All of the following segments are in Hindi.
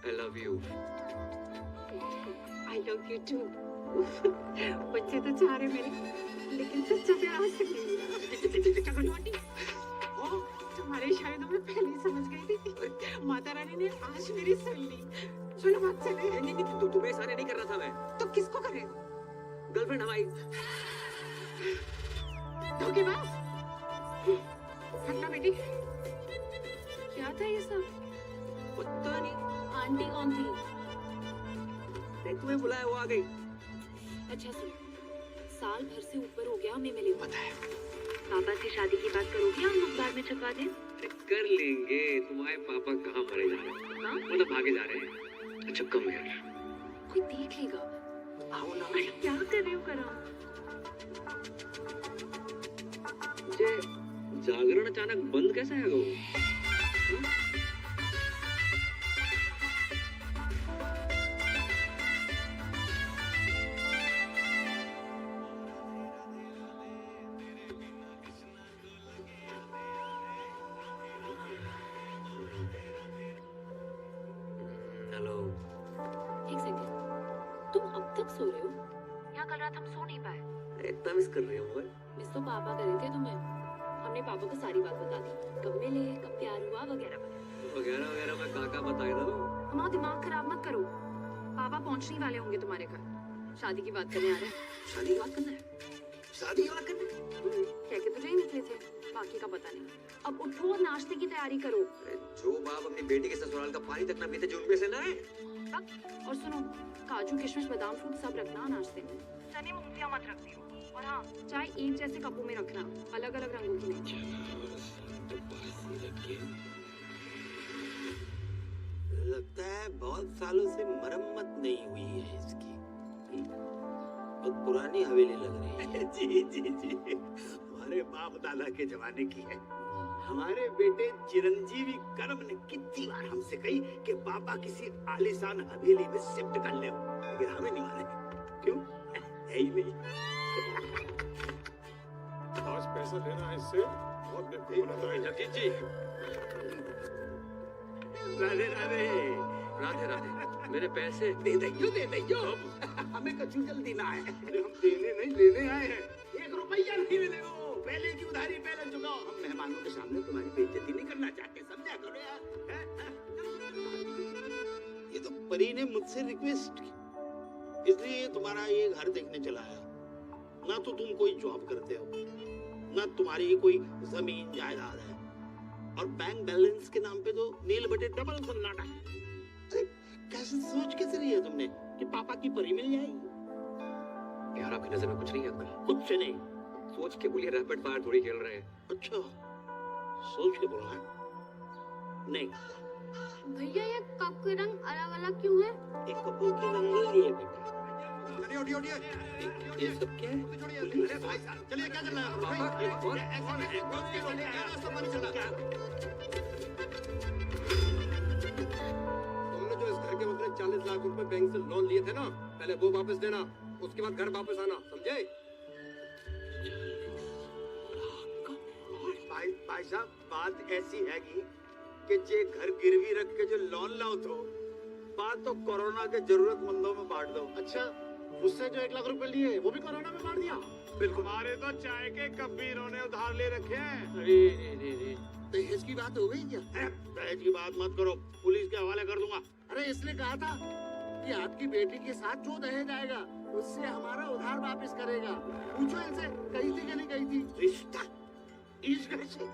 I love you. I love you too. बच्चे तो चाह रहे मेरे, लेकिन सच्चा प्यार आज तक नहीं मिला। तुम्हारे इशारे तो मैं पहले ही समझ गई थी। माता रानी ने आज मेरी सुन ली। चलो बात चले। नहीं, तुम्हें इशारे नहीं कर रहा था मैं। तो किसको करे? गर्लफ्रेंड हमारी। धोखेबाज। हटना बेटी। क्या था ये सब? पता नहीं। आंटी कौन थी? नहीं, तुम्हें बुलाया वो आ गई। अच्छा सुन, साल भर से ऊपर हो गया हमें मिले। पता है। पापा से शादी की बात करोगे? हम अखबार में छपवा दें? कर लेंगे। तुम्हारे पापा कहाँ मरे जा रहे हैं? हाँ? मतलब भागे जा रहे हैं। अच्छा कम यार। कोई देख लेगा। आओ ना। अरे क्या कर रहे हो करा? मुझे जागरण अचानक बंद कैसे है वो? हेलो। एक सेकंड, तुम अब तक सो रहे हो? यहाँ कल रात हम सो नहीं पाए। इतना मिस कर रही हूँ मैं। मिस तो पापा कर रहे थे तुम्हें। हमने पापा को सारी बात बता दी, कब मिले, कब प्यार हुआ, वगैरह वगैरह। वगैरह मैं काका बताए ना। हमारा दिमाग खराब मत करो। पापा पहुंचने वाले होंगे तुम्हारे घर, शादी की बात करने आ रहे हैं। शादी की बात करना है? शादी की बात करना है? कह के तो नहीं निकले थे, बाकी का पता नहीं। अब उठो और नाश्ते की तैयारी करो। जो बाप अपनी बेटी के ससुराल का पानी तक ना पीते, जो उनमें से ना है। और सुनो, काजू किशमिश बादाम फ्रूट सब रखना नाश्ते में। चने मूंगफलियां मत रख दियो। और हाँ, चाय एक जैसे कपों में रखना, अलग अलग रंगों की नहीं। लगता है बहुत सालों से मरम्मत नहीं हुई है इसकी। बहुत पुरानी हवेली लग रही है। जी जी जी, हमारे बाप दादा के जमाने की है। हमारे बेटे चिरंजीवी कर्म ने कितनी बार हमसे कही कि पापा किसी आलीशान हवेली में शिफ्ट कर ले, लेकिन हमें नहीं माने। क्यों? है ही नहीं। आज पैसा लेना है इससे बहुत बेवकूफ बनाता है। जगजीत जी। राधे राधे। राधे राधे। मेरे पैसे दे दइयो। हमें कछु जल्दी ना है। अरे हम देने नहीं लेने आए हैं। 1 रुपया नहीं मिलेगा। पहले की उधारी पहले चुकाओ। हम मेहमानों के सामने तुम्हारी बेइज्जती नहीं करना चाहते, समझा करो यार। ये तो परी ने मुझसे रिक्वेस्ट की, इसलिए तुम्हारा ये घर देखने चला आया। ना तो तुम कोई जॉब करते हो, ना तुम्हारी कोई जमीन जायदाद है, और बैंक बैलेंस के नाम पे तो नील बटे डबल सन्नाटा है। अरे कैसे सोच कैसे रही है तुमने कि पापा की परी मिल जाएगी? यार आपकी नजर में कुछ नहीं है अंकल? कुछ से नहीं। सोच के बोलिए, रैपिड फायर थोड़ी खेल रहे हैं। अच्छा, सोच के बोला है? नहीं। भैया ये कप के रंग अलग अलग क्यों है? एक कपों की रंगीन है बेटा। ये सब क्या है? चलिए, क्या चल रहा है? पापा एक और तुमने जो इस घर के बदले 40 लाख रुपए बैंक से लोन लिए थे ना, पहले वो वापस देना, उसके बाद घर वापस आना, समझे? भाई साहब, बात ऐसी हैगी कि जे घर गिरवी रख के जो लोन लाओ तो बात तो कोरोना के जरूरतमंदों में बांट दो। अच्छा, मुझसे जो 1 लाख रुपए लिए वो भी कोरोना में बांट दिया? बिल्कुल। हमारे तो चाय के कप भी इन्होंने उधार ले रखे हैं। अरे दहेज की बात हो गई क्या? दहेज की बात मत करो, पुलिस के हवाले कर दूंगा। अरे इसने कहा था कि आपकी बेटी के साथ जो दहेज आएगा उससे हमारा उधार वापस करेगा। पूछो इनसे, कही थी कि नहीं कही थी? रिश्ता इस घर से?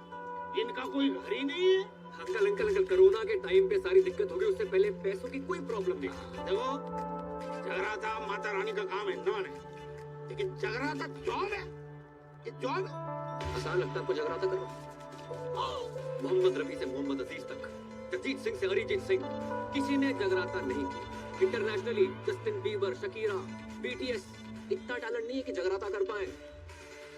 इनका कोई घर ही नहीं है। अंकल कोरोना के टाइम पे सारी दिक्कत हो गई, उससे पहले पैसों की कोई प्रॉब्लम नहीं। देखो, जगराता माता रानी का काम है ना, लेकिन जगराता जॉब है। ये जॉब आसान लगता है आपको जगराता करो? मोहम्मद रफी से मोहम्मद अजीज तक, जगजीत सिंह से अरिजीत सिंह, किसी ने जगराता नहीं किया। Internationally Justin Bieber, Shakira, BTS, इतना टैलेंट नहीं है कि जगराता कर पाए।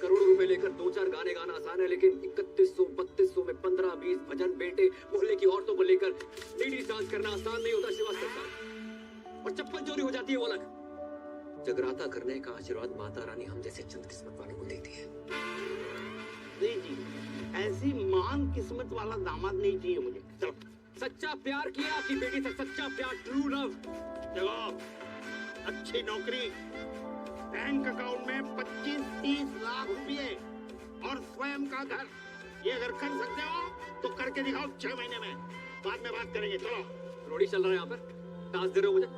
करोड़ों रुपए लेकर 2-4 गाने गाना आसान है, लेकिन 3100-3200 में 15-20 भजन बेटे मोहल्ले की औरतों को लेकर लेडीज डांस करना आसान नहीं होता शिवा सरकार। और चप्पल चोरी हो जाती है वो अलग। जगराता करने का आशीर्वाद माता रानी हम जैसे चंद किस्मत वालों को देती है। नहीं जी, ऐसी महान किस्मत वाला दामाद नहीं चाहिए मुझे। चलो सच्चा प्यार किया कि बेटी से सच्चा प्यार, ट्रू लव। देखो, अच्छी नौकरी, बैंक अकाउंट में 25-30 लाख रुपए और स्वयं का घर, ये अगर कर सकते हो तो करके दिखाओ 6 महीने में। बाद में बात करेंगे, चलो। रोड़ी चल रहा है यहाँ पर, टास्क दे रहे हो मुझे।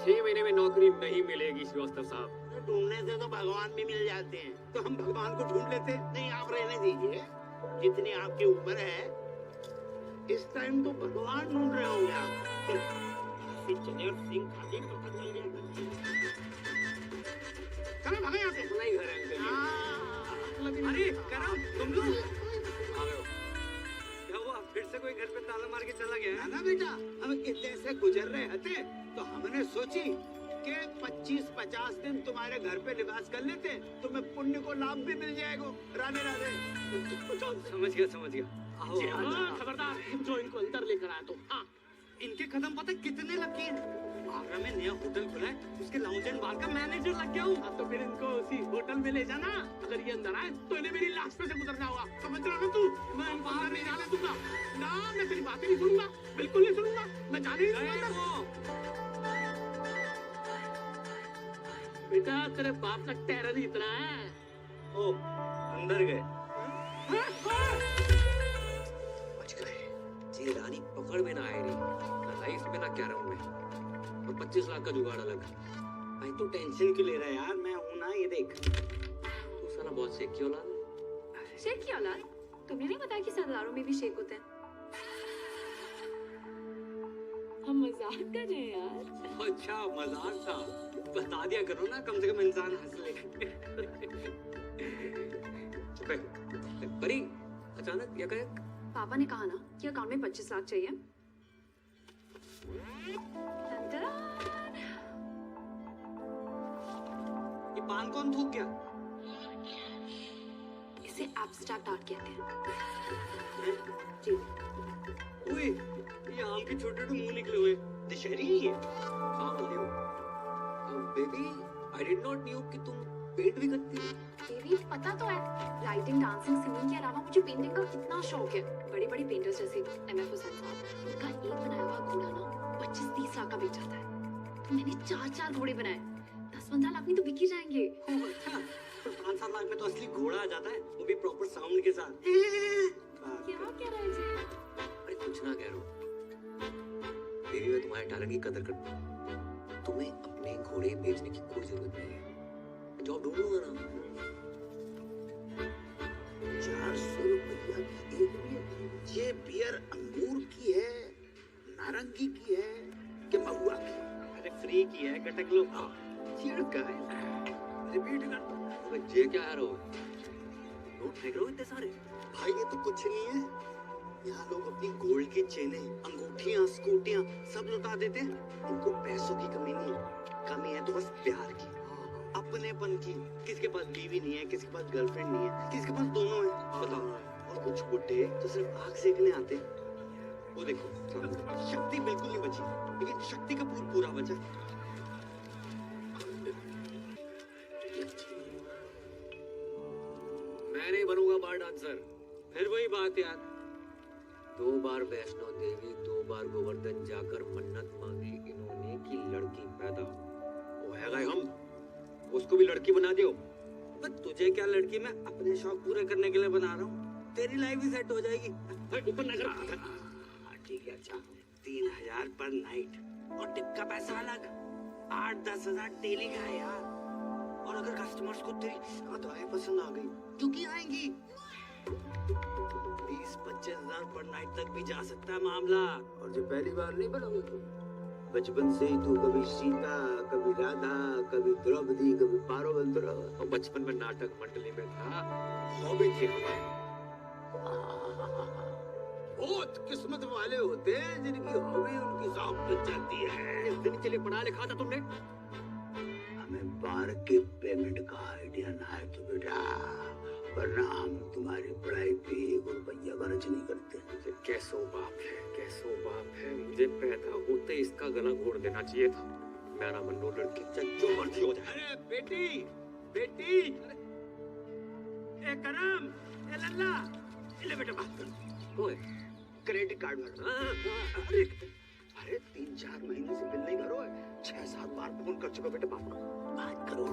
6 महीने में नौकरी नहीं मिलेगी श्रीवास्तव साहब। ढूंढने से तो भगवान भी मिल जाते हैं। तो हम भगवान को ढूंढ लेते। नहीं, आप रहने दीजिए, जितनी आपकी उम्र है इस टाइम तो भगवान ढूंढ रहे होंगे आप। इंजीनियर सिंह खाली पता चल गया। चलो भागे यहाँ से। नहीं घर है अंकल। अरे करम, तुम लोग आ गए हो। क्या हुआ? फिर से कोई घर पे ताला मार के चला गया? ना बेटा, हम इतने से गुजर रहे थे तो हमने सोची कि 25-50 दिन तुम्हारे घर पे निवास कर लेते, तुम्हें पुण्य को लाभ भी मिल जाएगा। राधे राधे। समझ गया। आओ, हाँ, खबरदार, जो इनको अंदर लेकर आया तो। हाँ, इनके कदम पता कितने लगे हैं? आगरा में नया होटल खुला है, उसके लाउंज एंड बार का मैनेजर लग गया हूँ। हाँ, तो फिर इनको उसी होटल में ले जाना। अगर ये अंदर आए तो इन्हें मेरी लाश पे से गुजरना होगा, समझ रहा है तू? मैं बाहर नहीं जाने दूंगा। ना, मैं तेरी बातें नहीं सुनूंगा, बिल्कुल नहीं सुनूंगा। मैं जाने नहीं दूंगा। बेटा, तेरे बाप का टेरर ही इतना है। ओ, अंदर गए। बच गए। जी रानी पकड़ में ना आए रे, ना लाइफ में ना कैरम में, और 25 लाख का जुगाड़ अलग। भाई तू टेंशन क्यों ले रहा है यार? मैं हूं ना, ये देख। तू साला बहुत शेख की औलाद है। शेख की औलाद? तुम्हें नहीं पता कि सरदारों में भी शेख होते हैं? हम मजाक कर रहे हैं यार। अच्छा, मजाक था। बता दिया करो ना, कम से कम इंसान हंस ले। चुप है। परी, अचानक या कहे? पापा ने कहा ना कि अकाउंट में 25 लाख चाहिए। टन-टन। ये पान कौन थूक गया? इसे एब्स्ट्रैक्ट आर्ट कहते हैं। जी। ओए, ये आम के छोटे मुंह निकले हुए दशहरी ही है। हाँ Leo. Baby, I did not knew कि तुम पेंट भी करती हो। देवी, पता तो है, राइटिंग, डांसिंग, सिंगिंग के अलावा मुझे पेंटिंग का कितना शौक है। बड़े बड़े पेंटर्स जैसे MF हुसैन साहब, उनका एक बनाया हुआ घोड़ा ना 25-30 लाख का बिक जाता है। तो मैंने 4 घोड़े बनाए, 10-15 लाख में तो बिक ही जाएंगे। अच्छा, तो 5-7 लाख में तो असली घोड़ा आ जाता है, वो भी प्रॉपर साउंड के साथ। क्या कह रहे जी? अरे कुछ ना कह रहा हूँ। बेबी, मैं तुम्हारे टैलेंट की कदर करता हूँ। तुम्हें अपने घोड़े बेचने की कोई जरूरत नहीं है। जॉब ढूंढूंगा ना। 400 रुपया की एक बियर। ये बियर अंगूर की है, नारंगी की है कि महुआ की? अरे फ्री की है, गटक लो। चिढ़का है। रिपीट कर दो। अबे ये क्या है रो? नोट फेंक रहे हो इतने सारे? भाई ये तो कुछ नहीं है। यहाँ लोग अपनी गोल्ड की चेनें, अंगूठियाँ, स्कूटियाँ सब लुटा देते हैं। इनको पैसों की कमी नहीं है, कमी है तो बस प्यार की, अपनेपन की। किसके पास बीवी नहीं है, किसके पास गर्लफ्रेंड नहीं है, किसके पास दोनों है, बताओ। और कुछ बुड्ढे तो सिर्फ आग सेकने आते हैं। वो देखो, शक्ति बिल्कुल नहीं बची, लेकिन शक्ति कपूर पूरा बचा। मैं नहीं बनूंगा बार डांसर। फिर वही बात यार। 2 बार वैष्णो देवी, 2 बार गोवर्धन जाकर मन्नत मांगी इन्होंने कि लड़की पैदा हो है। हम उसको भी लड़की बना दियो। पर तुझे क्या, लड़की मैं अपने शौक पूरे करने के लिए बना रहा हूँ। तेरी लाइफ भी सेट हो जाएगी। ऊपर नजर। ठीक है, अच्छा 3000 पर नाइट और टिप का पैसा अलग। 8-10 हजार डेली का है यार। और अगर कस्टमर्स को तेरी अदाएं पसंद आ गई, क्योंकि आएंगी, 20-25 हजार पर नाइट तक भी जा सकता है मामला। और जो पहली बार नहीं बनोगे तुम, बचपन से ही तू कभी सीता, कभी राधा, कभी द्रौपदी, कभी पार्वती। और बचपन में नाटक मंडली में था, हॉबी थी हमारी। बहुत किस्मत वाले होते हैं जिनकी हॉबी उनकी शौक बन जाती है। इस दिन के लिए पढ़ा लिखा था तुमने? हमें बार के पेमेंट का आइडिया ना है तो बेटा, वरना हम तुम्हारी पढ़ाई पे 1 रुपया खर्च नहीं करते। कैसो बाप है, कैसो बाप है। मुझे पैदा होते इसका गला घोट देना चाहिए था। मेरा मन्नू लड़की चाहे जो मर्जी हो जाए। अरे बेटी, बेटी, ए करम, ए लल्ला, ले बेटा बात कर। ओए, क्रेडिट कार्ड भरना। अरे अरे 3-4 महीने से बिल नहीं भरो है, 6-7 बार फोन कर चुका बेटे पापा को, बात करो।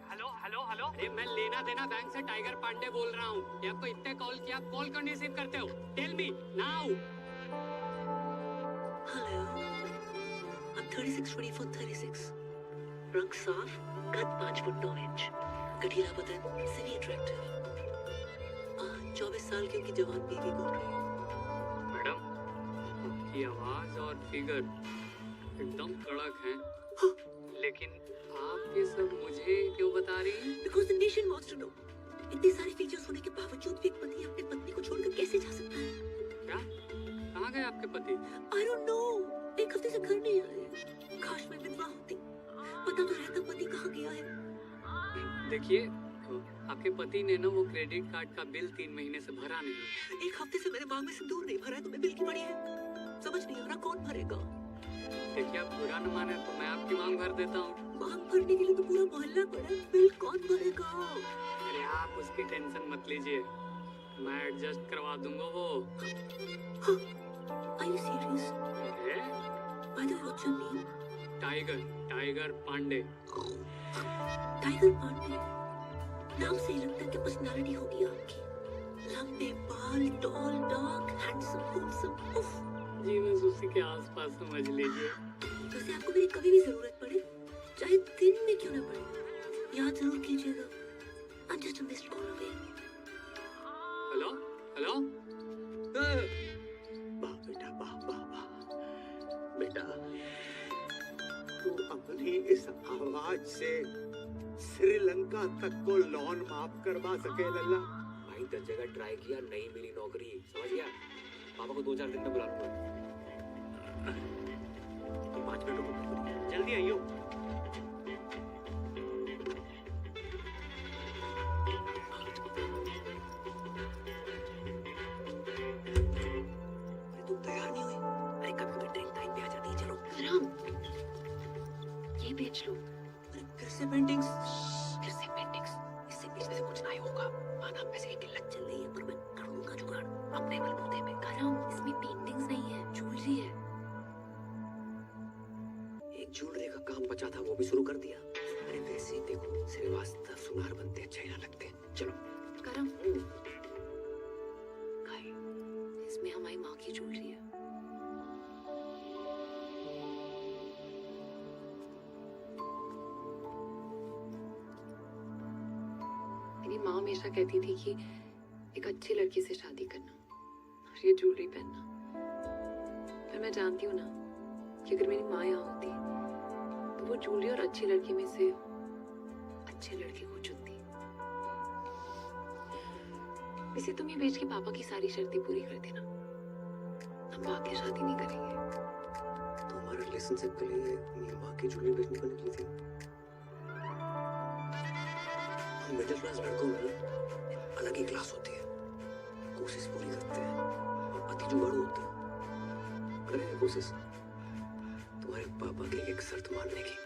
हेलो हेलो हेलो, अरे मैं लेना देना बैंक से टाइगर पांडे बोल रहा हूँ। ये आपको इतने कॉल किया, आप कॉल क्यों नहीं रिसीव करते हो? Tell me now. Hello, I'm 36-24-36. रंग साफ, कद 5 फुट 9 इंच, गठीला बदन, सेमी अट्रैक्टिव। 24 साल की उनकी जवान बीवी बोल रही है। मैडम, आपकी आवाज और फिगर एकदम कड़क है, लेकिन आप ये सब मुझे क्यों बता रही हैं? Because the nation wants to know. इतने सारे फीचर्स होने के बावजूद भी एक पति अपनी पत्नी को छोड़कर कैसे जा सकता है? क्या? कहाँ गए आपके पति? I don't know. एक हफ्ते से घर नहीं आए। काश मैं विधवा होती, पता तो रहता पति कहाँ गया है। देखिए, आपके पति ने ना वो क्रेडिट कार्ड का बिल 3 महीने से भरा नहीं। एक हफ्ते से मेरे मांग में सिंदूर नहीं भरा है, तो मैं बिल की पड़ी है। समझ नहीं आ रहा कौन भरेगा। देखिए, आप बुरा न माने तो मैं आपकी मांग भर देता हूँ। मांग भरने के लिए तो पूरा मोहल्ला पड़ा है, बिल कौन भरेगा? अरे आप उसकी टेंशन मत लीजिए, मैं एडजस्ट करवा दूंगा वो। Are you serious? By the way, what's your name? Tiger Pandey. Tiger Pandey नाम से ही लगता है कि पर्सनालिटी होगी आपकी। लंबे बाल, टॉल, डार्क, हैंडसम, होमसम। उफ, जी बस उसी के आसपास समझ लीजिए। वैसे आपको मेरी कभी भी जरूरत पड़े, चाहे दिन में क्यों ना पड़े, याद जरूर कीजिएगा। I'm just a missed call away. Hello hello, वाह बेटा, वाह वाह वाह बेटा, तू अपनी इस आवाज से श्रीलंका तक को लोन माफ करवा सके लल्ला। भाई 10 जगह ट्राई किया, नहीं मिली नौकरी, समझ गया? पापा को 2-4 दिन में बुला लूंगा। 5 मिनट रुको, जल्दी आइयो। तुम तैयार नहीं हुई? अरे कभी कभी टाइम पे आ जाती है। चलो राम, ये बेच लो। अरे फिर से पेंटिंग्स। इससे बेचने से कुछ नहीं होगा। माना पैसे की किल्लत चल रही है, पर मैं करूंगा जुगाड़ अपने बलबूते पे। राम, इसमें पेंटिंग्स नहीं है, ज्वेलरी है। एक ज्वेलरी का काम बचा था, वो भी शुरू कर दिया। अरे वैसे ही देखो, श्रीवास्तव सुनार बनते अच्छे ना लगते। चलो करम, इसमें हमारी माँ की ज्वेलरी है। मेरी माँ हमेशा कहती थी कि एक अच्छी लड़की से शादी करना और ये ज्वेलरी पहनना। पर मैं जानती हूँ ना कि अगर मेरी माँ यहाँ होती तो वो ज्वेलरी और अच्छी लड़की में से अच्छे लड़के को चुनती। वैसे तुम ये बेच के पापा की सारी शर्तें पूरी कर देना, हम आगे शादी नहीं करेंगे। तो हमारे रिलेशनशिप के लिए मेरी माँ की ज्वेलरी बेचने को निकली थी। मिडिल क्लास लड़कों में अलग ही क्लास होती है, कोशिश पूरी करते हैं और पति जुगाड़ू होते हैं। करेंगे कोशिश तुम्हारे पापा की एक शर्त मानने की।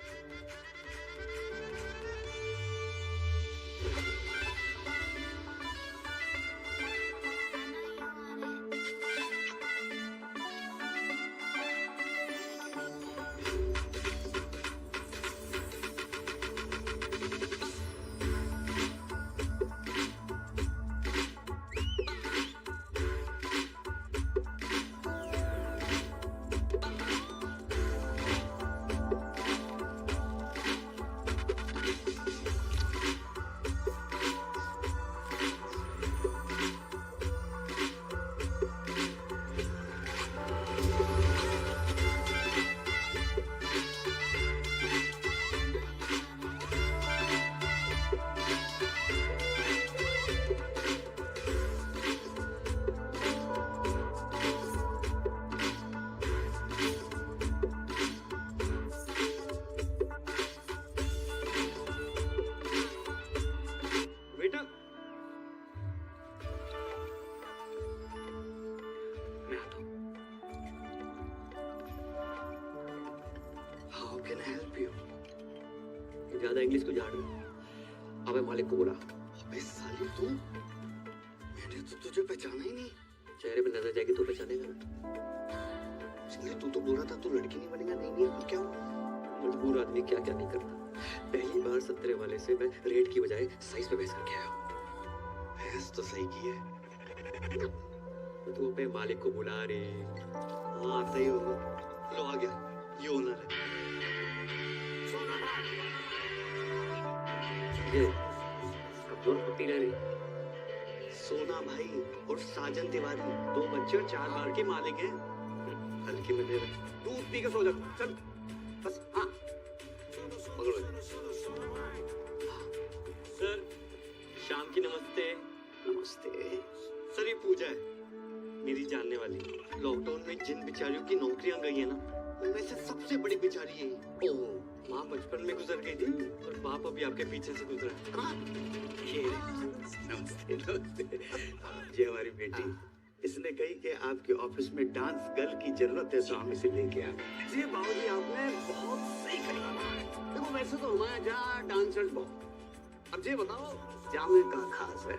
ज्यादा इंग्लिश को झाड़। अबे मालिक को बुला। अबे साली तू मैंने तो तुझे पहचाना ही नहीं। चेहरे पे नजर जाएगी तो पहचानेगा ना। इसलिए तू तो बोल रहा था तू लड़की नहीं बनेगा, नहीं अब क्या हुआ? मजबूर आदमी क्या क्या नहीं करता। पहली बार 17 वाले से मैं रेट की बजाय साइज पे बहस करके आया हूँ। बहस तो सही की है। तू अपने मालिक को बुला रही। हाँ आता ही होगा। लो आ गया, ये ओनर है। ये अब दोनों पत्ती रह रही। सोना भाई और साजन तिवारी 2 बच्चे और 4 बार के मालिक हैं। हल्की में दे रहे। दूध पी के सो जा चल बस। हाँ पकड़ो। सर शाम की नमस्ते। नमस्ते। सर ये पूजा है मेरी जानने वाली। लॉकडाउन में जिन बेचारियों की नौकरियां गई है ना, उनमें से सबसे बड़ी बेचारी है। ओह माँ बचपन में गुजर गई थी और बाप अभी आपके पीछे से गुजरा। ये नमस्ते नमस्ते। ये हमारी बेटी, इसने कही कि आपके ऑफिस में डांस गर्ल की जरूरत है, तो हम इसे लेके आ गए। जी बाबूजी आपने बहुत सही कहा। देखो वैसे तो हमारे यहाँ डांसर्स बहुत, अब ये बताओ जामे का खास है।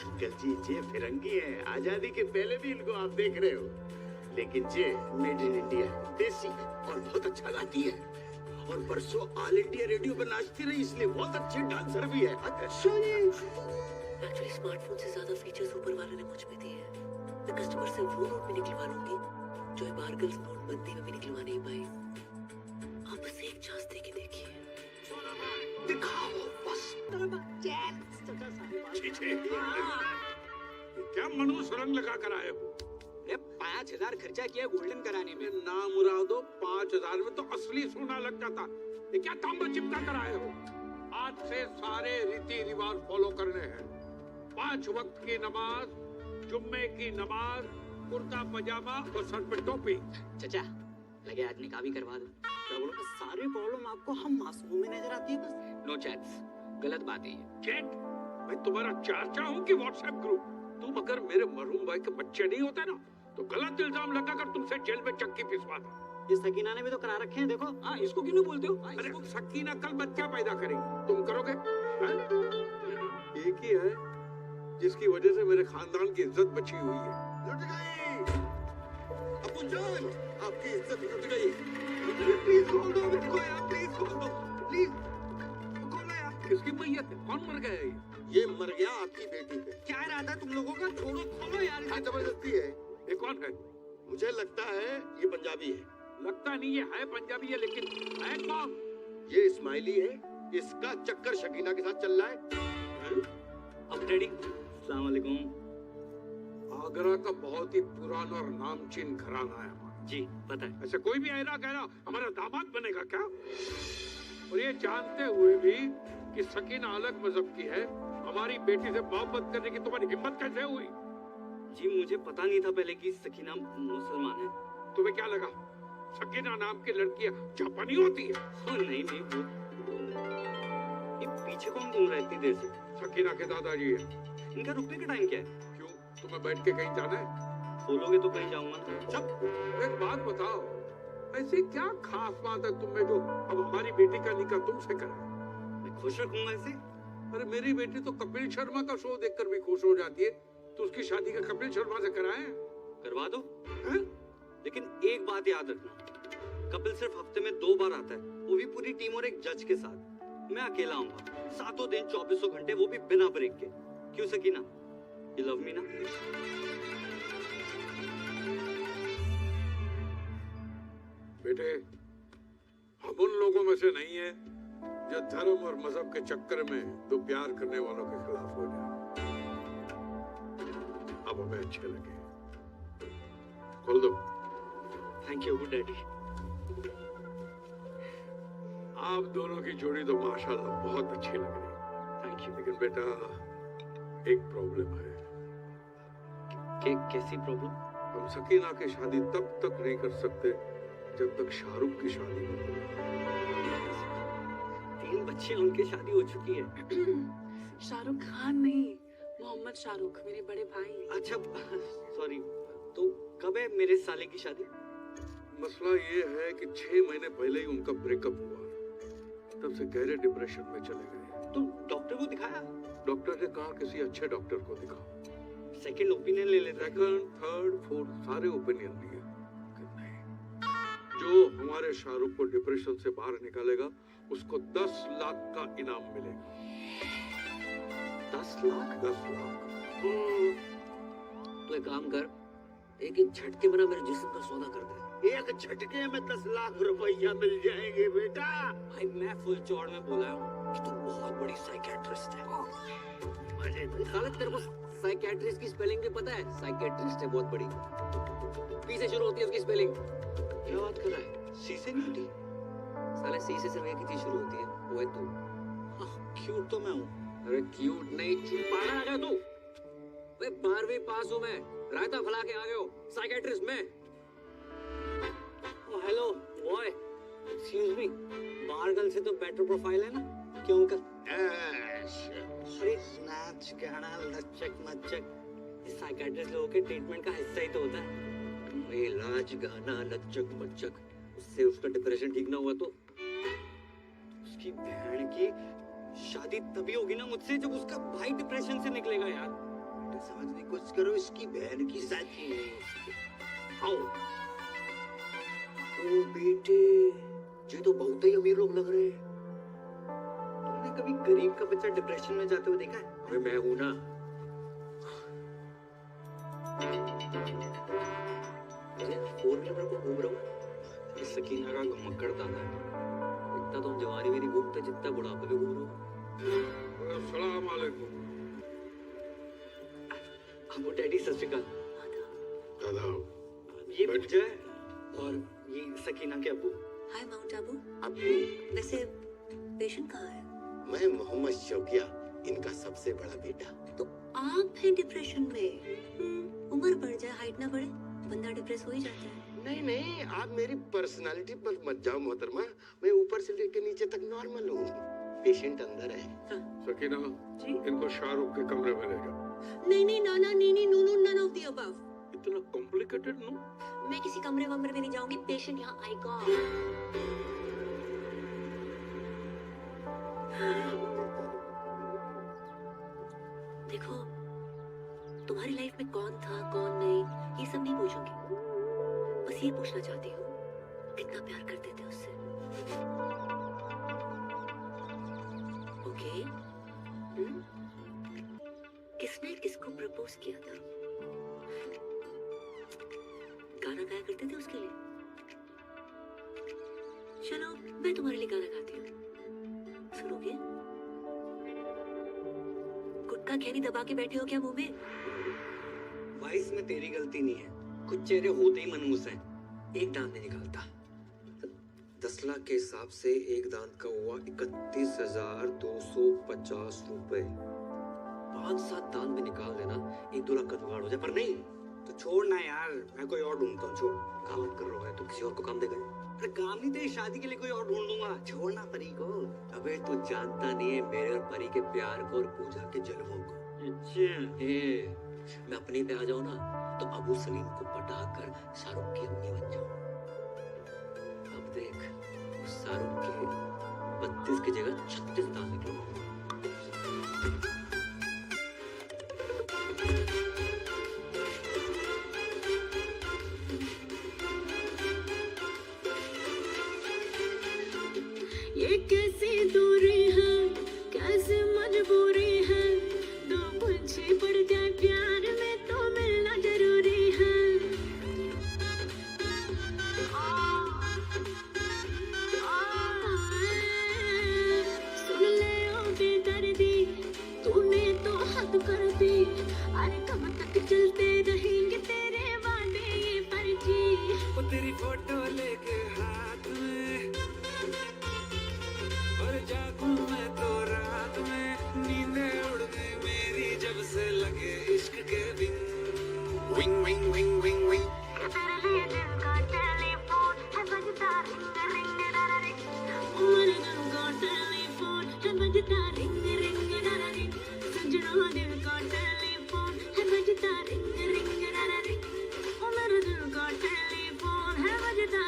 अंकल जी ये फिरंगी है, आजादी के पहले भी इनको आप देख रहे हो, लेकिन ये मेड इन इंडिया है, देसी और बहुत अच्छा गाती है। और परसों ऑल इंडिया रेडियो पर नाचती रही, इसलिए बहुत अच्छी डांसर भी है। अच्छा जी। एक्चुअली स्मार्टफोन से ज्यादा फीचर्स ऊपर वाले ने मुझ में दिए हैं। मैं कस्टमर से वो नोट भी निकलवा लूंगी जो ये बारगल्स नोटबंदी में भी निकलवा नहीं पाई। आप बस एक चांस दे के देखिए। दिखाओ बस। क्या मनु सुरंग लगा कर आए हो? 5,000 खर्चा किया गोल्डन कराने में। नाम मुरादो 5,000 में तो असली सोना लग जाता। ये क्या तांबा चिपका कर आए हो? आज से सारे रीति रिवाज फॉलो करने हैं। 5 वक्त की नमाज, जुम्मे की नमाज, कुर्ता पजामा और सर पे टोपी। चाचा लगे आज निकाह भी करवा दो। क्या बोलो? सारी प्रॉब्लम आपको हम मासूमों में नजर आती है बस। नो चैट्स, गलत बात है ये। चैट? मैं तुम्हारा चाचा हूँ कि व्हाट्सएप ग्रुप? तुम अगर मेरे मरहूम भाई के बच्चे नहीं होते ना, तो गलत इल्जाम लगाकर तुमसे जेल में चक्की पिसवाता। ये सकीना ने भी तो करा रखे हैं, देखो। हाँ इसको क्यों नहीं बोलते हो? अरे सकीना कल बच्चा पैदा करेगी, तुम करोगे? एक ही है जिसकी वजह से मेरे खानदान की इज्जत बची हुई है। लुट गई अबू जान, आपकी इज्जत लुट गई। प्लीज खोल दो इसको यार, प्लीज खोल दो प्लीज। खोलो यार। किसकी मैयत है? कौन मर गया है? ये मर गया आपकी बेटी पे। क्या इरादा तुम लोगों का? छोड़ो, खोलो यार। क्या जबरदस्ती है? ये कौन है? मुझे लगता है ये पंजाबी है। लगता नहीं ये है पंजाबी है, लेकिन है कौन? ये इस्माइली है, इसका चक्कर शकीना के साथ चल रहा है। अब डैडी अस्सलाम वालेकुम। आगरा का बहुत ही पुराना और नामचीन घराना है हमारा। जी पता है। ऐसा कोई भी आयरा गहरा हमारा दामाद बनेगा क्या? और ये जानते हुए भी कि सकीना अलग मजहब की है, हमारी बेटी से मोहब्बत करने की तुम्हारी हिम्मत कैसे हुई? जी मुझे पता नहीं था पहले कि सकीना मुसलमान है। तुम्हें क्या लगा सकीना नाम की लड़कियां जापानी होती है? नहीं नहीं वो ये पीछे कौन घूम रहा है इतनी देर से? सकीना के दादाजी है। इनका रुकने का टाइम क्या है? क्यों तुम्हें बैठ के कहीं जाना है? बोलोगे तो कहीं जाऊंगा ना। चुप। एक बात बताओ, ऐसी क्या खास बात है तुम में जो अब हमारी बेटी का निकाह तुमसे कराए? मैं खुश रखूंगा इसे। अरे मेरी बेटी तो कपिल शर्मा का शो देखकर भी खुश हो जाती है, तो उसकी शादी का कपिल शर्मा से कराएं? करवा दो। हैं? लेकिन एक बात याद रखना, कपिल सिर्फ हफ्ते में 2 बार आता है, वो भी पूरी टीम और एक जज के साथ। मैं अकेला आऊंगा, 7 दिन 24 घंटे, वो भी बिना ब्रेक के। क्यों सकीना, यू लव मी ना? बेटे हम उन लोगों में से नहीं है जो धर्म और मजहब के चक्कर में तो प्यार करने वालों के खिलाफ हो जाए। अब हमें अच्छे लगे। खोल दो। Thank you daddy. आप दोनों की जोड़ी तो माशाल्लाह बहुत अच्छी लग रही है। Thank you. लेकिन बेटा एक प्रॉब्लम है। कैसी प्रॉब्लम? हम सकीना की शादी तब तक नहीं कर सकते जब तक शाहरुख की शादी न हो। 3 बच्चे उनकी शादी हो चुकी है। शाहरुख खान नहीं, मोहम्मद शाहरुख, मेरे बड़े भाई। अच्छा सॉरी, तो कब है मेरे साले की शादी? मसला ये है कि 6 महीने पहले ही उनका ब्रेकअप हुआ, तब से गहरे डिप्रेशन में चले गए। तो डॉक्टर को दिखाया? डॉक्टर ने कहा किसी अच्छे डॉक्टर को दिखाओ। सेकंड ओपिनियन ले लेते हैं। सेकंड, थर्ड, फोर्थ सारे ओपिनियन लिए कि नहीं, जो हमारे शाहरुख को डिप्रेशन से बाहर निकालेगा उसको 10 लाख का इनाम मिलेगा। 10 लाख? 10 लाख। तो एक काम कर, एक एक झटके में ना मेरे जिस्म का सौदा कर दे। एक झटके में 10 लाख रुपया मिल जाएंगे बेटा। भाई मैं फुल चौड़ में बोला हूँ कि तू बहुत बड़ी साइकियाट्रिस्ट है। साले तेरे को साइकियाट्रिस्ट की स्पेलिंग भी पता है? साइकियाट्रिस्ट है बहुत बड़ी, पी से शुरू होती है उसकी स्पेलिंग। क्या बात कर रहा है? सी से नहीं होती साले सी से सिर्फ एक ही चीज शुरू होती है, वो है तू। क्यूट तो मैं हूँ। अरे क्यूट नहीं, पागल आ गया तू। भाई 12वीं पास हूँ मैं, रायता फैला के आ गए हो साइकियाट्रिस्ट में। हेलो बॉय, एक्सक्यूज मी, बाहर गर्ल से तो बेटर प्रोफाइल है ना? क्यों अंकल? अरे नाच गाना लचक मचक इस साइकियाट्रिस्ट लोगों के ट्रीटमेंट का हिस्सा ही तो होता है। भाई इलाज गाना लचक मचक, उससे उसका डिप्रेशन ठीक ना हुआ तो उसकी बहन की शादी तभी होगी ना मुझसे जब उसका भाई डिप्रेशन से निकलेगा यार। बेटा समझने की कोशिश करो, इसकी बहन की शादी नहीं हो सकती। आओ। ओ बेटे, ये तो बहुत ही अमीर लोग लग रहे हैं। तुमने कभी गरीब का बच्चा डिप्रेशन में जाते हुए देखा है? अरे मैं हूं ना। फोर व्हीलर पर घूम रहा हूँ। ये सकीना का घुमक्कड़ दादा है। इतना तो जवानी में नहीं घूमते जितना बुढ़ापे में घूम रहा हूँ। अस्सलाम वालेकुम। वो डैडी सत श्री अकाल। दादा ये पूजा है और ये सकीना के अब्बू। हाय माउंट आबू। अब्बू, वैसे पेशेंट कहाँ है? मैं मोहम्मद शौकिया, इनका सबसे बड़ा बेटा। तो आप हैं डिप्रेशन में? उम्र बढ़ जाए हाइट ना बढ़े, बंदा डिप्रेस हो ही जाता है। नहीं नहीं, आप मेरी पर्सनालिटी पर मत जाओ मोहतरमा, मैं ऊपर से लेकर नीचे तक नॉर्मल हूँ। पेशेंट अंदर है। सकीना जी? इनको शाहरुख के कमरे में ले जाओ। नहीं नहीं नाना नहीं नहीं no no none of the above. इतना कॉम्प्लिकेटेड नो? मैं किसी कमरे वमरे में नहीं जाऊंगी, पेशेंट यहाँ आएगा। देखो, तुम्हारी लाइफ में कौन था कौन नहीं ये सब नहीं पूछूंगी, बस ये पूछना चाहती हूँ कितना प्यार करते थे उससे। ओके? किसने किसको प्रपोज किया था? गाना गाया करते थे उसके लिए? चलो मैं तुम्हारे लिए गाना गाती हूँ, सुनोगे? गुटखा खैनी दबा के बैठे हो क्या मुंह में? भाई इसमें तेरी गलती नहीं है, कुछ चेहरे होते ही मनहूस हैं। एक दांत नहीं निकालता। 10 लाख के हिसाब से एक दांत का हुआ 31,250 रुपए। 5-7 दांत भी निकाल देना, 1-2 लाख का जुगाड़ हो जाए। पर नहीं, तो छोड़ना यार, मैं कोई और ढूंढता हूँ। छोड़। काम कर रहा है तो किसी और को काम देगा। अरे काम नहीं, तेरी शादी के लिए कोई और ढूंढ दूंगा। छोड़ना परी को। अबे तू जानता नहीं है मेरे और परी के प्यार को और पूजा के जलवों को। मैं अपने पे आ जाऊं ना तो अबू सलीम को पटाकर शाहरुख की अम्मी बन जाऊं। अब देख, उस शाहरुख के 32 की जगह 36 दांत निकलूंगा। ये कैसी दूरी है, कैसी मजबूरी है, दो मुझे पड़ जाए प्यार में तो मिलना जरूरी है। सुन ले ओ बेदर्दी, तूने तो हद कर दी। अरे कब तक चलते रहेंगे तेरे वादे ये फर्जी। वो तेरी फोटो लेके हाथ में और जागूं मैं तो रात में, नींदें उड़ गई मेरी जब से लगे इश्क के wing wing wing wing wing wing. तेरे लिए दिल का टेलीफोन है बजता रिंग रिंग डरा रिंग। मेरे दिल का टेलीफोन है बजता रिंग रिंग डरा रिंग। सजना दिल का टेलीफोन है बजता रिंग रिंग डरा रिंग। मेरे दिल का टेलीफोन है बजता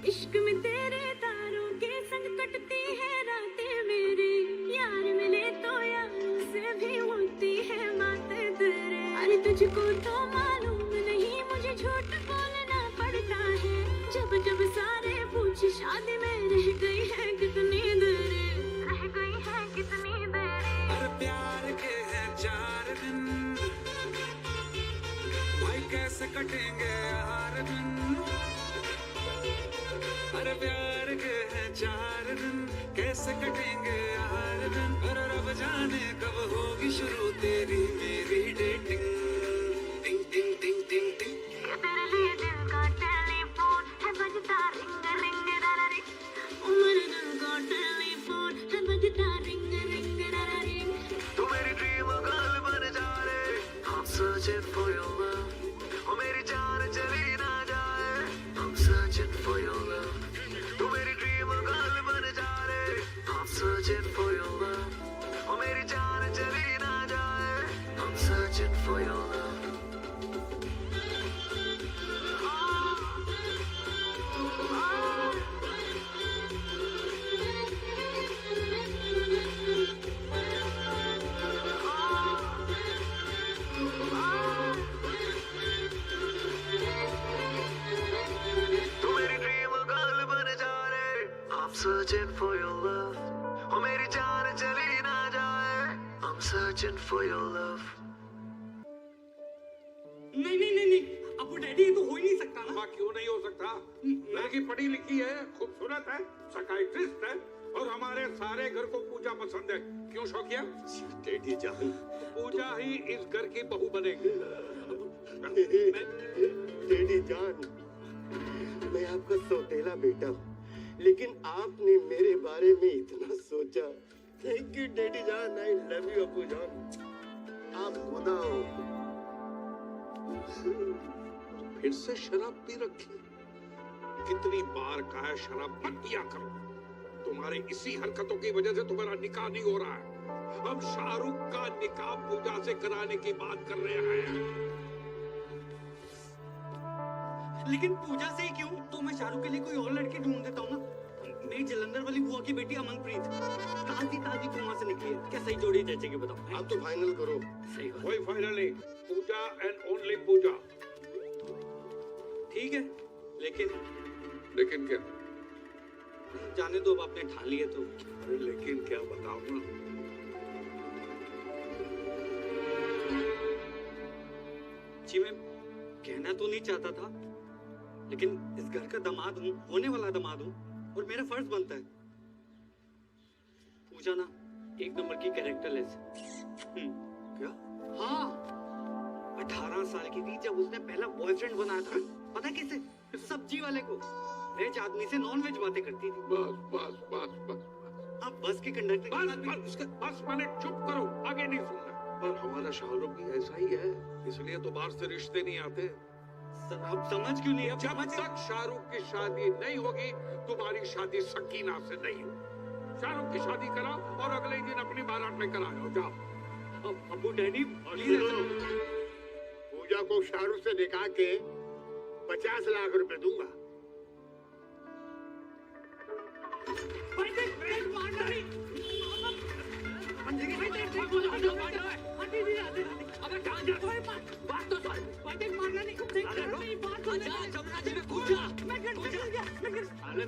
इश्क में तेरे तारों के संग कटती है रातें मेरी, यार मिले तो यारों से भी होती है बातें तेरे। अरे तुझको तो मालूम नहीं मुझे झूठ बोलना पड़ता है, जब जब सारे पूछे शादी में रह गई है कितनी देर, रह गई है कितनी देर। अरे प्यार के हैं 4 दिन, भाई कैसे कटेंगे हर दिन। अरे प्यार के हैं 4 दिन, कैसे कटेंगे हर दिन। अरे रब जाने कब होगी शुरू तेरी मेरी डेटिंग। टिंग टिंग टिंग टिंग टिंग। ये तेरे लिए दिल का टेलीफोन है बजता रिंग रिंग डरा रिंग। ओ मेरे दिल का टेलीफोन है बजता रिंग रिंग डरा रिंग। तू मेरी ड्रीम गर्ल बन जा रे, I'm searching for your love। ओ मेरी जान चली ना जाए, I'm searching for your love। तू मेरी ड्रीम गर्ल बन जा रे, I'm searching for your love। ओ मेरी जान चली ना जाए, I'm searching for your love। तू मेरी ड्रीम गर्ल बन जा रे, I'm searching for your love। ओ मेरी जान चली ना जाए, I'm searching for your love। नहीं नहीं नहीं नहीं, अब डैडी ये तो हो ही नहीं सकता ना। हाँ, क्यों नहीं हो सकता? लड़की पढ़ी लिखी है, खूबसूरत है, साइकियाट्रिस्ट है, और हमारे सारे घर को पूजा पसंद है। क्यों शौकिया? डैडी जान, पूजा ही इस घर की बहू बनेगी। डैडी जान, मैं आपका सौतेला बेटा हूँ, लेकिन आपने मेरे बारे में इतना सोचा। थैंक यू डैडी जान, आई लव यू अबू जान। आप खुदा हो। फिर से शराब पी रखी। कितनी बार कहा है शराब मत पिया करो। तुम्हारी इसी हरकतों की वजह से तुम्हारा निकाह नहीं हो रहा है। हम शाहरुख का निकाह पूजा से कराने की बात कर रहे हैं। लेकिन पूजा से ही क्यों? तो मैं शाहरुख के लिए कोई और लड़की ढूंढ देता हूँ ना। मेरी जलंधर वाली बुआ की बेटी अमनप्रीत ताजी ताजी कुआं से निकली है। क्या सही जोड़ी जचेगी बताओ? आप तो फाइनल करो। सही बात। कोई फाइनल नहीं, पूजा एंड ओनली पूजा। ठीक है, लेकिन क्या? जाने दो, अब आपने ठान लिए तो। अरे लेकिन क्या बताओ ना। जी मैं कहना तो नहीं चाहता था, लेकिन इस घर का दामाद हूँ, होने वाला दामाद हूँ, और मेरा फर्ज बनता है। पूजा ना एक नंबर की कैरेक्टरलेस। क्या? हाँ, 18 साल की थी जब उसने पहला बॉयफ्रेंड बनाया था। पता कैसे? सब्जी वाले को। वेज आदमी से नॉन वेज बातें करती थी। बस बस बस बस। हाँ, बस के कंडक्टर। बस मैंने चुप करो, आगे नहीं सुनना। पर हमारा शाहरुख भी ऐसा ही है, इसलिए तो बाहर से रिश्ते नहीं आते। सर आप समझ क्यों नहीं? जब तक शाहरुख की शादी नहीं होगी, तुम्हारी शादी सकीना से नहीं होगी। शाहरुख की शादी कराओ और अगले दिन अपनी बारात में करा लो। जाओ। अबू डैडी पूजा को शाहरुख से निकाह के 50 लाख रुपए दूंगा।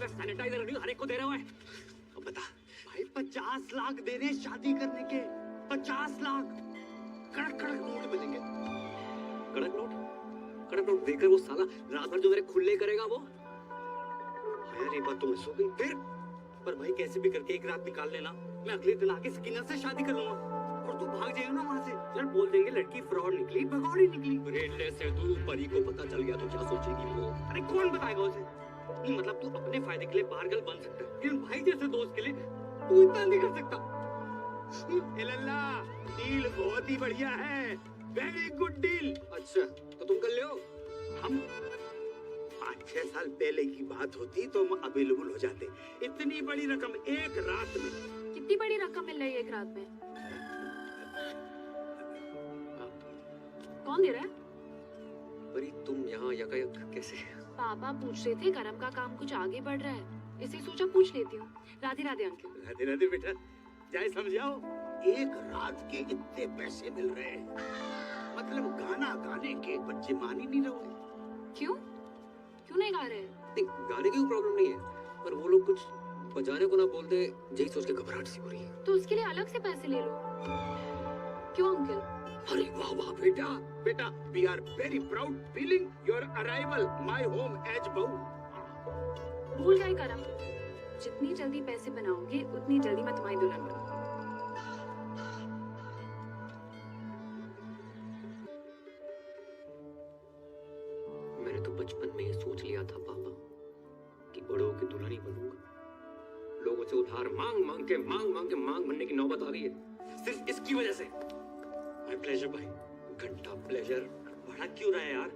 सैनिटाइजर हर एक को दे रहा है। अब बता भाई, 50 लाख दे रहे हैं शादी करने के। 50 लाख कड़क कड़क नोट मिलेंगे। कड़क नोट देकर वो साला रात भर जो मेरे खुले करेगा वो। यार ये बात तो मैं सो गई फिर। पर भाई कैसे भी करके एक रात निकाल लेना, मैं अगले दिन आके सकीना से शादी कर लूंगा। और तू भाग जाएगा ना वहाँ से, यार बोल देंगे लड़की फ्रॉड निकली, भगौड़ी निकली। रेलवे से तू परी को पता चल गया तो क्या सोचेगी वो? अरे कौन बताएगा उसे? नहीं मतलब तू अपने फायदे के लिए पागल बन सकता है, लेकिन भाई जैसे दोस्त के लिए तू इतना नहीं कर सकता। एलल्ला, डील बहुत ही बढ़िया है, वेरी गुड डील। अच्छा तो तुम कर लो। हम 5-6 साल पहले की बात होती तो हम अवेलेबल हो जाते। इतनी बड़ी रकम एक रात में। कितनी बड़ी रकम मिल रही है एक रात में? कौन दे रहा है? परी तुम यहाँ यकायक कैसे? पापा पूछ रहे थे करम का काम कुछ आगे बढ़ रहा है, इसे सोचा पूछ लेती हूँ। राधे राधे अंकल। राधे राधे बेटा, जाए समझाओ। एक रात के इतने पैसे मिल रहे हैं, मतलब गाना गाने के बच्चे मान ही नहीं रहे। क्यों क्यों नहीं गा रहे? नहीं, गाने की कोई प्रॉब्लम नहीं है, पर वो लोग कुछ बजाने को ना बोल दे, यही सोच के घबराहट सी हो रही है। तो उसके लिए अलग से पैसे ले लो। क्यों अंकल? अरे वाह वाह बेटा, बेटा we are very proud feeling your arrival my home as बहू। भूल गए करम, जितनी जल्दी पैसे बनाओगे उतनी जल्दी मैं तुम्हारी दुल्हन बनूंगी। मैंने तो बचपन में ये सोच लिया था पापा कि बड़ों की दुल्हन ही बनूंगा। लोगों से उधार मांग मांग के मांग भरने की नौबत आ गई है, सिर्फ इसकी वजह से। माय प्लेजर भाई। घंटा प्लेजर। बड़ा क्यों रहा है यार?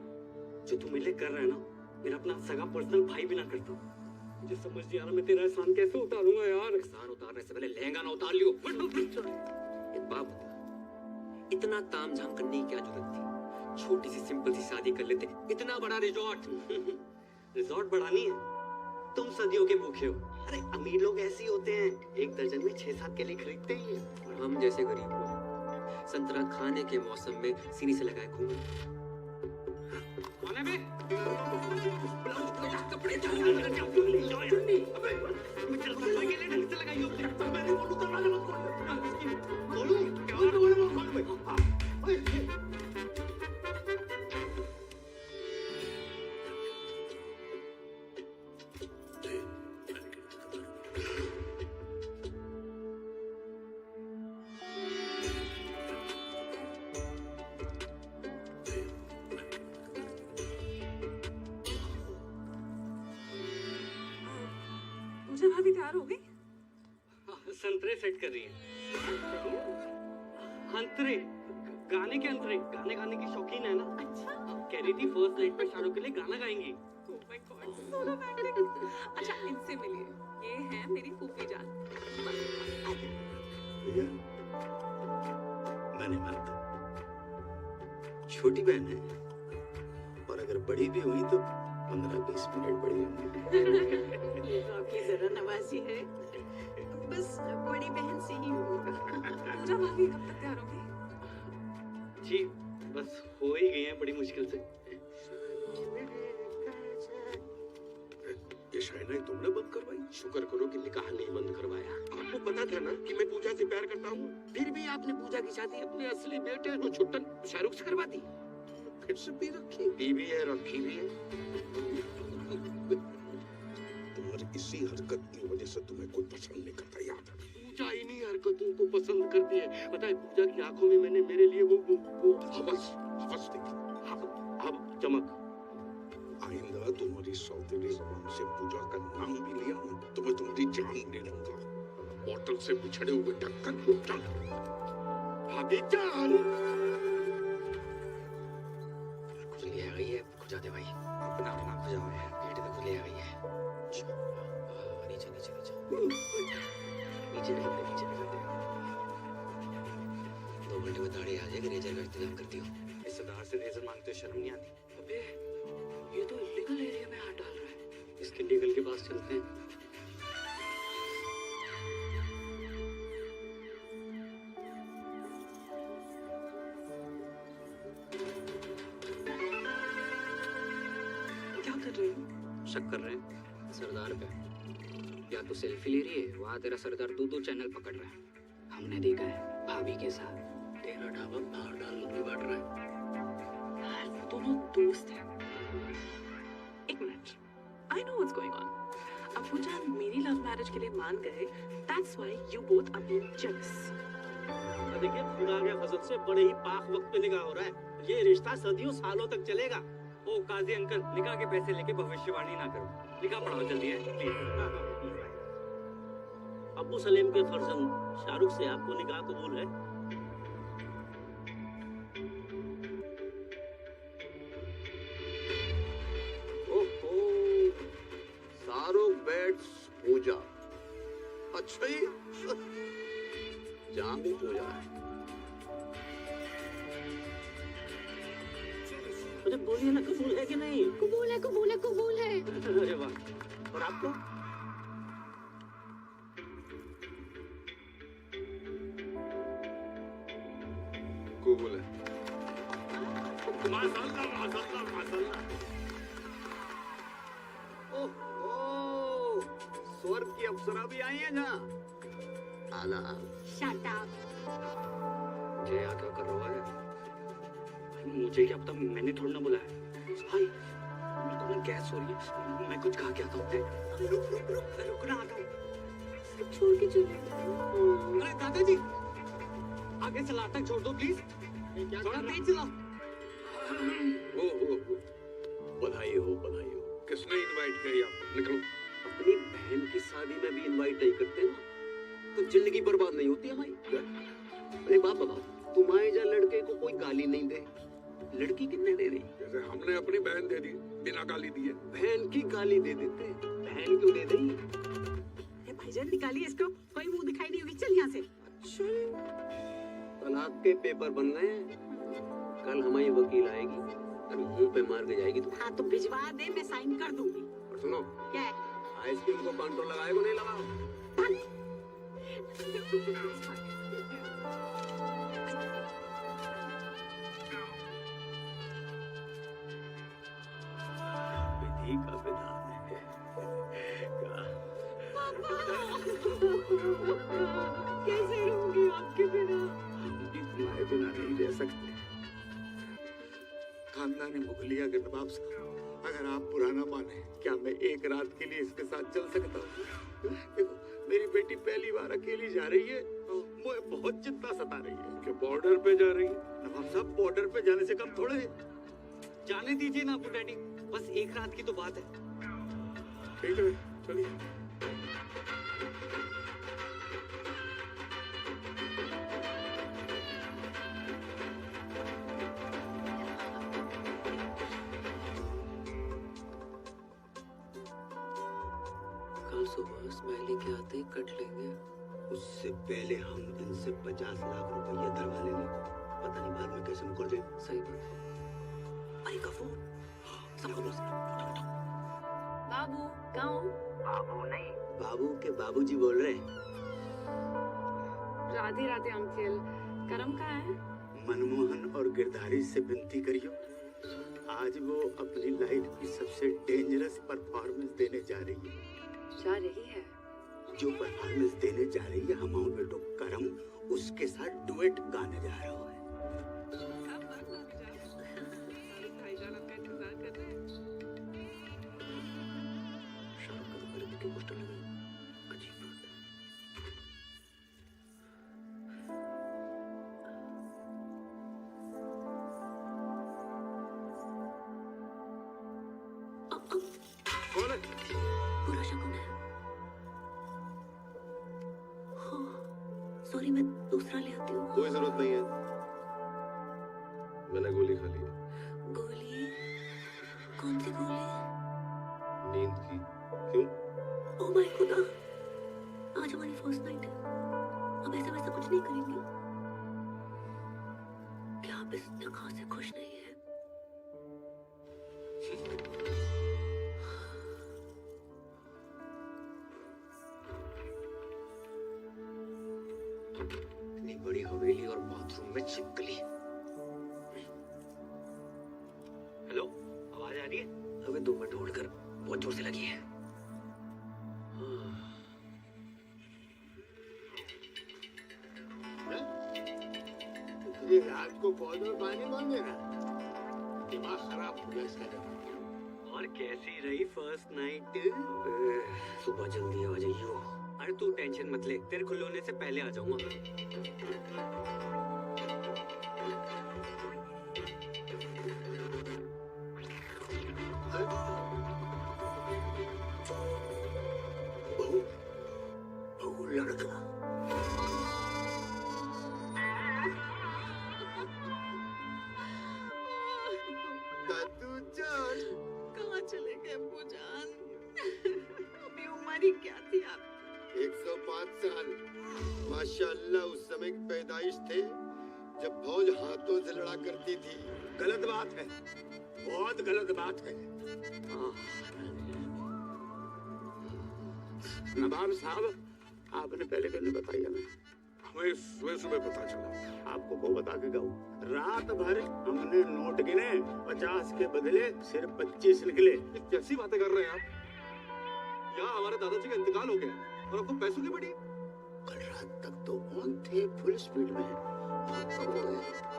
जो तू मेरे लिए कर रहा है ना, मेरा अपना सगा पर्सनल भाई भी ना करता। मुझे समझ नहीं आ रहा मैं तेरा एहसान कैसे उतारूंगा यार। एहसान उतारने से पहले लहंगा ना उतार लियो। एक बाप होता, इतना तामझाम करने की क्या जरूरत थी? छोटी सी सिंपल सी शादी कर लेते, इतना बड़ा रिजॉर्ट। रिजॉर्ट बड़ा नहीं है, तुम सदियों के भूखे हो। अरे अमीर लोग ऐसे ही होते हैं, एक दर्जन में 6-7 केले खरीदते ही हैं। और हम जैसे गरीब लोग संतरा खाने के मौसम में सीनी से लगाए घूमो। कौन है बे? कपड़े पूजा भाभी तैयार हो गई? संतरे सेट कर रही है। अंतरे, गाने के अंतरे, गाने गाने की शौकीन है ना। अच्छा। कह रही थी फर्स्ट नाइट पे शाहरुख के लिए गाना गाएंगी। Oh my God, so romantic. अच्छा इनसे मिलिए, ये है मेरी फूफी जान। भैया मैंने मानता, छोटी बहन है, और अगर बड़ी भी हुई तो 15-20 मिनट बड़ी होंगी। ये तो आपकी जरा नवाजी है, बस बड़ी बहन से ही होगा। पूजा भाभी कब तक तैयार होगी? जी बस हो ही गई है बड़ी मुश्किल से। ये शायनाई तुमने बंद करवाई? शुक्र करो कि निकाह नहीं बंद करवाया। आपको पता था ना कि मैं पूजा से प्यार करता हूँ, फिर भी आपने पूजा की शादी अपने असली बेटे छुट्टन शाहरुख से करवा दी। फिर से पी रखी, पी भी है रखी भी है। तुम्हारी इसी हरकत की वजह से तुम्हें कोई पसंद नहीं करता। याद है, पूजा इन्हीं हरकतों को पसंद करती है। पता है पूजा की आंखों में मैंने मेरे लिए वो हवस देखी, अब चमक। आइंदा तुम्हारी सौतेली जबान से पूजा का नाम भी लिया तो मैं तुम्हारी जान ले लूंगा। बोतल से बिछड़े हुए ढक्कन को चल भाभी जान। खुली आ गई है, खुजा दे भाई। अपना अपना खुजा है, गेट तो खुली आ गई है। नीचे नीचे नीचे नीचे नहीं 2 घंटे में दाढ़ी आ जाएगी, रेजर का इंतजाम करती हूँ। इस सरदार से रेजर मांगते हो शर्म नहीं आती? अबे ये तो इलीगल एरिया में हाथ डाल रहा है। इसके लीगल के पास चलते हैं। क्या कर रही हो? शक कर रहे हैं सरदार पे। या तो सेल्फी ले रही है, वहाँ तेरा सरदार 2 चैनल पकड़ रहा है। हमने देखा है भाभी के साथ तेरा ढाबा बाहर डाल नहीं बांट रहा है। यार वो दोनों दोस्त हैं। एक minute, I know what's going on. Abu जान मेरी लव मैरिज के लिए मान गए, that's why you both are being jealous. देखिए पूरा गया फसल से बड़े ही पाक वक्त पे निकाह हो रहा है। ये रिश्ता सदियों सालों तक चलेगा। ओ काजी अंकल, निकाह के पैसे लेके भविष्यवाणी ना करो। निकाह पढ़ाओ जल्दी है प्लीज। अब्बू सलीम के फर्जंद शाहरुख से आपको निकाह कबूल है? ओहो, शाहरुख बेट्स पूजा। अच्छा ही जहाँ भी पूजा है। अरे बोलिए ना, कबूल है कि नहीं? कबूल है, कबूल है, कबूल है। अरे वाह। और आपको? कबूल है। माशाल्लाह माशाल्लाह माशाल्लाह। ओह, स्वर्ग की अप्सरा भी आई है ना? आला। Shut up. जय यहाँ क्या कर रहा है? मुझे क्या पता, मैंने थोड़ा ना बुलाया। भाई मेरे को ना गैस हो रही है, मैं कुछ खा के आता हूँ। रुक ना, आता हूँ। सब छोड़ के चले गए। अरे दादाजी, आगे से लाटक छोड़ दो प्लीज, थोड़ा तेज चलाओ। ओ बधाई हो, बधाई हो। किसने इनवाइट किया आपको? निकलो। अपनी बहन की शादी में भी इनवाइट नहीं करते ना, तो जिंदगी बर्बाद नहीं होती हमारी। अरे बाप बताओ, तुम्हारे जा लड़के को कोई गाली नहीं दे, लड़की कितने दे रही? जैसे हमने अपनी बहन दे दी बिना गाली दिए। बहन की गाली दे देते, बहन क्यों दे देंगे? ए भाईजान निकालिए इसको, कोई मुंह दिखाई नहीं होगी, चल यहाँ से। तलाक के पेपर बन गए हैं, कल हमारी वकील आएगी और मुंह पे मार के जाएगी। तो हाँ तो भिजवा दे, मैं साइन कर दूंगी। और सुनो, क्या है? आइसक्रीम को कंट्रोल लगाएगा नहीं लगाओ? विधि का विधान है। कैसे रहूंगी आपके बिना? हम भी तुम्हारे बिना नहीं रह सकते। खानदानी मुगलिया के नवाब साहब, अगर आप बुरा ना माने, क्या मैं एक रात के लिए इसके साथ चल सकता हूँ? देखो, मेरी बेटी पहली बार अकेली जा रही है, मुझे बहुत चिंता सता रही है कि बॉर्डर पे जा रही है। नवाब साहब, बॉर्डर पे जाने से कम थोड़े। जाने दीजिए ना अबू डैडी, बस एक रात की तो बात है। ठीक है, चलिए। कल सुबह स्माइली के आते ही कट लेंगे। उससे पहले हम इनसे 50 लाख रुपया धरवा लेंगे, पता नहीं बाद में कैसे मुकर जाए। सही बात। भाई का फोन, सब खबर से। बाबू कहाँ हो? बाबू नहीं, बाबू के बाबूजी बोल रहे हैं। राधे राधे अंकल, करम कहाँ है? मनमोहन और गिरधारी से विनती करियो, आज वो अपनी लाइफ की सबसे डेंजरस परफॉर्मेंस देने जा रही है। जा रही है? जो परफॉर्मेंस देने जा रही है, हमारे बेटो करम उसके साथ डुएट गाने जा रहा है। भाईजान आपका इंतजार कर रहे हैं। शाहरुख का तो मेरे दिल के पोस्टर लगे, अजीब बात है। कौन है? पूरा शकुन है। सॉरी, मैं दूसरा ले आती हूँ। कोई जरूरत नहीं है, मैंने गोली खा ली है। गोली? कौन सी गोली? नींद की। क्यों? ओ माय खुदा, आज हमारी फर्स्ट नाइट है। अब ऐसा वैसा कुछ नहीं करेंगे। क्या आप इस जगह से खुश नहीं है? इतनी बड़ी हवेली और बाथरूम में छिपकली। हेलो, आवाज आ रही है? अबे 2 मिनट होल्ड कर, बहुत जोर से लगी है। ये रात को पौधों में पानी कौन दे रहा? दिमाग खराब हो गया इसका। और कैसी रही फर्स्ट नाइट? सुबह जल्दी आ जाइयो। अरे तू टेंशन मत ले, तेरे खुले होने से पहले आ जाऊंगा। बहू लड़का। दादू जान, कहाँ चले गए अब्बू जान? अभी उम्र ही क्या थी आप? 105 साल। माशाअल्लाह, उस समय की पैदाइश थे जब फौज हाथों से लड़ा करती थी। गलत बात है। बहुत गलत बात है। नवाब साहब, आपने पहले क्यों नहीं बताया ना? हमें सुबह सुबह पता चला। आपको को बता के गाऊं, रात भर हमने नोट गिने, 50 के बदले सिर्फ 25 निकले। कैसी बातें कर रहे हैं आप? यहाँ हमारे दादाजी का इंतकाल हो गया और आपको पैसों की पड़ी। कल रात तक तो ऑन थे, फुल स्पीड में।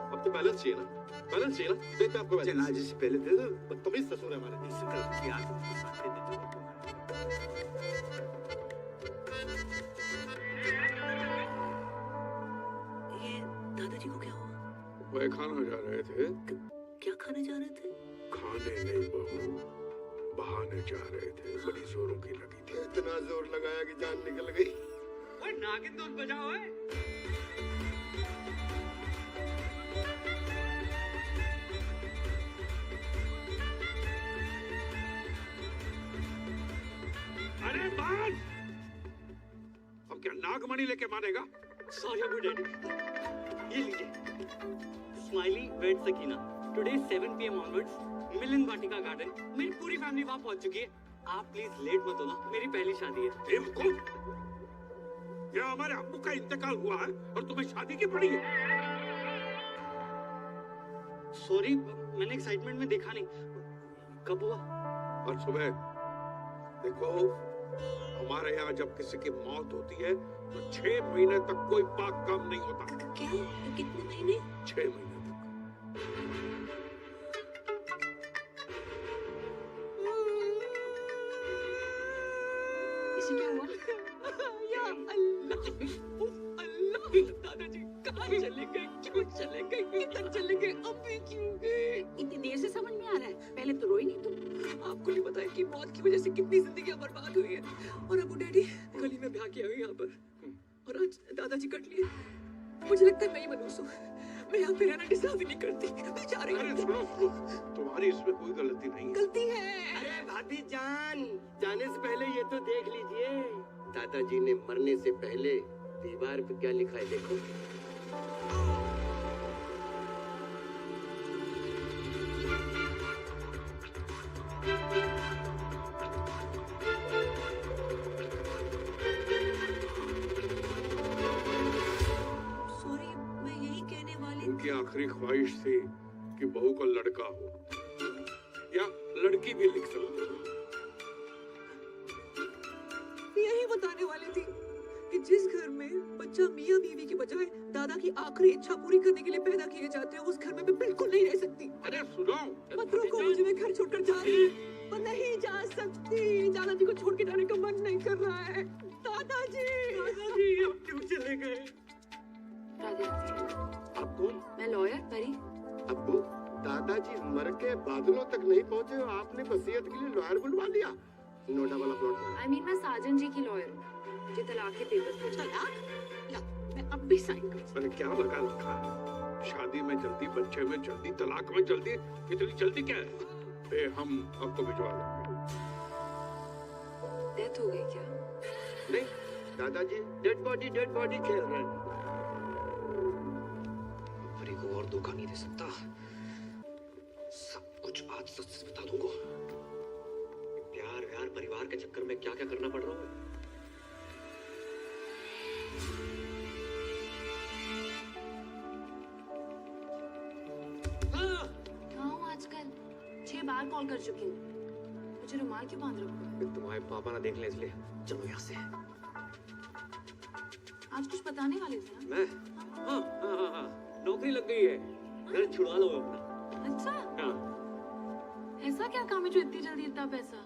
अब तो बैलेंस चाहिए ना, बैलेंस चाहिए ना, देते आपको बैलेंस। जनाजे से पहले दे दो। बदतमीज ससुर है हमारे। इसका याद उसके साथ दे दो। ये दादाजी को क्या हुआ? वह खाना जा रहे थे। क्या खाने जा रहे थे? खाने नहीं बहू, बहाने जा रहे थे। बड़ी जोरों की लगी थी। इतना जोर लगाया कि जान निकल गई। ओए नागिन तो बजाओ है। अरे बात! अब क्या नागमणि लेके मानेगा? सॉरी अबू डैडी। ये लीजिए। Smiley wait Sakina. Today 7 PM onwards Milan Vatika garden. मेरी पूरी फैमिली वहाँ पहुँच चुकी है। आप प्लीज लेट मत होना, मेरी पहली शादी है। बेवकूफ! क्या हमारे अब्बू का इंतकाल हुआ है और तुम्हें शादी की पड़ी है? सॉरी, मैंने एक्साइटमेंट में देखा नहीं। कब हुआ? और सुबह देखो, हमारे यहाँ जब किसी की मौत होती है तो 6 महीने तक कोई पाक काम नहीं होता। क्या? कितने महीने? 6 महीने तक। इसे क्या हुआ? या अल्लाह, अल्लाह, दादाजी कहाँ चले गए? क्यों चले गए? किधर चले गए? अभी क्यों गए? इतनी देर से समझ में आ रहा है, पहले तो रोई नहीं तुम। आपको नहीं पता है कि मौत की वजह से कितनी जिंदगियां बर्बाद हुई है। और अबू डैडी गली में ब्याह किया हुई यहाँ पर, और आज दादाजी कट लिए। मुझे लगता है मैं ही मनूस हूँ। मैं यहाँ पे रहना डिजर्व ही नहीं करती। मैं जा रही अरे हूँ। सुनो सुनो, तुम्हारी इसमें कोई गलती नहीं है। गलती है। अरे भाभी जान, जाने से पहले ये तो देख लीजिए, दादाजी ने मरने से पहले दीवार पे क्या लिखा है देखो। सॉरी, मैं यही कहने वाली उनकी आखिरी ख्वाहिश थी कि बहू का लड़का हो या लड़की भी लिख सकती। यही बताने वाली थी कि जिस घर में बच्चा मियाँ बीवी की बजाय दादा की आखिरी इच्छा पूरी करने के लिए पैदा किए जाते हैं, उस घर में मैं बिल्कुल नहीं रह सकती। अरे सुनो, मत रोको मुझे, मैं घर छोड़कर जा रही हूँ। पर नहीं जा सकती, दादाजी को छोड़ के जाने का मन नहीं कर रहा है। दादाजी, दादाजी अब क्यों चले गए? राधे राधे। आप कौन? मैं लॉयर परी। अब्बू, दादाजी मर के बादलों तक नहीं पहुंचे और आपने वसीयत के लिए लॉयर बुलवा दिया। नोटा वाला प्लॉट। आई मीन मैं साजन जी की लॉयर हूँ, मुझे तलाक के पेपर्स भेजना। तलाक? ला, मैं अब भी साइन कर। मैंने क्या लगा रखा है? शादी में जल्दी, बच्चे में जल्दी, तलाक में जल्दी। इतनी जल्दी क्या है? हम आपको भिजवा देंगे। डेथ हो गई क्या? नहीं, दादाजी डेड बॉडी खेल रहे हैं। परी को और धोखा नहीं दे सकता। सब कुछ आज सच सच बता दूंगा। प्यार परिवार के चक्कर में क्या क्या करना पड़ रहा है। कहाँ हूँ आजकल? 6 बार कॉल कर चुकी हूँ। मुझे रुमाल क्यों बांध रखा है? तुम्हारे पापा ना देख ले इसलिए। चलो यहाँ से। आज कुछ बताने वाले थे ना? मैं? हाँ, नौकरी लग गई है। घर छुड़वा लो अपना। अच्छा, हाँ, ऐसा क्या काम है जो इतनी जल्दी इतना पैसा?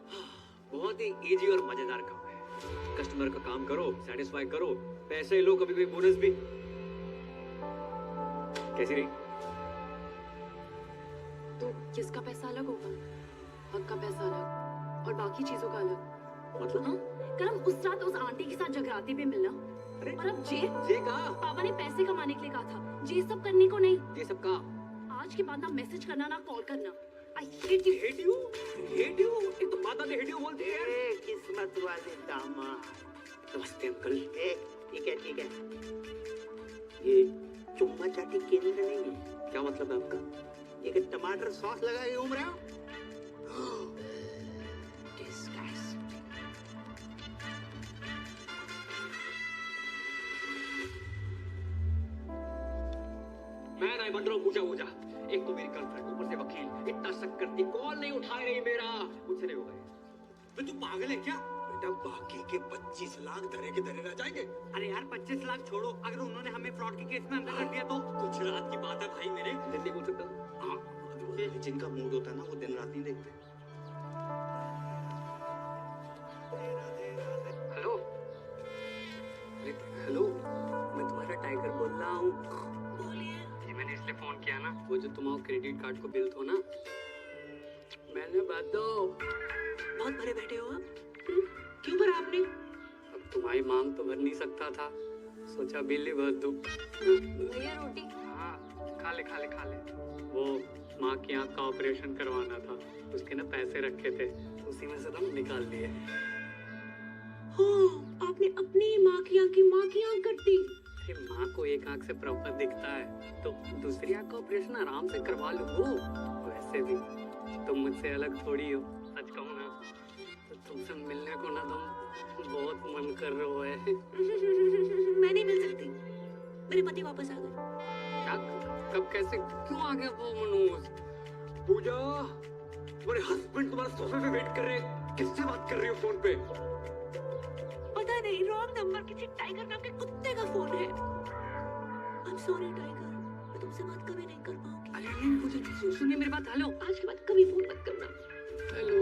बहुत ही इजी और मजेदार काम है। कस्टमर का काम करो, सेटिस्फाई करो, पैसे लो, कभी कभी बोनस भी। कैसी रही? तो किसका पैसा अलग होगा? हक का पैसा अलग और बाकी चीजों का अलग। मतलब? हाँ? कल हम उस रात उस आंटी के साथ जगराते पे मिलना, अरे और अब ये कहा? पापा ने पैसे कमाने के लिए कहा था, ये सब करने को नहीं। ये सब कहा? आज के बाद ना मैसेज करना ना कॉल करना। I hate you. Hate you. ये तो माता ने हेट यू बोल दिया यार। ए, किस्मत वाले दामाद। नमस्ते अंकल। ठीक है। ये चुम्मा चाटी केंद्र नहीं है। क्या मतलब है आपका? एक टमाटर सॉस लगा के घूम रहे हो? मैं नहीं बन रहा हूँ पूजा वूजा। एक तो मेरी गर्लफ्रेंड, ऊपर से वकील, इतना शक करती, कॉल नहीं उठा रही मेरा। मुझसे नहीं होगा ये। तू पागल है क्या? बेटा बाकी के 25 लाख धरे के धरे रह जाएंगे। अरे यार 25 लाख छोड़ो, अगर उन्होंने हमें फ्रॉड के केस में अंदर कर दिया तो? कुछ रात की बात है भाई मेरे, दिन नहीं बोल सकता। हाँ, जिनका मूड होता है ना वो दिन रात नहीं देखते। हेलो हेलो, मैं तुम्हारा टाइगर बोल रहा हूँ। बोलिए। ये मैंने इसलिए फोन किया ना, वो जो तुम्हारा क्रेडिट कार्ड को बिल थो ना, मैंने भर दो। बहुत भरे बैठे हो आप? क्यों भरा आपने? अब तुम्हारी मांग तो भर नहीं सकता था, सोचा बिल ही भर दूं। भैया रोटी। हाँ खा ले खा ले खा ले। वो माँ की आँख का ऑपरेशन करवाना था, उसके ना पैसे रखे थे, उसी में से तुम निकाल लिए। हाँ, आपने अपनी माँ की आँख कर दी। अरे माँ को एक आँख से प्रॉपर दिखता है तो दूसरी आँख का ऑपरेशन आराम से करवा लो। वो वैसे भी तुम मुझसे अलग थोड़ी हो, सच कहूँ ना तो तुमसे मिलने को ना तुम बहुत मन कर रहे हो। मैं नहीं मिल सकती, मेरे पति वापस आ गए। क्या? कब? कैसे? क्यों आ गया वो मनोज? पूजा, तुम्हारे हस्बैंड तुम्हारे सोफे पे वेट कर रहे हैं। किससे बात कर रही हो फोन पे? पता नहीं, रॉन्ग नंबर, किसी टाइगर नाम के कुत्ते का फोन है। आई एम सॉरी टाइगर, मैं तुमसे बात कभी नहीं कर पाऊंगी। अरे नहीं, मुझे सुनिए मेरी बात। हेलो, आज के बाद कभी फोन मत करना। हेलो।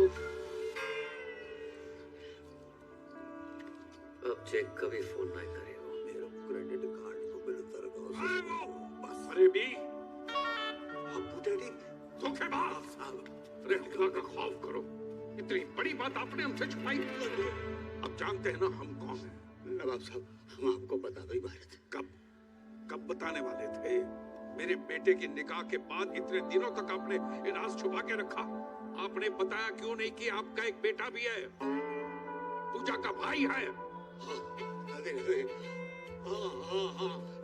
अब चेक कभी फोन नहीं करेगा। मेरा क्रेडिट कार्ड को बिल बस। अरे भी अब्बू डैडी धोखेबाज साहब, रेखा का खौफ करो। इतनी बड़ी बात आपने हमसे छुपाई। अब जानते हैं ना हम कौन हैं। नवाब साहब, हम आपको बता दो बात। कब बताने वाले थे? मेरे बेटे की निकाह के बाद इतने दिनों तक आपने ये राज छुपा के रखा। आपने बताया क्यों नहीं कि आपका एक बेटा भी है, पूजा का भाई है? हाँ,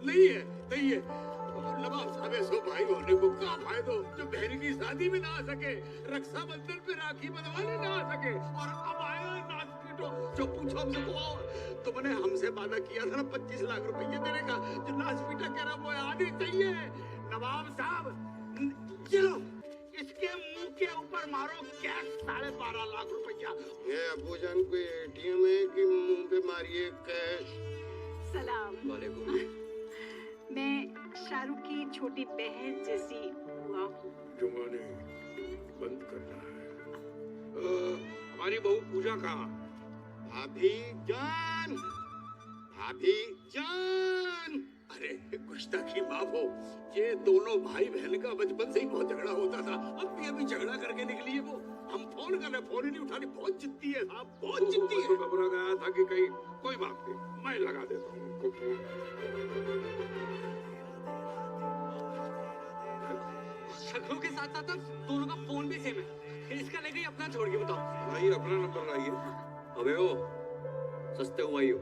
नहीं है। नवाब साहब ऐसो भाई होने को क्या फायदो जो बहन की शादी में ना आ सके, रक्षाबंधन पे राखी बंधवाने ना आ सके, और अब आया नाच पीटो। जो पूछो हमसे को तुमने हमसे वादा किया था ना 25 लाख रुपये देने का, जो नाच पीटा कह रहा वो आनी चाहिए। नवाब साहब चलो इसके मुंह के ऊपर मारो कैश 12.5 लाख रुपया। ये अब्बू जान को एटीएम है कि मुंह पे मारिए कैश? सलाम। वालेकुम। मैं शाहरुख की छोटी बहन जैसी हुआ हूँ। जुमाने बंद करना है। हमारी बहू पूजा कहाँ? भाभी जान, भाभी जान। अरे गुस्ताखी माफ हो, ये दोनों भाई बहन का बचपन से ही बहुत झगड़ा होता था। अब भी अभी झगड़ा करके निकली है वो। हम फोन कर रहे, फोन ही नहीं उठा रही। बहुत जिद्दी है साहब, बहुत जिद्दी है। तो घबरा गया था कि कहीं कोई बात नहीं, मैं लगा देता हूँ उनको फोन। शक्लों के साथ साथ दोनों का फोन भी सेम है। इसका ले गई अपना छोड़ के बताओ। लाइए अपना नंबर लाइए। अबे ओ, सस्ते हुआ ही हो।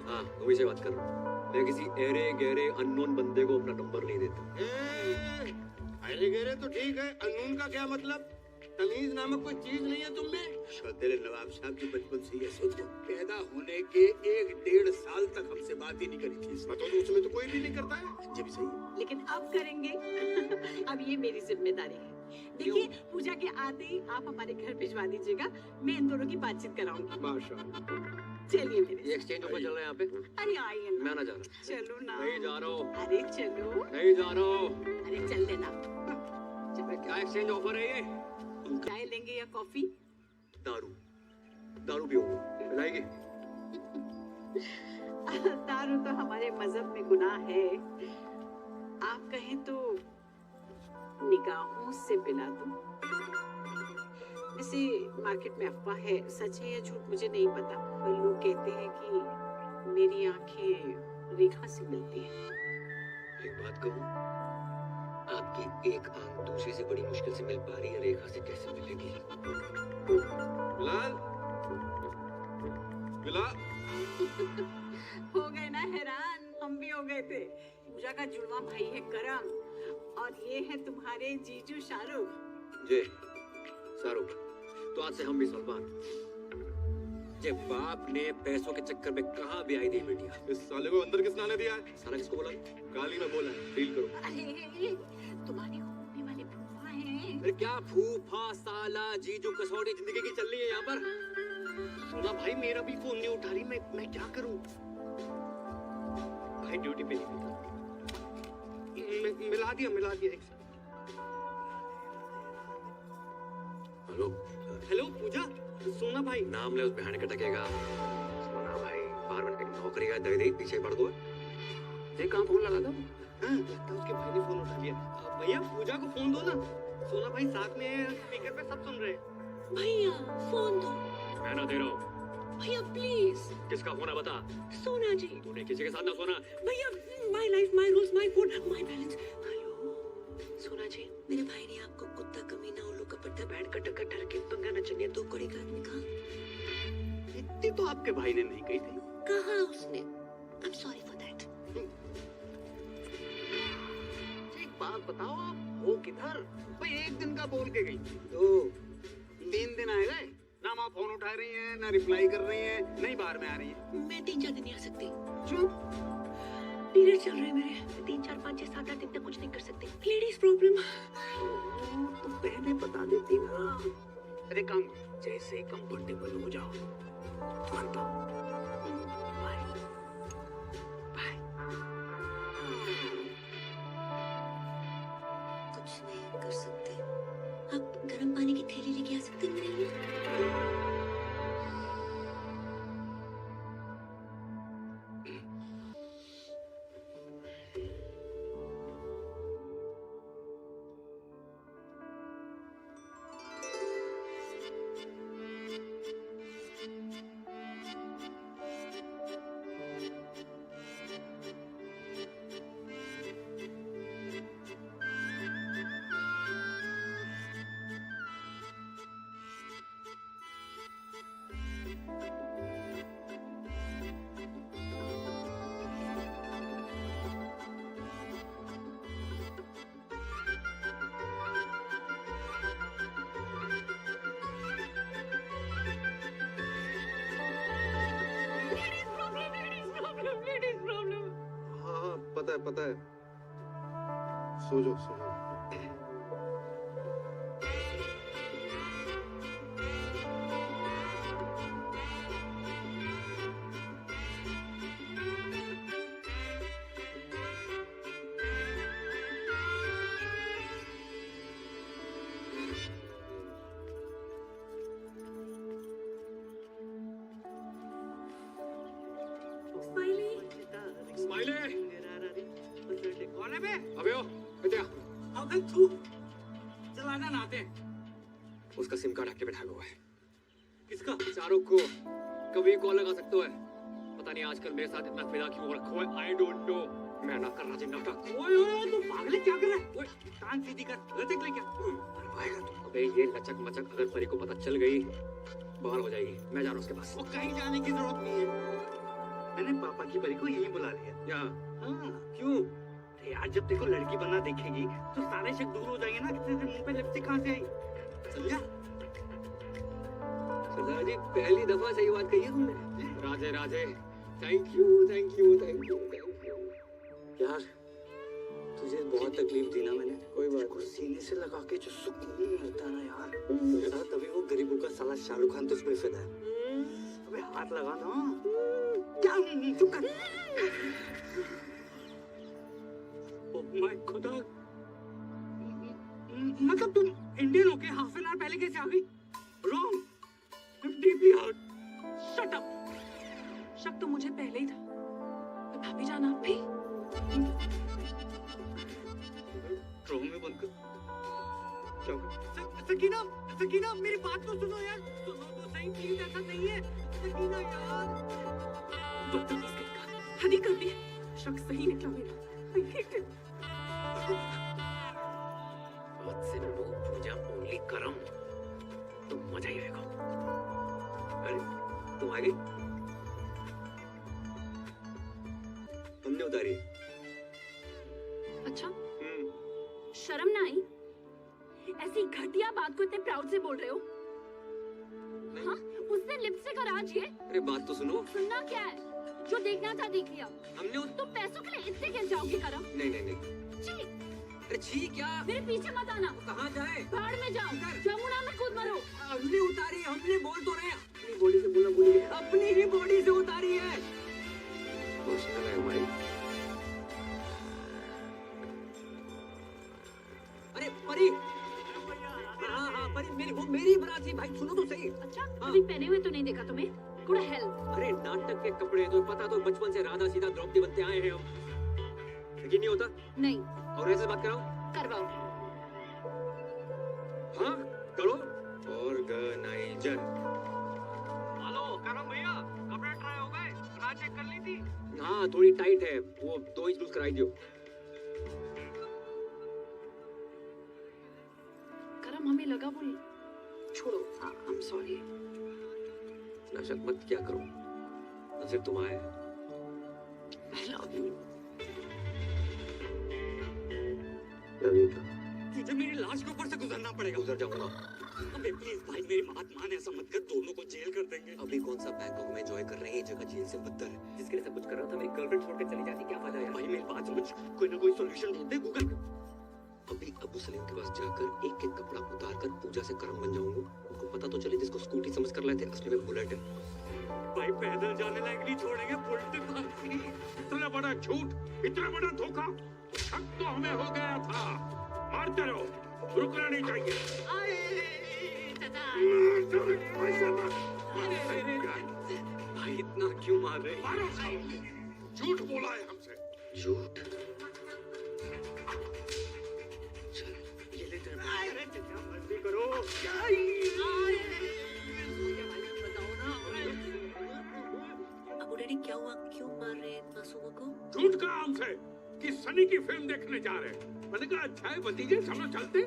हाँ, तुम्ही से बात कर रहा हूँ। मैं किसी एरे गहरे अननोन बंदे को अपना नंबर नहीं देता। अरे गहरे तो ठीक है, अनून का क्या मतलब? तमीज नामक कोई चीज नहीं है तुम में? तेरे नवाब साहब की बचपन से ये सोचो, पैदा होने के 1-1.5 साल तक हमसे बात ही नहीं करी थी। तो उसमें तो कोई भी नहीं करता है। जब सही है। लेकिन अब करेंगे। अब ये मेरी जिम्मेदारी है। देखिए, पूजा के आते ही आप हमारे घर भिजवा दीजिएगा। मैं इन दोनों की बातचीत कराऊंगी। माशाल्लाह। चलिए मेरे। ये एक्सचेंज ऑफर चल रहा है यहाँ पे। अरे आइए ना। मैं ना जा रहा। चलो ना। नहीं जा रहा हूँ। अरे चलो। नहीं जा रहा हूँ। अरे चल लेना। क्या एक्सचेंज ऑफर है ये? चाय लेंगे या कॉफी? दारू पियोगे? पिलाएगी? दारू तो हमारे मजहब में गुनाह है। आप कहें तो निगाहों से पिला दूं। वैसे मार्केट में अफवाह है, सच है या झूठ मुझे नहीं पता, पर लोग कहते हैं कि मेरी आंखें रेखा से मिलती हैं। एक बात कहूँ, आपकी एक आंख दूसरे से बड़ी मुश्किल से मिल पा रही है, रेखा से कैसे मिलेगी? बिलाल, बिलाल। हो गए ना हैरान? हम भी हो गए थे। पूजा का जुड़वा भाई है करम, और ये है तुम्हारे जीजू शाहरुख। जे शाहरुख, तो आज से हम भी सलमान। जे बाप ने पैसों के चक्कर में कहाँ भी आई थी बेटिया। इस साले को अंदर किसने आने दिया है? साला किसको बोला? गाली में बोला है, डील करो। अरे तुम्हारे होने वाले फूफा हैं। अरे क्या फूफा साला जीजू कसौटी जिंदगी की चल रही है यहाँ पर। सोना भाई मेरा भी फोन नहीं उठा रही, मैं क्या करूं? भाई ड्यूटी पे नहीं मिला दिया एक से। हेलो हेलो पूजा, सोना भाई। नाम ले उस बहन के टकेगा। सोना भाई 12 मिनट की नौकरी का दे पीछे पड़ दो। देख कहाँ फोन लगा था? हाँ, लगता है उसके भाई ने फोन उठा लिया। भैया पूजा को फोन दो ना। सोना भाई साथ में स्पीकर पे सब सुन रहे हैं। भैया फोन दो। मैं ना दे रहा हूँ। भैया प्लीज। किसका फोन है बता? सोना जी। तूने किसी के साथ ना सोना। भैया my life my rules my food my balance. Hello सोना जी, मेरे भाई ने आपको कुत्ता कमीना उल्लू का पट्टा बैठ कर टक्कर डर के पंगा न चलिए दो कड़ी का आदमी कहा। इतनी तो आपके भाई ने नहीं कही थी। कहा उसने। I am sorry for that. एक बात बताओ, आप हो किधर? भाई एक दिन का बोल के गई तो 3 दिन आए गए ना। माँ फोन उठा रही है, ना रिप्लाई कर रही है, नहीं बाहर में आ रही है। मैं 3-4 दिन नहीं आ सकती। चुप। पीरियड चल रहे हैं मेरे। 3, 4, 5, 6, 7, 8 दिन तक कुछ नहीं कर सकते। Ladies problem. तो पहले बता देती ना। अरे काम करो, जैसे कंफर्टेबल हो जाओ तुरंत आओ। Bye bye. कुछ नहीं कर सकते। आप गर्म पानी की थैली लेके आ सकते हैं मेरे लिए? हाँ पता है। सो जाओ। स्माइली कौन है बे? अबे ओ बेटा अबे तू चलाना ना आते। उसका सिम कार्ड एक्टिवेट हुआ है। किसका? शाहरुख को कभी कॉल लगा सकते हो। पता नहीं आजकल मेरे साथ इतना फिदा क्यों हो रखा है। I don't know. मैं ना कर राजी नाटक। ओए तू पागल है, क्या कर रहा है? ओए टांग सीधी कर, लचक ले क्या? मरवाएगा तू। अबे ये लचक मचक अगर परी को पता चल गई बाहर हो जाएगी। मैं जा रहा हूँ उसके पास। वो कहीं जाने की जरूरत नहीं है। मैंने पापा की परी को यहीं बुला लिया। यहाँ हाँ क्यों? अरे यार जब देखो लड़की बनना देखेगी तो सारे शक दूर हो जाएंगे ना। कितने दिन मुंह पे लिपस्टिक कहाँ से आई? समझा? सरदार जी पहली दफा सही बात कही है तुमने। राधे राधे। Thank you. यार तुझे बहुत तकलीफ दी ना मैंने। कोई बात नहीं। सीने से लगा के जो सुकून मिलता है ना यार, तभी वो गरीबों का साला शाहरुख खान तुझ पे फिदा है। अबे हाथ लगा ना। क्या चुप कर। ओह माय खुदा, मतलब तुम इंडियन होके हाफ एन आवर पहले कैसे आ गई? Wrong, deeply hurt. Shut up. शक तो मुझे पहले ही था। तो भाभी जान आप भी ड्रोन में बंद कर। सकीना सकीना मेरी बात तो सुनो यार। सुनो तो सही, प्लीज ऐसा नहीं है। सकीना यार बदतमीज लड़का, हद ही कर दी। शक सही निकला मेरा। I hate him. आज से नो पूजा ओनली करम। तुम मजा ही देखो। अरे तुम आ गई? हमने उतारी। अच्छा ऐसी घटिया बात को इतने प्राउड से बोल रहे हो? हाँ, उसने लिपस्टिक और आज ये। अरे बात तो सुनो। सुनना क्या है? जो देखना था देख लिया। हमने तुम पैसों के लिए इतने गिर जाओगे करम? नहीं नहीं नहीं। छी! अरे छी क्या? मेरे पीछे मत आना। कहाँ जाए? बाढ़ में जाओ। जमुना में कूद मरो। हमने उतारी, हमने बोल तो रहे हैं। अपनी बॉडी से बोलना भूल गए। अपनी ही बॉडी से उतारी है। इमोशनल है भाई। अरे परी। हाँ हाँ परी, मेरी वो मेरी बारात थी भाई, सुनो तो सही। अच्छा, कभी पहने हुए तो नहीं देखा तुम्हें? Good health. अरे नाटक के कपड़े तो पता, तो बचपन से राधा सीधा द्रौपदी बनते आए हैं हम। यकीन नहीं होता? नहीं। और ऐसे बात कराओ? करवाओ। हाँ करो। ऑर्गेनाइजर। हेलो करम भैया, कपड़े ट्राई हो गए? बना चेक कर ली थी? हाँ थोड़ी टाइट है, वो 2 इंच लूज कराई दियो। करम हमें लगा वो छोड़ो। I am sorry. इतना शक मत क्या करो, नजर तुम आए। I love you. तुझे मेरी लाश के ऊपर से गुजरना पड़ेगा। गुजर जाऊंगा। अबे प्लीज भाई, मेरी बात मान, ऐसा मत कर, दोनों को जेल कर देंगे। अभी कौन सा बैंकॉक में एंजॉय कर रहे हैं, ये जगह जेल से बदतर है। जिसके लिए सब कुछ कर रहा था, मेरी गर्लफ्रेंड छोड़ के चली जाती, क्या फायदा यार? भाई मेरी बात समझ, कोई ना कोई सॉल्यूशन ढूंढ दे गूगल। अभी अबू सलीम के पास जाकर एक एक कपड़ा उतार कर पूजा से करम बन जाऊंगा। उनको पता तो चले जिसको स्कूटी समझ कर लाए थे असली में बुलेट है। भाई पैदल जाने लायक नहीं छोड़ेंगे, बुलेट मारती। इतना बड़ा झूठ, इतना बड़ा धोखा, शक तो हमें हो गया था। मारते रहो, रुकना नहीं चाहिए। भाई इतना क्यों मार रहे? मारो सालों, झूठ बोला है हमसे। झूठ? ये ले तेरे मस्ती करो। अब डैडी क्या हुआ, क्यों मार रहे हैं मासूमों को? झूठ कहा हमसे कि सनी की फिल्म देखने जा रहे हैं। मैंने कहा अच्छा है भतीजे, चलो चलते।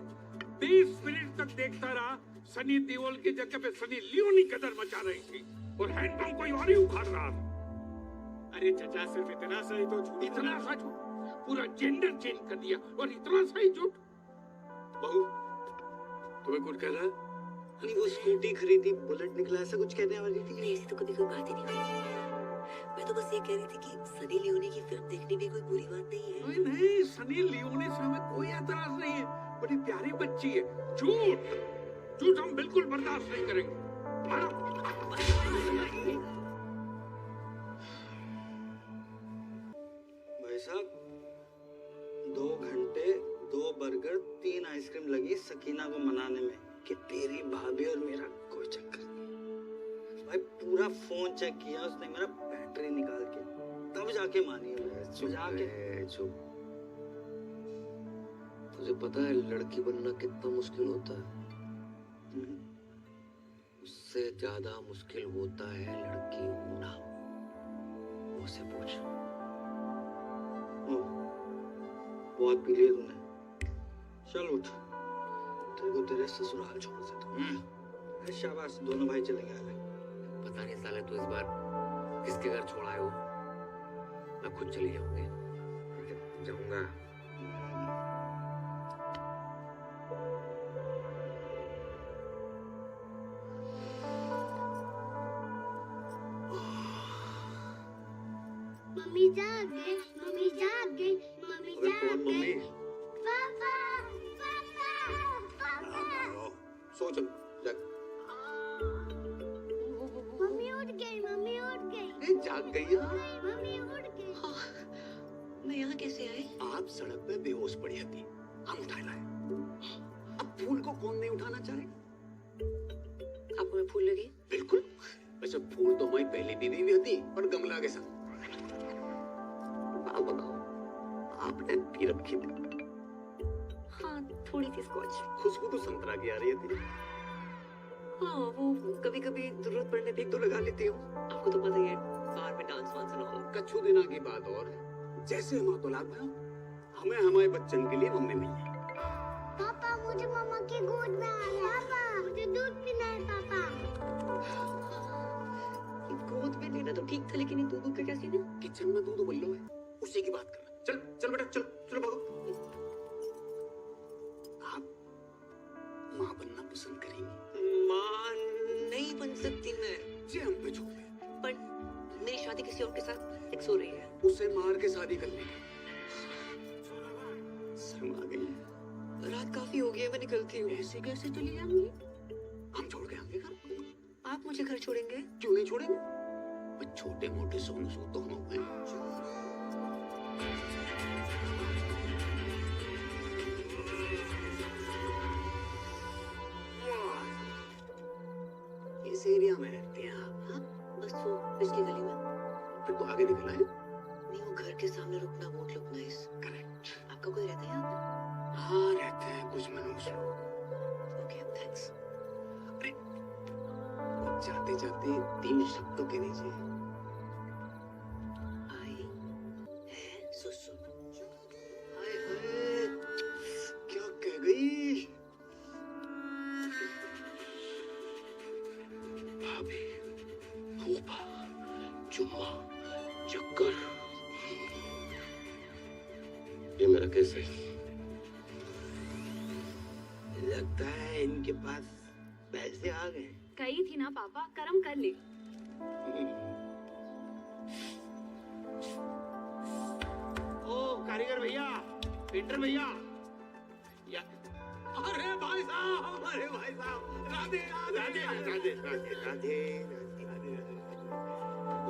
20 मिनट तक देखता रहा, सनी देओल की जगह पे सनी लियोनी कदर मचा रही थी और हैंडपंप कोई और ही उखाड़ रहा था। अरे चचा, सिर्फ इतना सा ही तो झूठ। इतना सा झूठ? पूरा जेंडर चेंज कर दिया और इतना सा ही झूठ? बहू तुम्हें कुछ कहना है? नहीं, वो स्कूटी खरीदी, बुलेट निकला, ऐसा कुछ कहने वाली थी? नहीं, ऐसी तो कभी कोई बात ही नहीं हुई। मैं तो बस ये कह रही थी कि सनी लियोनी की फिल्म देखने में कोई बुरी बात नहीं है। नहीं नहीं, सनी लियोनी से हमें कोई एतराज नहीं है, बड़ी प्यारी बच्ची है। झूठ, झूठ हम बिल्कुल बर्दाश्त नहीं करेंगे। मारो। भाई साहब, 2 घंटे, 2 बर्गर, 3 आइसक्रीम लगी सकीना को मनाने में कि तेरी भाभी और मेरा कोई चक्कर नहीं। भाई पूरा फोन चेक किया उसने, मेरा बैटरी निकाल के, तब जाके मानी है। चुप। तुझे पता है लड़की बनना कितना मुश्किल होता है? उससे ज्यादा मुश्किल होता है लड़की होना। मुझसे पूछ। बहुत पी लिया तूने, चल उठ, तेरे को तेरे ससुराल छोड़ देता। शाबाश, दोनों भाई चले गए। पता नहीं साले तू इस बार किसके घर छोड़ आए हो। मैं खुद चली जाऊंगी, जाऊंगा। मम्मी जाग गई, मम्मी जाग गई, मम्मी जाग गई। पापा, पापा, पापा। सो चल, जाग। मम्मी उठ गई, मम्मी उठ गई। ए, जाग गई है? मम्मी उठ गई। मैं यहाँ कैसे आई? आप सड़क पे बेहोश पड़ी थी, हम उठा लाए। अब फूल को कौन नहीं उठाना चाहे? आपको मैं फूल लगी? बिल्कुल। वैसे फूल तो हमारी पहली बीवी भी थी, पर गमला के साथ। बात बताओ, आपने पी रखी थी? हाँ, थोड़ी सी स्कॉच। खुशबू तो संतरा की आ रही थी। हाँ, वो कभी कभी जरूरत पड़ने पे एक दो लगा लेती हूँ। आपको तो पता ही है, बाहर में डांस वांस और all। कच्छु दिना की बात और है। जैसे हम तलाक में, हमें हमारे बच्चन के लिए मम्मी मिल जाए। पापा, मुझे मम्मा की गोद में आना। पापा, मुझे दूध पीना है। पापा, गोद में लेना तो ठीक था, लेकिन ये दूध का क्या सीन है? किचन में दूध उबल्लो है, उसी की बात कर रहा। चल चल बेटा, चल चलो भागो। आप पसंद करेंगी। माँ नहीं बन सकती मैं, जे हम पे छोड़ दे। पर मेरी शादी किसी और के साथ फिक्स हो रही है। उसे मार के शादी कर लेंगे। शर्म आ गई। रात काफी हो गई है, मैं निकलती हूँ। ऐसे कैसे चली जाएंगी? हम छोड़ के आएंगे घर। आप मुझे घर छोड़ेंगे? क्यों नहीं छोड़ेंगे? बस छोटे मोटे सोने सो तो हम हैं। इस एरिया में रहते हैं आप? हाँ, बस तो पिछली गली में। फिर तो आगे निकल आए। नहीं, वो घर के सामने रुकना वोट लुक नाइस। करेक्ट। आपका कोई रहता है यहाँ पे? हाँ, रहते हैं कुछ मनुष्य लोग। Okay, thanks. अरे, कुछ जाते जाते 3 शब्द तो कह दीजिए। आई है सुसु। हाय हाय, क्या कह गई? भाभी, फूफा, चुम्मा, चक्कर। ये मेरा केस है। लगता है इनके पास पैसे आ गए। कही थी ना पापा, कर्म कर ले। ओ कारीगर भैया, पेंटर भैया, या अरे भाई साहब, राधे राधे राधे राधे राधे।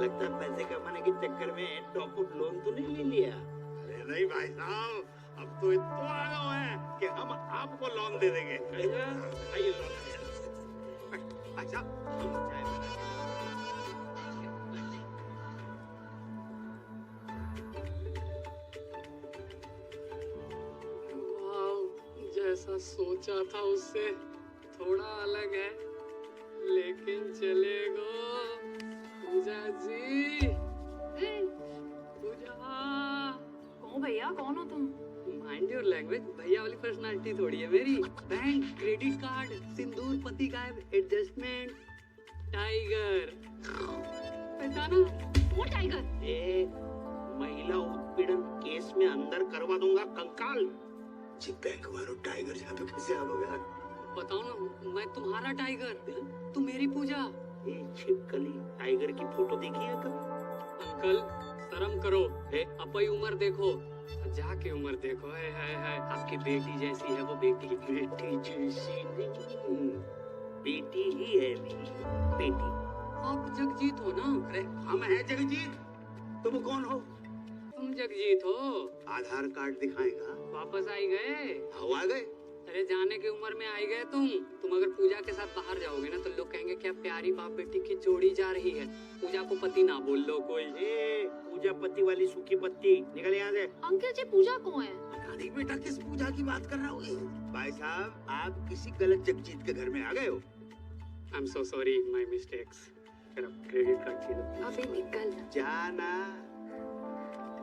लगता है पैसे कमाने के चक्कर में टॉप अप लोन तो नहीं ले लिया? अरे नहीं भाई साहब, अब तो इतना आगे हुए हैं कि हम आपको लोन दे देंगे। आइए लोन। अच्छा, हम चाय बनाएंगे। जैसा सोचा था उससे थोड़ा अलग है, लेकिन चलेगा। पूजा जी, पूजा। कौन भैया, कौन हो तुम? माइंड योर लैंग्वेज, भैया वाली पर्सनालिटी थोड़ी है मेरी। बैंक, क्रेडिट कार्ड, सिंदूर, पति गायब, एडजस्टमेंट, टाइगर। पहचाना? वो टाइगर। ए, महिला उत्पीड़न केस में अंदर करवा दूंगा कंकाल। जी बैंक वालों टाइगर यहाँ पे कैसे आ गया? बताओ ना, मैं तुम्हारा टाइगर, तुम मेरी पूजा। ये छिपकली टाइगर की फोटो देखी है कभी? अंकल शर्म करो, अपनी उम्र देखो, जाके उम्र देखो। है आपकी बेटी जैसी है वो बेटी। बेटी जैसी नहीं, बेटी ही है मेरी बेटी। आप जगजीत हो ना? अरे हम हैं जगजीत, तुम कौन हो? तुम जगजीत हो? आधार कार्ड दिखाएगा। वापस आई गए? हम आ गए। अरे जाने की उम्र में आई गए तुम अगर पूजा के साथ बाहर जाओगे ना तो लोग कहेंगे क्या प्यारी बाप बेटी की जोड़ी जा रही है। पूजा को पति ना बोल लो कोई। ए, पूजा पति वाली सूखी पत्ती, निकल यहाँ से। अंकल जी, पूजा कौन है? पता नहीं बेटा किस पूजा की बात कर रहा हूँ। भाई साहब, आप किसी गलत जगजीत के घर में आ गए हो। I am so sorry, my mistakes. Credit card की दो। अबे निकल। जाना।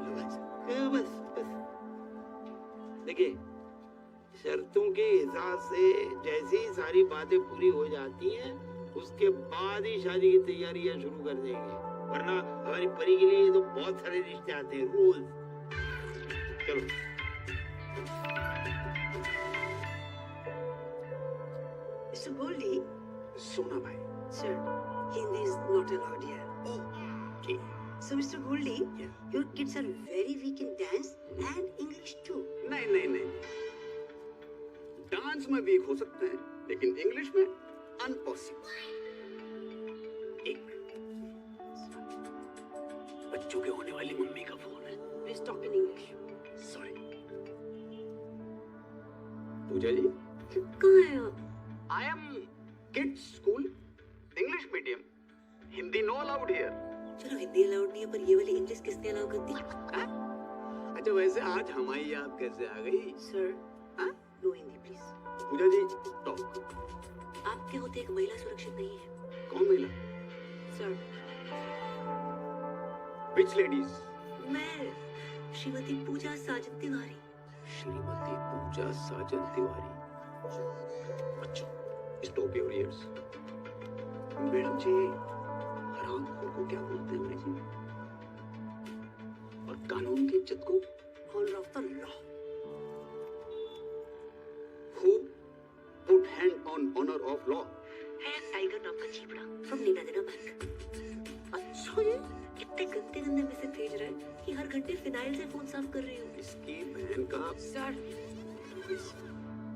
बस बस। देखिए, शर्तों के हिसाब से जैसे ही सारी बातें पूरी हो जाती हैं, उसके बाद ही शादी की तैयारियां शुरू कर देंगे। वरना हमारी परी के लिए तो बहुत सारे रिश्ते आते हैं रोज। चलो। Mr. Goldie, सोना भाई। sir, Hindi is not allowed here. Okay. So, Mr. Goldie, your kids are very weak in dance and English too. नहीं, डांस में वीक हो सकते हैं, लेकिन इंग्लिश में अनपॉसिबल। एक बच्चों के होने वाली मम्मी का फोन है। Please talk in English. Sorry. Pooja ji, कहाँ हैं आप? I am kids school, English medium, Hindi no allowed here. चलो हिंदी अलाउड नहीं है, पर ये वाली इंग्लिश किसने अलाउ कर दी? अच्छा, वैसे आज हमारी याद कैसे आ गई? Sir, no Hindi please. Pooja ji, talk. आपके होते एक महिला सुरक्षित नहीं है। कौन महिला? Sir, which ladies? मैं श्रीमती पूजा साजन तिवारी। श्रीमती पूजा साजन तिवारी। अच्छा, स्टॉप योर ईयर्स। मैडम जी, हरामखोर को क्या बोलते हैं अंग्रेजी में? और कानून की इज्जत को? Honour of the law. Who put hand on honor of law. है टाइगर नाम का चीपड़ा फ्रॉम नीना देना बैंक। अच्छा ये कितने गंदे गंदे मैसेज भेज रहा है कि हर घंटे फिनाइल से फोन साफ कर रही हूँ। इसकी बहन का। Sir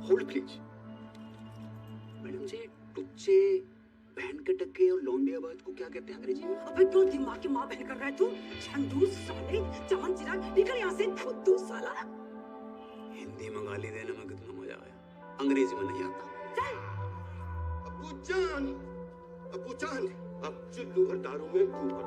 hold please. मैडम जी, टुच्चे, बहन के टक्के और लौंडियाबाज को क्या कहते हैं अंग्रेजी में? अबे क्यों दिमाग की माँ बहन कर रहा है तू? झंडू साले, चमन चिराग, निकल यहाँ से फुद्दू साला। हिंदी में गाली देने में कितना मजा आया, अंग्रेजी में नहीं आता। अबू जान, अब चुल्लू भर दारू में फूफा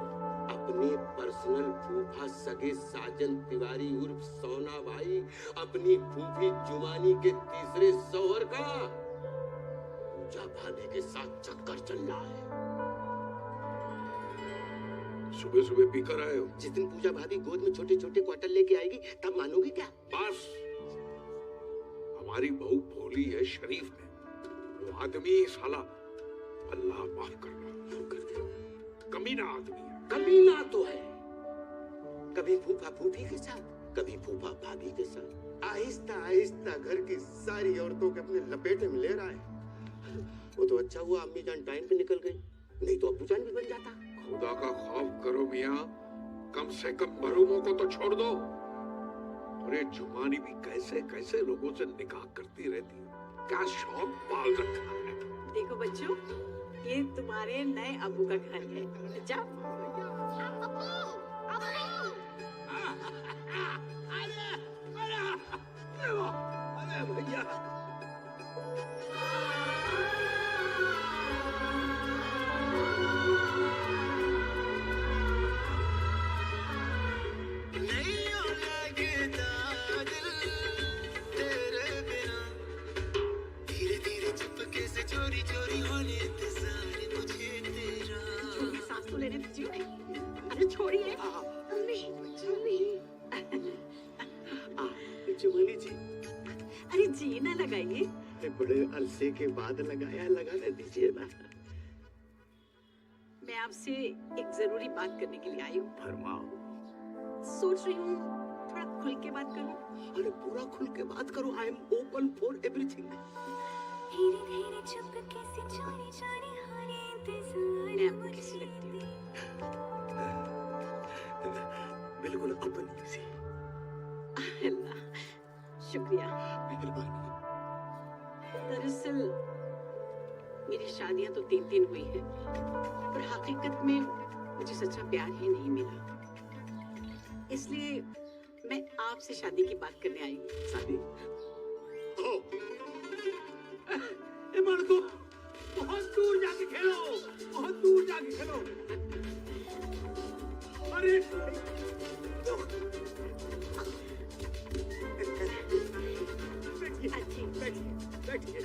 अपने पर्सनल फूफा सगे साजन तिवारी उर्फ सोना भाई अपनी फूफी जुमानी के तीसरे शौहर का पूजा भाभी के साथ चक्कर चल रहा है। सुबह सुबह पीकर आए हो? जिस दिन पूजा भाभी गोद में छोटे छोटे क्वार्टर लेके आएगी तब मानोगे क्या? बस, हमारी बहू भोली है, शरीफ है, वो आदमी साला अल्लाह माफ करना कमीना आदमी है। कमीना तो है, कभी फूफा फूफी के साथ, कभी फूफा भाभी के साथ, आहिस्ता आहिस्ता घर की सारी औरतों के अपने लपेटे में ले रहा है। वो तो अच्छा हुआ अम्मी जान टाइम पे निकल गई, नहीं तो अब्बू जान भी बन जाता। खुदा का खौफ करो मियाँ, कम से कम मरूमों को तो छोड़ दो। अरे जुमानी भी कैसे कैसे लोगों से निकाह करती रहती है, क्या शौक पाल रखा है। देखो बच्चों, ये तुम्हारे नए अबू का घर है। जाओ। अरे भैया, चोरी चोरी होने इंतजार मुझे तेरा। छोड़िए, सांस तो लेने दीजिए। अरे छोड़िए। जुमानी जी, अरे जी ना लगाइए। बड़े अरसे के बाद लगाया, लगाने दीजिए ना। मैं आपसे एक जरूरी बात करने के लिए आई हूँ। फरमाओ। सोच रही हूँ थोड़ा खुल के बात करूँ। अरे पूरा खुल के बात करो, I am open for everything. धीरे धीरे चुपके से चोरी चोरी होने इंतजार मैं आपको कैसी लगती हूँ? बिल्कुल अपनी सी। अल्लाह, शुक्रिया। मेहरबानी। दरअसल मेरी शादियां तो 3 हुई हैं, पर हकीकत में मुझे सच्चा प्यार ही नहीं मिला। इसलिए मैं आपसे शादी की बात करने आई हूँ। शादी? ए मर्दो, बहुत दूर जाके खेलो, बहुत दूर जाके खेलो। अरे बैठिए।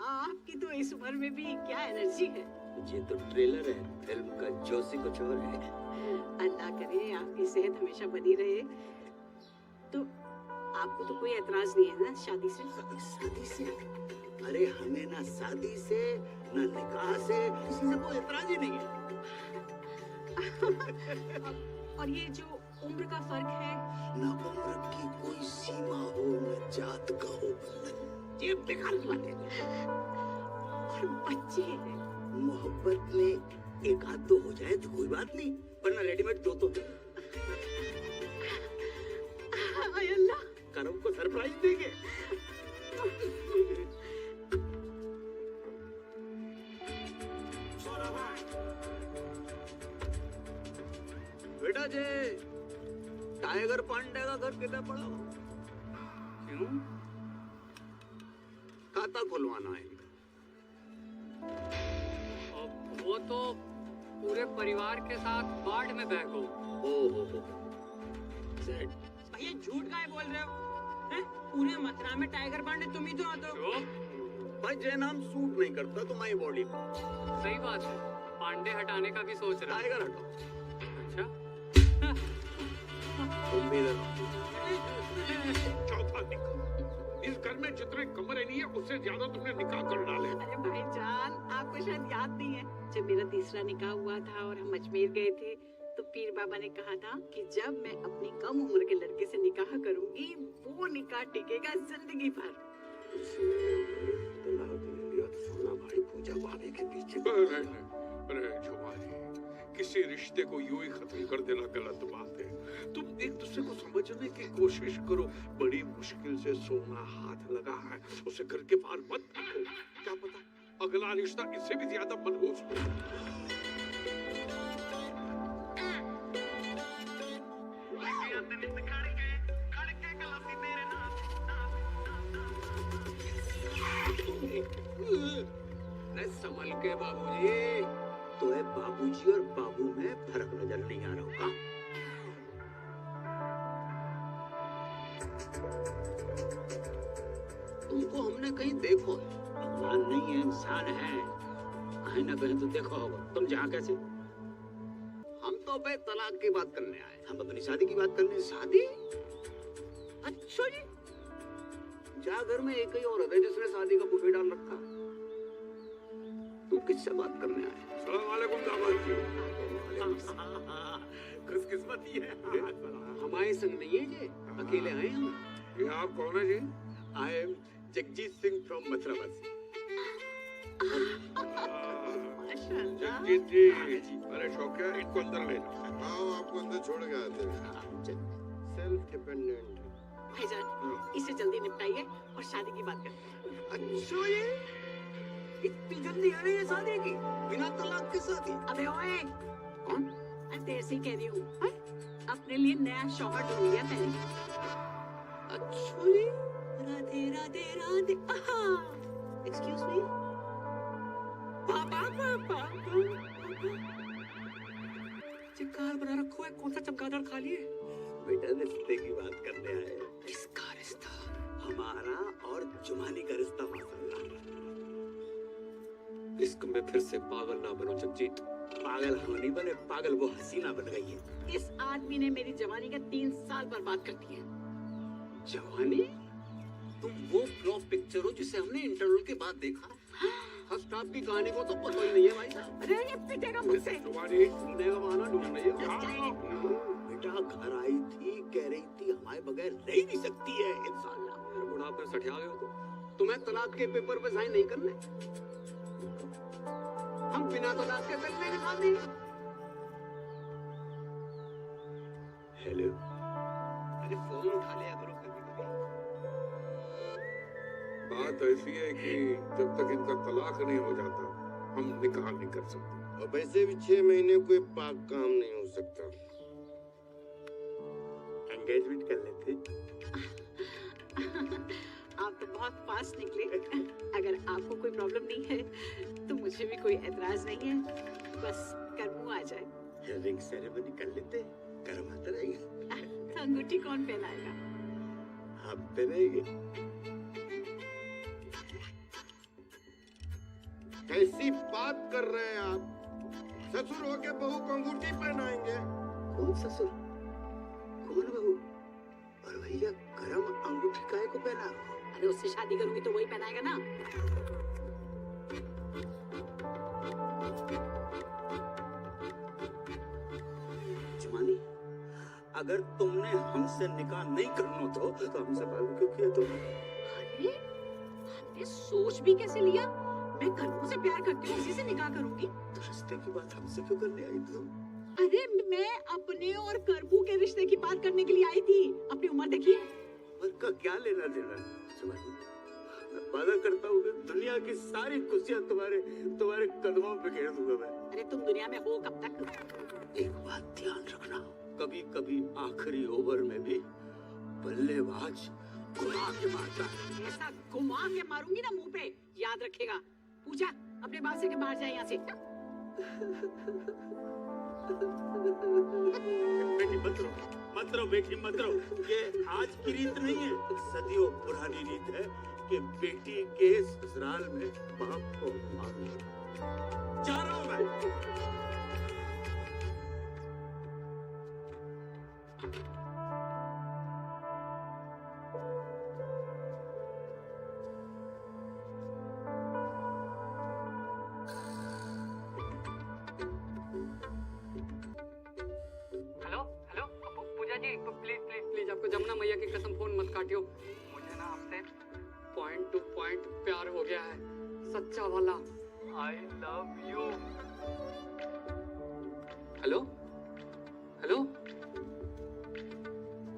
आपकी तो इस उम्र में भी क्या एनर्जी है। ये तो ट्रेलर है फिल्म का, जोशी कुछ और है। अल्लाह करे आपकी सेहत हमेशा बनी रहे। तो आपको तो कोई एतराज नहीं है ना शादी से? शादी से? अरे हमें ना शादी से ना निकाह से किसी से कोई एतराज ही नहीं है। और ये जो उम्र का फर्क है, ना उम्र की कोई सीमा हो, न जात का हो बंधन, ये बेकार की बात है। और बच्चे हैं। मोहब्बत में एक आध दो हो जाए तो कोई बात नहीं, वरना रेडीमेड दो तो अल्लाह, करम को सरप्राइज देंगे। बेटा जी, टाइगर पांडे का घर कितना पड़ा हो? क्यों? खाता खुलवाना है इनका। वो तो पूरे परिवार के साथ बाढ़ में बह गो। ओहो, भैया झूठ काहे बोल रहे हो? हैं? पूरे मथुरा में टाइगर पांडे तुम ही तो आते हो। भाई जय नाम सूट नहीं करता तुम्हारी बॉडी को। सही बात है, पांडे हटाने का भी सोच रहा है। टाइगर हटाओ। अच्छा, तुम भी इधर चौथा निकाह। इस घर में जितने कमरे नहीं है उससे ज्यादा तुमने निकाह कर डाले। अरे भाईजान, आपको शायद याद नहीं है, जब मेरा तीसरा निकाह हुआ था और हम अजमेर गए थे, तो पीर बाबा ने कहा था कि जब मैं अपनी कम उम्र के लड़के से निकाह करूंगी वो निकाह टिकेगा जिंदगी भर। तलाक ले लिया तो सोना भाई पूजा भाभी के पीछे। अरे जुमानी, किसी रिश्ते को यूं ही खत्म कर देना गलत बात है। तुम एक दूसरे को समझने की कोशिश करो। बड़ी मुश्किल से सोना हाथ लगा है, उसे घर के बाहर मत रखो। क्या पता अगला रिश्ता इससे भी ज्यादा मनहूस हो। संभल के बाबूजी, तो है बाबूजी और बाबू में फर्क नजर नहीं आ रहा होगा। तुमको हमने कहीं देखो, भगवान नहीं है इंसान है, कहीं ना कहीं तो देखो होगा। तुम जहाँ कैसे? हम तो भाई तलाक की बात करने आए, हम अपनी शादी की बात करने। शादी? अच्छा जी, जा घर में एक ही औरत है जिसने शादी का बुफे डाल रखा। तुम किससे बात करने आए? सलाम वालेकुम दामाद जी। खुशकिस्मती है। हमारे संग नहीं है ये, अकेले आए हम। ये आप कौन है जी? I am Jagjit Singh from Mathurabad. Jagjit ji, अरे शौकिया इनको अंदर ले लो। आओ, आपको अंदर छोड़ के आते हैं। Self dependent. भाईजान इसे जल्दी निपटाइए और शादी की बात करते हैं। अच्छा, ये इतनी जल्दी है ये शादी की, बिना तलाक की शादी? अबे ओए, कौन? मैं तेरे से ही कह रही हूँ, अपने लिए नया शौहर ढूंढ लिया मैंने। अच्छा जी, राधे राधे राधे। एक्सक्यूज मी, पापा पापा। चिक्कार बना रखो है, कौन सा चमगादड़ खा लिए? बेटा रिश्ते की बात करने आए। किसका रिश्ता? हमारा और जुमानी का रिश्ता। माशाल्लाह। इश्क में फिर से पागल ना बनो जगजीत। पागल हम नहीं बने, पागल वो हसीना बन गई है। इस आदमी ने मेरी जवानी का 3 साल बर्बाद कर दिए। जवानी? तुम वो फ्लॉप पिक्चर हो जिसे हमने इंटरवल के बाद देखा। फर्स्ट हाफ की कहानी को तो पता ही नहीं है भाई साहब। अरे ये पिटेगा मुझसे। जुबानी ढूंढने का बहाना ढूंढ रही है। बेटा घर आई थी, कह रही थी हमारे बगैर रह ही नहीं सकती है। इंशाल्लाह बुढ़ापे सठिया गए हो तो तुम्हें तलाक के पेपर पे साइन नहीं करने। हम बिना तलाक के कर लेंगे शादी। हेलो, अरे फोन उठा लिया करो कभी कभी। बात ऐसी है कि जब तक इनका तलाक नहीं हो जाता हम निकाह नहीं कर सकते। और वैसे भी 6 महीने कोई पाक काम नहीं हो सकता। एंगेजमेंट कर लेते। आप तो बहुत फास्ट निकले। अगर आपको कोई प्रॉब्लम नहीं है तो मुझे भी कोई एतराज नहीं है, बस करमू आ जाए। रिंग सेरेमनी कर लेते, करवाते रहेंगे। तो अंगूठी कौन पहनाएगा? आप पहनेंगे? कैसी बात कर रहे हैं आप? ससुर होके बहू को अंगूठी पहनाएंगे? कौन ससुर, कौन बहू? और भैया गरम अंगूठी काहे को पहना? अरे उससे शादी करूंगी तो वही पहनाएगा ना। जुमानी, अगर तुमने हमसे निकाह नहीं करना तो हमसे बात क्यों किया तुमने? अरे हमने सोच भी कैसे लिया? मैं करमू से प्यार करती हूँ, उसी से निकाह करूंगी। तो रिश्ते की बात हमसे क्यों करने आई तुम? अरे मैं अपने और करबू के रिश्ते की बात करने के लिए आई थी। अपनी उम्र देखिए। उम्र का क्या लेना देना? जुमानी, मैं वादा करता हूँ कि दुनिया की सारी खुशियाँ तुम्हारे कदमों पे घेर दूंगा मैं। अरे तुम दुनिया में हो कब तक? एक बात ध्यान रखना, कभी कभी आखिरी ओवर में भी बल्लेबाज घुमा के मारता है। ऐसा घुमा के मारूंगी ना मुंह पे, याद रखेगा। पूजा अपने बाप से के बाहर जाए यहाँ से। बेटी मत रहो बेटी मत रहो। ये आज की रीत नहीं है, सदियों पुरानी रीत है कि बेटी के ससुराल में बाप को मारो। जा रहा हूं मैं। काटियो, मुझे ना आपसे पॉइंट टू पॉइंट प्यार हो गया है, सच्चा वाला। I love you. Hello hello,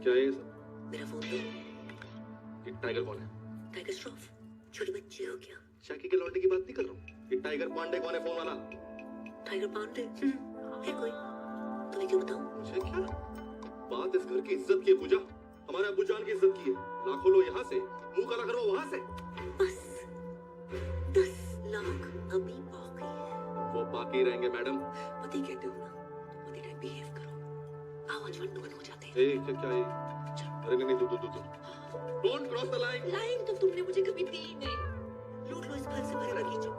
क्या है ये सब? मेरा फोन दो। ये टाइगर कौन है? टाइगर श्रॉफ, छोटी बच्ची हो क्या? शाकी के लौंडे की बात नहीं कर रहा हूँ। ये टाइगर पांडे कौन है फोन वाला? टाइगर पांडे है कोई? तुम्हें क्यों बताऊं? मुझे क्या बात, इस घर की इज्जत की है पूजा, हमारे अब्बू जान की इज्जत की है। लाखों लो यहाँ से, मुंह काला करो वहां से। बस 10 लाख अभी बाकी है। वो बाकी रहेंगे मैडम। पति कहते हो ना, पति टाइप बिहेव करो। आवाज बंद हो जाते हैं। क्या है? अरे नहीं तू don't cross the line. Line तो तुमने मुझे कभी दी नहीं। लूट लो इस घर से भरे बगीचे को,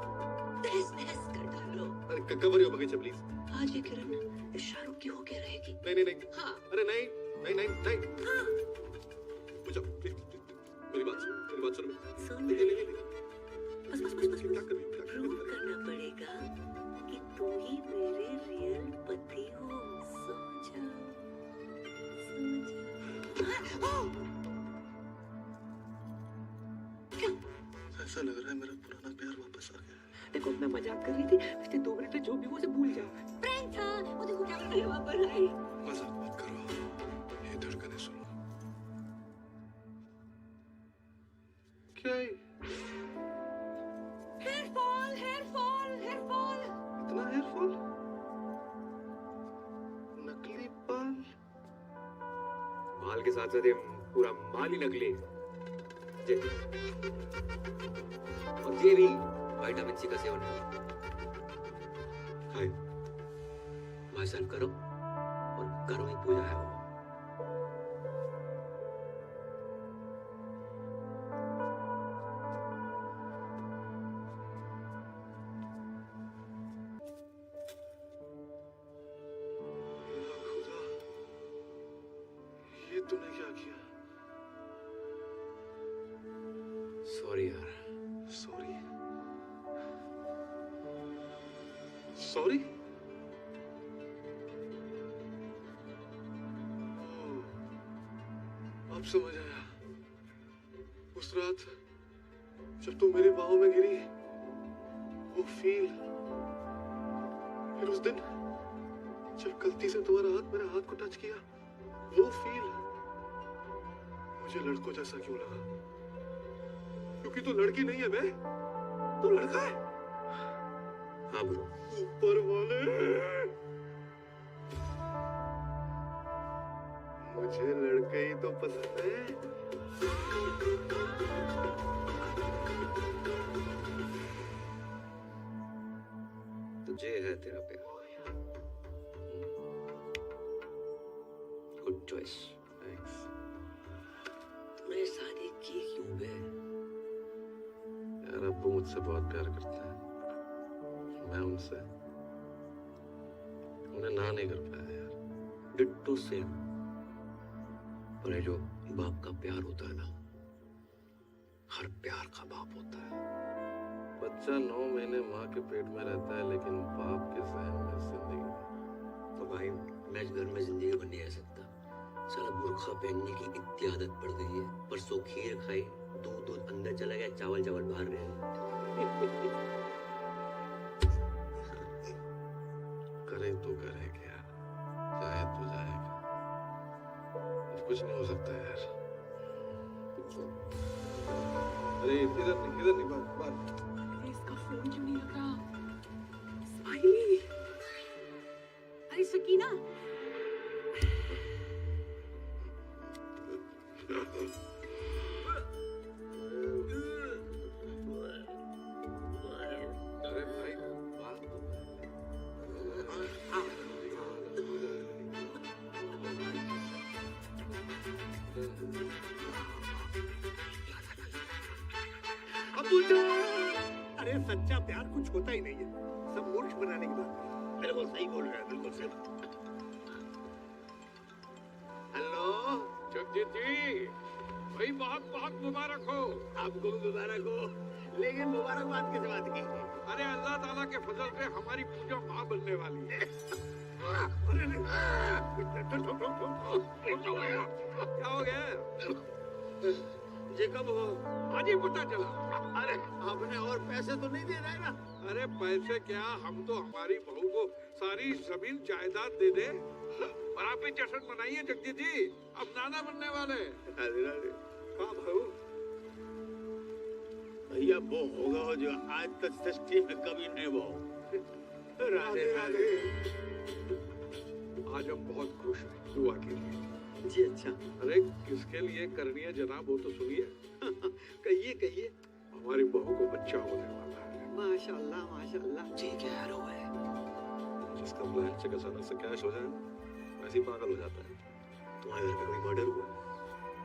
तहस नहस कर डालो। अरे कवर योर बगीचा प्लीज। आज ये किरण इस शाहरुख की होके रहेगी। नहीं। हाँ। अरे नहीं। हाँ। पूजा प्लीज, मेरी बात सुन। सुन। नहीं। बस क्या कर रही है? प्रूव करना पड़ेगा कि तू ही मेरे रियल पति हो। समझा? ऐसा लग रहा है मेरा पुराना प्यार वापस आ गया है। देखो मैं मजाक कर रही थी, पिछले 2 मिनट में जो भी वो से भूल जाओ। प्रैंक था, वो देखो क्या करने वहां पर आई। मजाक मत करो, ये धड़कनें सुनो। क्या है? Hair fall. इतना हेयर फॉल? नकली बाल? माल के साथ साथ ये पूरा माल ही नकली है। और ये भी विटामिन सी का सेवन है। माइसेल्फ करो और करो ही पूजा है वो। खुदा, ये तूने क्या किया? सॉरी यार। सॉरी? अब समझ आया। उस रात जब तू मेरी बाहों में गिरी, वो फील, फिर उस दिन जब गलती से तुम्हारा हाथ मेरे हाथ को टच किया, वो फील मुझे लड़कों जैसा क्यों लगा? क्योंकि तू लड़की नहीं है बे, तू लड़का है। हाँ ब्रो। ऊपर वाले, मुझे लड़के ही तो पसंद है। तुझे है तेरा प्यार। Good choice. थैंक्स। तूने शादी की क्यों बे? यार अब्बू मुझसे बहुत प्यार करते हैं, मैं उनसे, उन्हें ना नहीं कर पाया यार। Ditto same. पर ये जो बाप का प्यार होता है ना, हर प्यार का बाप होता है। बच्चा 9 महीने माँ के पेट में रहता है, लेकिन बाप के सहन में जिंदगी। तो भाई मैं इस घर में जिंदगी भर नहीं रह सकता। साला बुर्खा पहनने की इतनी आदत पड़ गई है। परसों खीर खाई, दूध अंदर चला गया, चावल बाहर रह गए। करे तो करे क्या, जाए तो जाएगा, अब कुछ नहीं हो सकता यार। अरे इधर नहीं बात। इसका फोन क्यों नहीं लग रहा? स्माइली। अरे सकीना, अरे भाई बात अरे सच्चा प्यार कुछ होता ही नहीं है, सब मूर्ख बनाने की बात है। बिल्कुल सही बोल रहा है, बिल्कुल सही। हेलो जगजीत जी, भाई बहुत बहुत मुबारक हो। आपको भी मुबारक हो, लेकिन मुबारकबाद किस बात की? अरे अल्लाह ताला के फजल से हमारी पूजा माँ बनने वाली है। अरे क्या हो गया? जी कब हो? आज ही पता चला। अरे आपने और पैसे तो नहीं दे रहे ना? अरे पैसे क्या, हम तो हमारी बहू को सारी जमीन जायदाद दे दे और आप भी जश्न मनाइए जगदीश जी, अब नाना बनने वाले। राधे राधे। हाँ भाऊ, भैया वो होगा जो आज तक सृष्टि में कभी नहीं हुआ। राधे राधे। आज हम बहुत खुश हैं दुआ के लिए। जी अच्छा। अरे किसके लिए करनी है जनाब, वो तो सुनिए। कहिए कहिए। हमारी बहू को बच्चा होने वाला है। माशाल्लाह माशाल्लाह। जी क्या हुआ है? जिसका ब्लैंक चेक अचानक से कैश हो जाए वैसे ही पागल हो जाता है। तुम्हारे घर पे कोई मर्डर हुआ?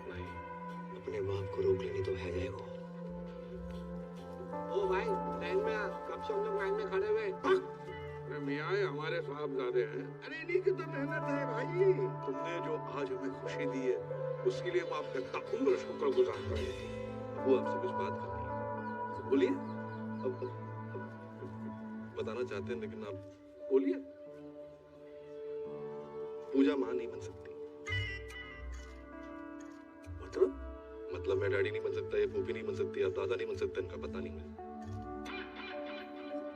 नहीं, अपने बाप को रोक लेनी तो है जाएगा। ओ भाई लाइन में आ, कब से हम लोग लाइन में खड़े हुए? अरे मियाँ हमारे साहबजादे हैं। अरे इन्हीं की तो मेहनत है भाई। तुमने जो आज हमें खुशी दी है उसके लिए हम आपका ताउम्र शुक्रगुजार करेंगे। वो आपसे कुछ बात करनी है। बोलिए। अब बताना चाहते हैं लेकिन आप बोलिए। पूजा माँ नहीं बन सकती। मतलब मैं डैडी नहीं बन सकता, ये पोपी नहीं बन सकती, आप दादा नहीं बन सकते, इनका पता नहीं मुझे।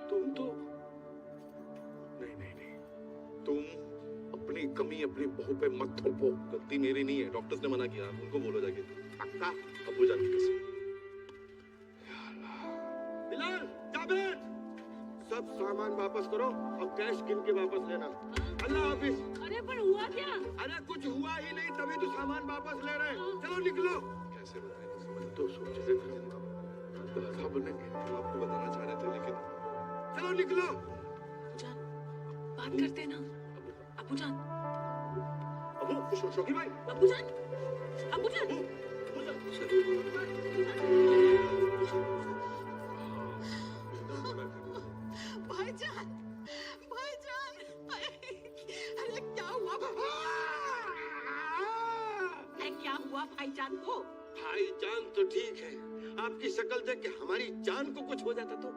तुम तो नहीं, तुम अपनी कमी अपनी बहू पे मत थोपो। गलती मेरी नहीं है, डॉक्टर्स ने मना किया, आप उनको बोलो जाके। पक्का? अबू जान की कसम। बिलाल, जावेद, सब सामान वापस करो और कैश गिन के वापस लेना। अल्लाह हाफिज। अरे पर हुआ क्या? अरे कुछ हुआ ही नहीं, तभी तो सामान वापस ले रहे हैं। चलो निकलो। कैसे बताएं, तो समझ तो सोच रहे थे दादा बनेंगे। हम आपको बताना चाह रहे थे लेकिन चलो निकलो। जान, बात करते हैं ना। अबू जान, अबू, शोकी भाई। अबू जान, अबू जान। भाईजान, भाईजान, अरे क्या हुआ? अरे क्या हुआ भाईजान को? भाईजान तो ठीक है, आपकी शक्ल देख के हमारी जान को कुछ हो जाता तो।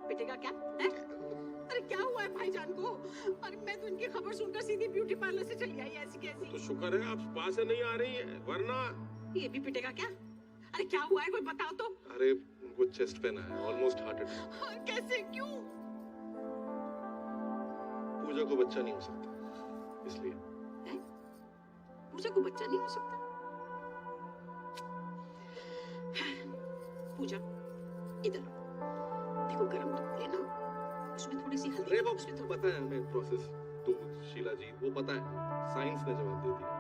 पिटेगा क्या है? अरे क्या हुआ है भाईजान को? अरे मैं तो इनकी खबर सुनकर सीधी ब्यूटी पार्लर से चली आई, ऐसी कैसी। तो शुक्र है आप स्पा से नहीं आ रही है, वरना ये भी पिटेगा क्या? अरे क्या हुआ है, कोई बताओ तो। अरे उनको चेस्ट पेन है, ऑलमोस्ट हार्ट अटैक। कैसे, क्यों? पूजा को बच्चा नहीं हो सकता इसलिए। पूजा को बच्चा नहीं हो सकता? पूजा इधर देखो, गरम दूध लेना, उसमें थोड़ी सी हल्दी। अरे वो तो पता है हमें प्रोसेस। दूध शीला जी वो पता है, साइंस ने जवाब दे दिया।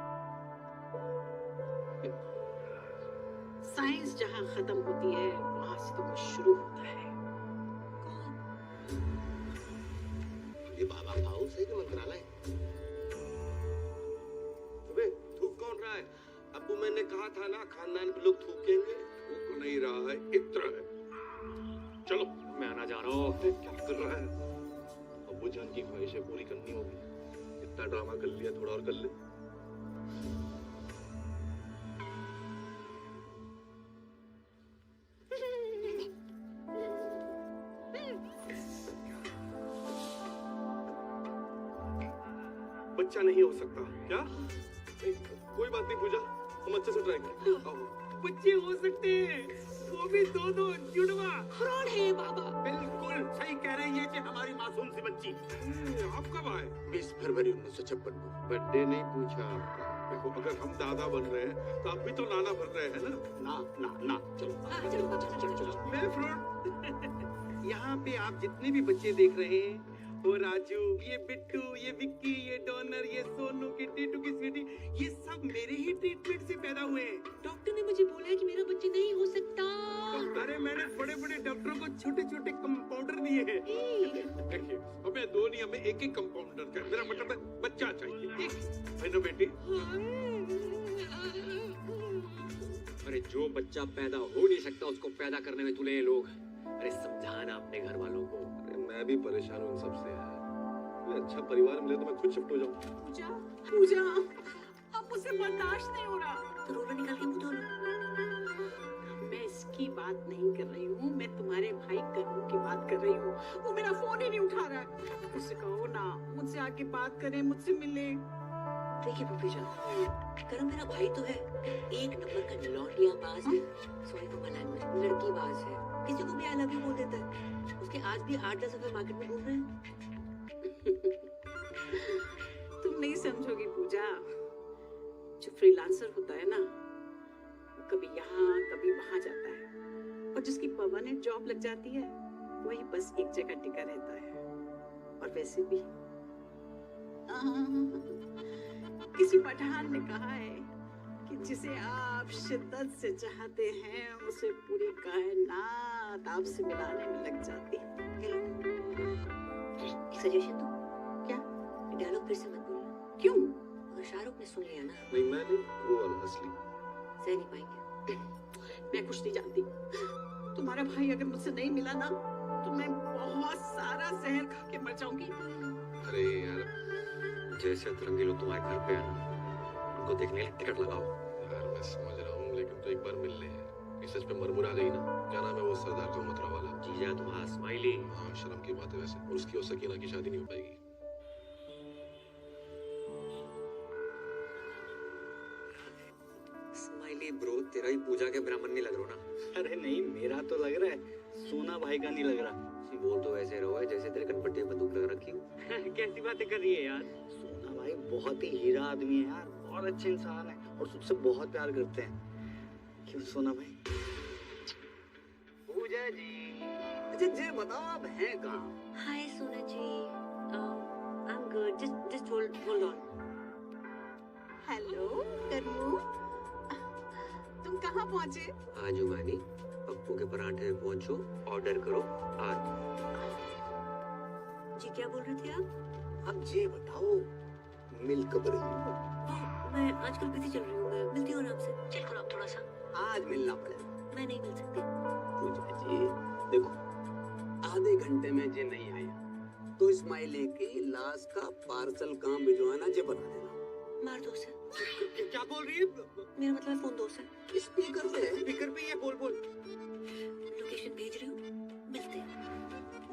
साइंस जहाँ खत्म होती है वहां से तो कुछ शुरू होता है। ये बाबा हाउस है कि मंत्रालय? अबे थूक कौन रहा है? अब्बू मैंने कहा था ना खानदान में लोग थूकेंगे। थूक नहीं रहा है, इत्र है। चलो मैं आना जा रहा हूँ। क्या कर रहा है? अबू जान की ख्वाहिशें पूरी करनी होगी। इतना ड्रामा कर लिया, थोड़ा और कर ले। बच्चा नहीं हो सकता क्या? नहीं, कोई बात नहीं पूजा, हम अच्छे से ट्राई करेंगे। बच्चे हो सकते हैं, वो भी दो जुड़वा। फ्रॉड है बाबा। बिल्कुल सही कह रहे हैं ये कि हमारी मासूम सी बच्ची। आप कब आए? 20 फरवरी 1956 को। बर्थडे नहीं पूछा आपका। देखो अगर हम दादा बन रहे हैं तो आप भी तो नाना बन रहे हैं ना। ना चलो। मैं फ्रूट। यहाँ पे आप जितने भी बच्चे देख रहे हैं, वो राजू, ये बिट्टू, ये विक्की, ये डोनर, ये सोनू, की टीटू की स्वीटी, ये सब मेरे ही ट्रीटमेंट से पैदा हुए हैं। डॉक्टर ने मुझे बोला है कि मेरा बच्चा नहीं हो सकता। अरे मैंने बड़े बड़े डॉक्टरों को छोटे छोटे कंपाउंडर दिए हैं। देखिए हमें दो नहीं, हमें एक एक कंपाउंडर का, मेरा मतलब है बच्चा चाहिए है ना बेटी? अरे जो बच्चा पैदा हो नहीं सकता उसको पैदा करने में तुले लोग। अरे समझाना अपने घर वालों को। अरे मैं भी परेशान हूँ इन सबसे यार। कोई अच्छा परिवार मिले तो मैं खुद शिफ्ट हो जाऊँ। पूजा, पूजा, अब मुझसे बर्दाश्त नहीं हो रहा। तो रोना निकाल के मुंह धो लो। मैं इसकी बात नहीं कर रही हूँ, मैं तुम्हारे भाई कन्नू की बात कर रही हूँ। वो मेरा फोन ही नहीं उठा रहा है। उससे कहो ना मुझसे आके बात करे, मुझसे मिले। देखिए पप्पी जान, करम मेरा भाई तो है, एक नंबर का लौंडिया बाज है, सॉरी फॉर माय लैंग्वेज, लड़की बाज है, किसी को भी आई लव यू बोल देता है। उसके आज भी 8-10 दफे मार्केट में घूम रहे हैं। तुम नहीं समझोगी पूजा, जो फ्रीलांसर होता है ना, कभी यहाँ कभी वहाँ जाता है, और जिसकी परमानेंट जॉब लग जाती है वही बस एक जगह टिका रहता है। और वैसे भी किसी पठान ने कहा है कि जिसे आप शिद्दत से चाहते हैं उसे पूरी कायनात आपसे मिलाने में लग जाती है। एक सजेशन दो। क्या? डायलॉग फिर से मत बोलना। क्यों? अगर शाहरुख ने सुन लिया ना, नहीं मैं नहीं, वो वाला असली। सह नहीं पाएंगे। मैं कुछ नहीं जानती। तुम्हारा भाई अगर मुझसे नहीं मिला ना तो मैं बहुत सारा जहर खा के मर जाऊंगी। अरे यार, जैसे अतरंगी लोग तुम्हारे घर पे है ना, उनको देखने के लिए टिकट लगाओ। यार मैं समझ रहा हूँ, लेकिन तो एक बार मिल ले यार। इस सच पे मरमुरा गई ना, क्या नाम है वो सरदार का मथुरा वाला? जीजा तुम्हारा स्माइली। हाँ शर्म की बात है वैसे, और उसकी और सकीना की शादी नहीं हो पाएगी। स्माइली ब्रो, तेरा ही पूजा के ब्राह्मण नहीं लग रहा ना। अरे नहीं, मेरा तो लग रहा है, सोना भाई का नहीं लग रहा। बोल तो ऐसे रहो है जैसे तेरे कनपट्टी में बंदूक लगा रखी हो। कैसी बातें कर रही है यार? सोना भाई बहुत ही हीरा आदमी है यार, बहुत अच्छे इंसान है, और सबसे बहुत प्यार करते हैं। क्यों सोना भाई? पूजा जी, अच्छा जी बताओ आप हैं कहाँ? Hi Sona ji, I am good, just hold on. Hello Karmu, तुम कहाँ पहुँचे? आजुमानी, पप्पू के पराठे में पहुंचो, ऑर्डर करो आज। जी क्या बोल रहे थे आप? अब जी बताओ, मिल कब रही हो? मैं आजकल बिजी चल रही हूँ, मैं मिलती हूँ आपसे। चिल करो आप थोड़ा सा। आज मिलना पड़ेगा। मैं नहीं मिल सकती। पूजा जी देखो, आधे घंटे में जे नहीं आया तो स्माइली के लाश का पार्सल काम भिजवाना जे बता देना। मार दो उसे। क्या बोल रही है? मेरा मतलब फोन दो उसे। स्पीकर पे ये बोल बोल। लोकेशन भेज रही हूँ, मिलते हैं।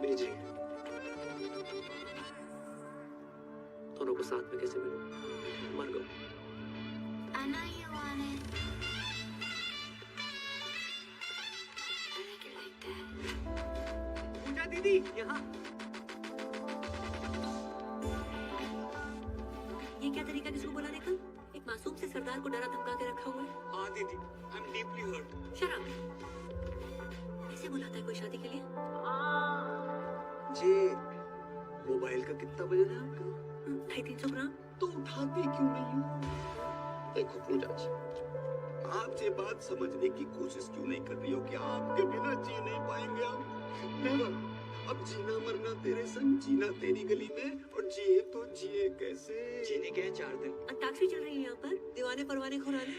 भेजिए। दोनों को साथ में कैसे मिलूं? मर गो। I know you want it. I like it like that. पूजा दीदी यहाँ। ये क्या तरीका किसको बुलाने का? एक मासूम से सरदार को डरा धमका के रखा हुआ है। हाँ दीदी, आई एम डीपली हर्ट। शराब ऐसे बुलाता है कोई शादी के लिए? जी मोबाइल का कितना वजन है आपका? 350 ग्राम। तो उठाती क्यों नहीं हो? देखो पूजा जी, आप ये बात समझने की कोशिश क्यों नहीं कर रही हो कि आपके बिना जी नहीं पाएंगे हम? नेवर। अब जीना मरना तेरे संग, जीना तेरी गली में, और जिए तो जिए कैसे? जीने के हैं 4 दिन। अंताक्षरी चल रही है यहाँ पर, दीवाने परवाने खुराने।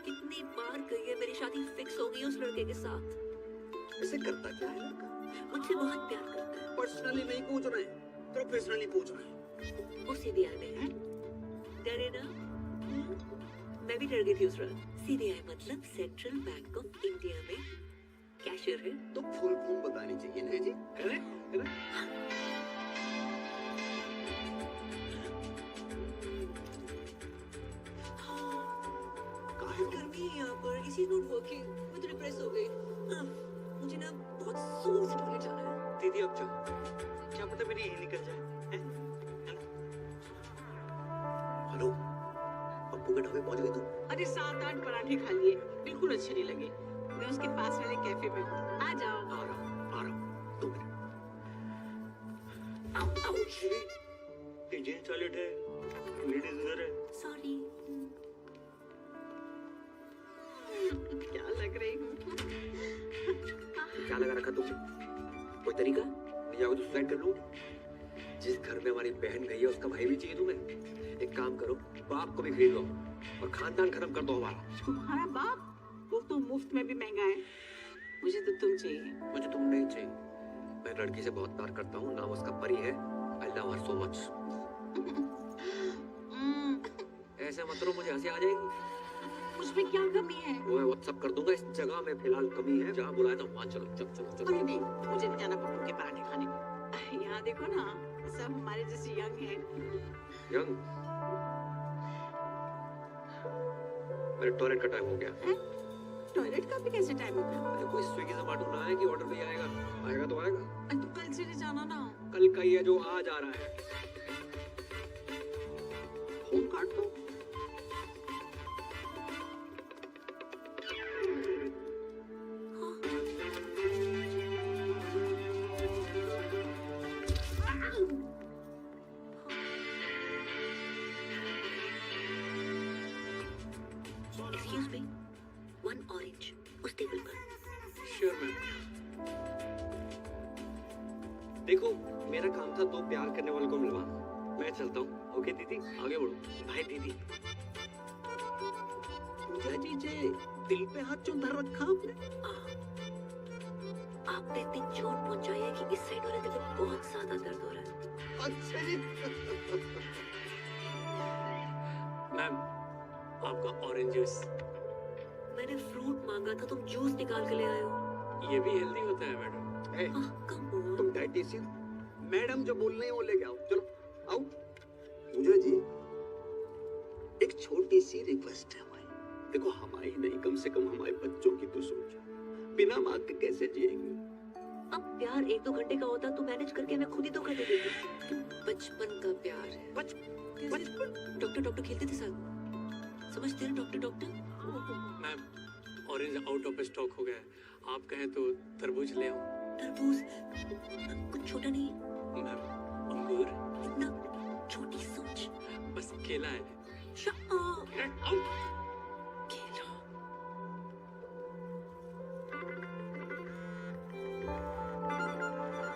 कितनी बार कही है मेरी शादी फिक्स हो गई उस लड़के के साथ। ऐसे करता क्या है लड़का? मुझसे बहुत प्यार करता है। पर्सनली नहीं पूछ रहे हैं, प्रोफेशनली पूछ रहे हैं। वो सीबीआई में है। डरे ना? मैं भी डर गई थी उस रात। सीबीआई मतलब सेंट्रल बैंक ऑफ इंडिया में कैशियर है। तो फुल फॉर्म बतानी चाहिए ना जी, है ना? गर्मी है यहाँ पर, इसी नॉट वर्किंग। मैं तो डिप्रेस हो गई। मुझे ना बहुत जोर से टॉयलेट जाना है। दीदी अब जाओ, क्या पता मेरी यही निकल जाए। हेलो, पप्पू के ढाबे पहुंच गई तुम? अरे 7-8 पराठे खा लिए, बिल्कुल अच्छे नहीं लगे। मैं उसके पास वाले कैफे में हूँ, आ जाओ। आ रहा हूँ 2 मिनट। जेंट्स टॉयलेट है, लेडीज उधर है। सॉरी। क्या लग रही हूँ? क्या लगा रखा तुमने? कोई तरीका नहीं? जाओगे तो सुसाइड कर लूँ। जिस घर में हमारी बहन गई है उसका भाई भी चाहिए तुम्हें? एक काम करो, बाप को भी खरीद लो और खानदान खत्म कर दो हमारा। तुम्हारा बाप? वो तो मुफ्त में भी महंगा है। मुझे तो तुम चाहिए। मुझे तुम नहीं चाहिए। मैं लड़की से बहुत प्यार करता हूँ, नाम उसका परी है। I love her so much. ऐसे मत करो, मुझे हंसी आ जाएगी। उसमें क्या कमी है? वो मैं व्हाट्सएप कर दूंगा। इस जगह में फिलहाल कमी है, जहाँ बुलाया था वहाँ चलो। चलो चलो चलो। अरे नहीं, मुझे नहीं जाना पप्पू के पराठे खाने। यहाँ देखो ना, सब हमारे जैसे यंग हैं। यंग मेरे टॉयलेट का टाइम हो गया। टॉयलेट का भी कैसे टाइम हो गया? अरे कोई स्विगी जोमेटो ना आए कि ऑर्डर भी आएगा। आएगा तो आएगा। तो कल चले जाना ना। कल का ही है जो आज आ रहा है। फोन काट दो। एक्सक्यूज मी, 1 ऑरेंज उस टेबल पर। Sure ma'am. देखो मेरा काम था 2 प्यार करने वालों को मिलवाना। मैं चलता हूँ। ओके दीदी आगे बढ़ो। भाई दीदी, पूजा जी जे दिल पे हाथ क्यों धर रखा आपने? आपने इतनी चोट पहुंचाई है कि इस साइड वाले दिल में बहुत ज्यादा दर्द हो रहा है। अच्छा जी। मैम आपका ऑरेंज जूस। मैंने फ्रूट मांगा था, तुम जूस निकाल के ले आए हो। ये भी हेल्दी होता है मैडम। A, come on. तुम डाइटिशियन, मैडम जो बोल रहे हैं वो लेके आओ। चलो आओ। पूजा जी एक छोटी सी रिक्वेस्ट है हमारी। देखो हमारी नहीं, कम से कम हमारे बच्चों की तो सोचो। बिना मांग के कैसे जिएंगे? अब प्यार 1-2 घंटे का होता तो मैनेज करके मैं खुद ही धोखा दे देती। बचपन का प्यार है। बचपन डॉक्टर खेलते थे साथ, समझते हैं doctor. Ma'am orange out of stock हो गया है, आप कहें तो तरबूज ले आऊं? तरबूज कुछ छोटा नहीं? मैम अंगूर? इतना छोटी सोच। बस केला है। केला।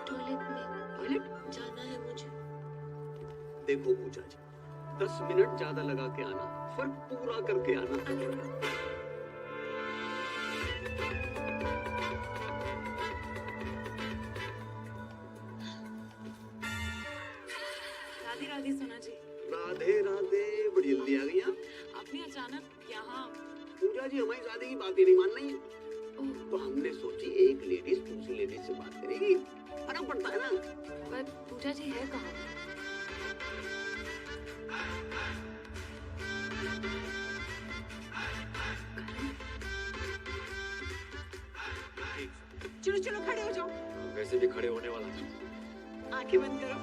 टॉयलेट में जाना है मुझे। देखो पूजा जी 10 मिनट ज्यादा लगा के आना, फर्क पूरा करके आना। राधे राधे सोना जी। राधे राधे, बड़ी जल्दी आ गई आप। आपने अचानक यहाँ? पूजा जी हमारी शादी की बात ही नहीं मान रही है, तो हमने सोची एक लेडीज दूसरी लेडीज से बात करेगी, फर्क पड़ता है ना। पर पूजा जी है कहाँ? चलो चलो खड़े हो जाओ। वैसे भी खड़े होने वाला था। आंखें बंद करो।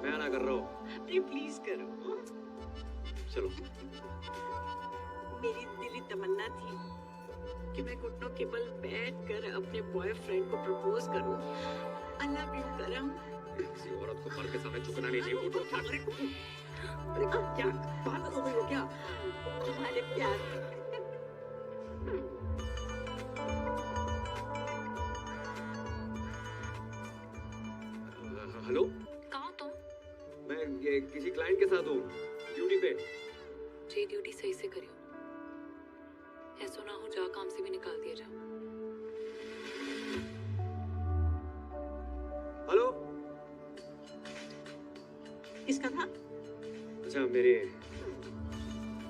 मैं ना कर रहा हूँ। अरे प्लीज करो। चलो। मेरी दिली तमन्ना थी कि मैं घुटनों के बल बैठकर अपने बॉयफ्रेंड को प्रपोज करूं। अल्लाह भी करम। किसी औरत को मर्द के सामने झुकना नहीं चाहिए। उठो। अरे क्या बात हो गई हो क्या? हमारे प्यार हेलो, कहाँ तुम? मैं ये किसी क्लाइंट के साथ हूँ, ड्यूटी पे। जी ड्यूटी सही से करियो, ऐसा ना हो जा काम से भी निकाल दिया जाओ। हेलो, किसका था? अच्छा मेरे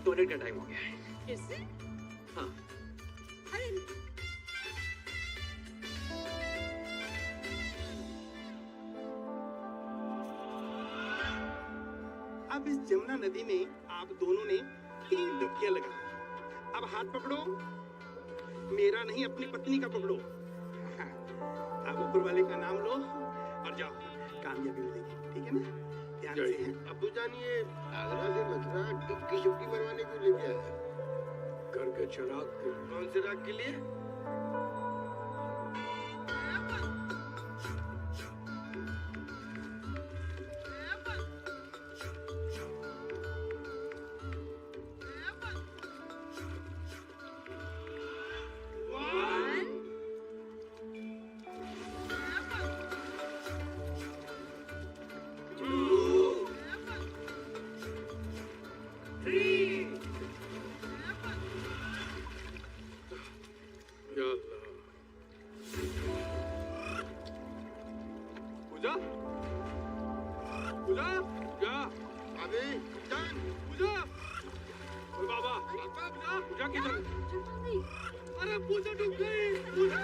टॉयलेट का टाइम हो गया है। किससे? हाँ। अरे अब इस जमुना नदी में आप दोनों ने 3 डुबकियां लगा। अब हाथ पकड़ो, मेरा नहीं अपनी पत्नी का पकड़ो। अब ऊपर वाले का नाम लो और जाओ, कामयाबी मिलेगी। ठीक है ना? ध्यान से। अब्बू जान ये आगरा से मथुरा डुबकी शुबकी मरवाने क्यों लेके आया? घर के चिराग के। कौन से राग के लिए? या अल्लाह। पूजा, पूजा, क्या? अबे जान, पूजा, ओए बाबा, पूजा, पूजा किधर? अरे पूजा डूब गई, पूजा,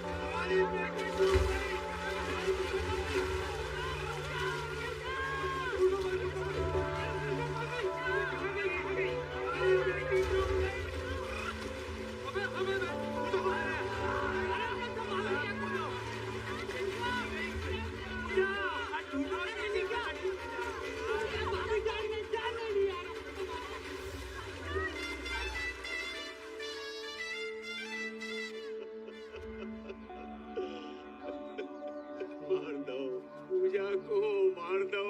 हमारी बेटी डूब गई। पूजा, मार दो।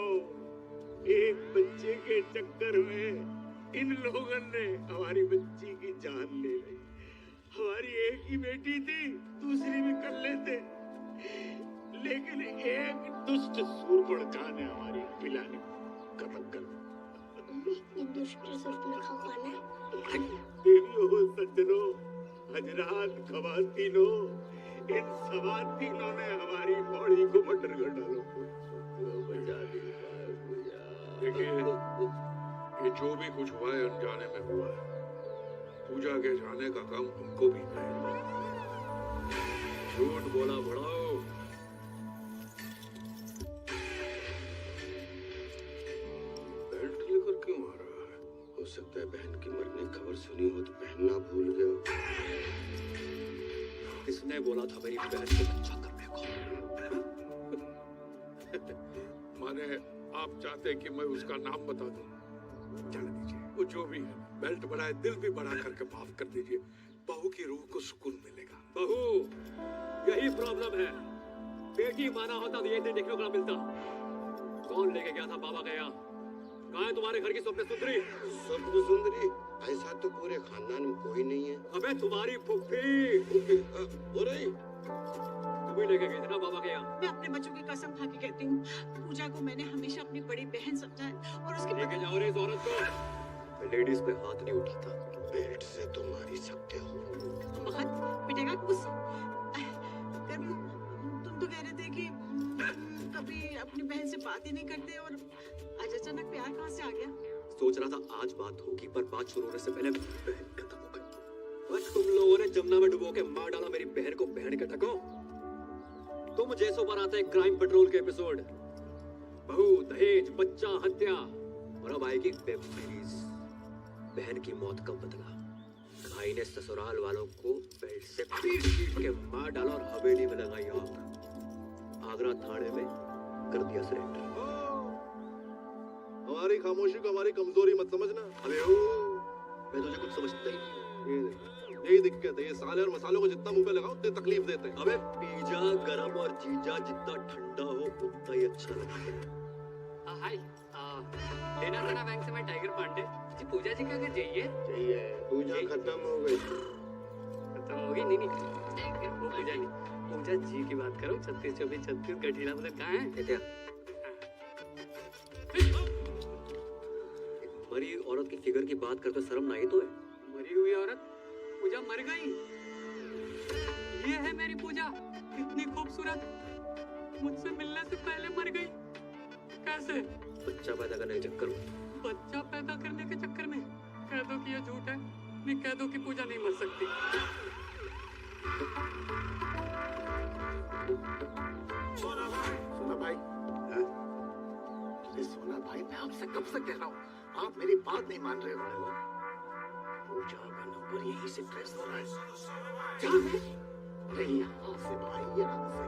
एक बच्चे के चक्कर में इन लोगों ने हमारी बच्ची की जान ले ली। हमारी एक ही बेटी थी, दूसरी भी कर लेते, लेकिन एक दुष्ट सूरपणखा ने हमारी पिलाने खत्म कर ये दुष्ट सिर्फ में खाना है। देवियों, सज्जनों, हजरात, खवातीनों, इन सवातीनों ने हमारी बॉडी को मटर कर डालो। बचा लिया। देखिए, ये जो भी कुछ हुआ है अनजाने में हुआ है। पूजा के जाने का काम हमको भी नहीं। झूठ बोला बड़ो। बेल्ट लेकर क्यों आ रहा है? हो सकता है बहन की मरने की खबर सुनी हो तो पहनना भूल गया हो। किसने बोला था मेरी बहन को बच्चा करने को? माने आप चाहते हैं कि मैं उसका नाम बता दूं? जाने दीजिए, वो जो भी है, बेल्ट बढ़ाए, दिल भी बढ़ा करके माफ कर दीजिए। बहू की रूह को सुकून मिलेगा। बहू, यही प्रॉब्लम है। बेटी माना होता तो ये दिन देखने को ना मिलता। कौन लेके गया था बाबा का यहाँ? कहाँ है तुम्हारे घर की स्वप्न सुंदरी? स्वप्न सुंदरी? ऐसा तो पूरे खानदान में कोई नहीं है। अबे तुम्हारी फुफ्फी हो रही, तुम ही लेके गए थे ना बाबा के यहाँ? मैं अपने बच्चों की कसम खा के कहती हूँ, पूजा को मैंने हमेशा अपनी बड़ी बहन समझा है और उसके लेके जाओ रे इस औरत को। मैं लेडीज पे हाथ नहीं उठाता। बेल्ट से तो मार ही सकते हो। बहुत पिटेगा मुझसे। कभी तुम तो कह रहे थे कि कभी अपनी बहन से बात ही नहीं करते और आज अचानक प्यार कहाँ से आ गया? सोच रहा था आज बात होगी, पर बात शुरू होने से पहले बहन खत्म हो गई। बस तुम लोगों ने जमुना में डुबो के मार डाला मेरी बहन को। बहन के टको तुम जैसो पर आता है क्राइम पेट्रोल के एपिसोड। बहू, दहेज, बच्चा, हत्या, और अब आएगी वेब सीरीज बहन की मौत का बदला। भाई ने ससुराल वालों को बेल्ट से पीट पीट के मार डाला और हवेली में लगाई आग। आगरा थाने में कर दिया सरेंडर। हमारी खामोशी को हमारी कमजोरी मत समझना। अबे ओ, मैं तुझे कुछ समझता ही नहीं। यही दिक्कत है, ये साले और मसालों को जितना मुंह पे लगाओ उतनी तकलीफ देते हैं। अबे पिज्जा गरम और जीजा जितना ठंडा हो उतना ही अच्छा लगता है। हाय, लेना था ना बैंक से मैं टाइगर पांडे जी। पूजा जी का क्या चाहिए? चाहिए। पूजा खत्म हो गई। खत्म हो गई? नहीं वो पूजा नहीं, पूजा जी की बात करो। 36 24 36 गठीला मतलब कहाँ है? क्या मरी औरत की फिगर की बात करते शर्म नहीं तो है? मरी हुई औरत? पूजा मर गई? ये है मेरी पूजा, इतनी खूबसूरत, मुझसे मिलने से पहले मर गई। कैसे? बच्चा पैदा करने के चक्कर में। बच्चा पैदा करने के चक्कर में? कह दो कि ये झूठ है, नहीं कह दो कि पूजा नहीं मर सकती। सोना भाई, सोना भाई, मैं आपसे कब से कह रहा हूँ, आप मेरी बात नहीं मान रहे हो। पूजा का नंबर यहीं से ट्रेस हो रहा है। अरे यहाँ से भाई, यहाँ से।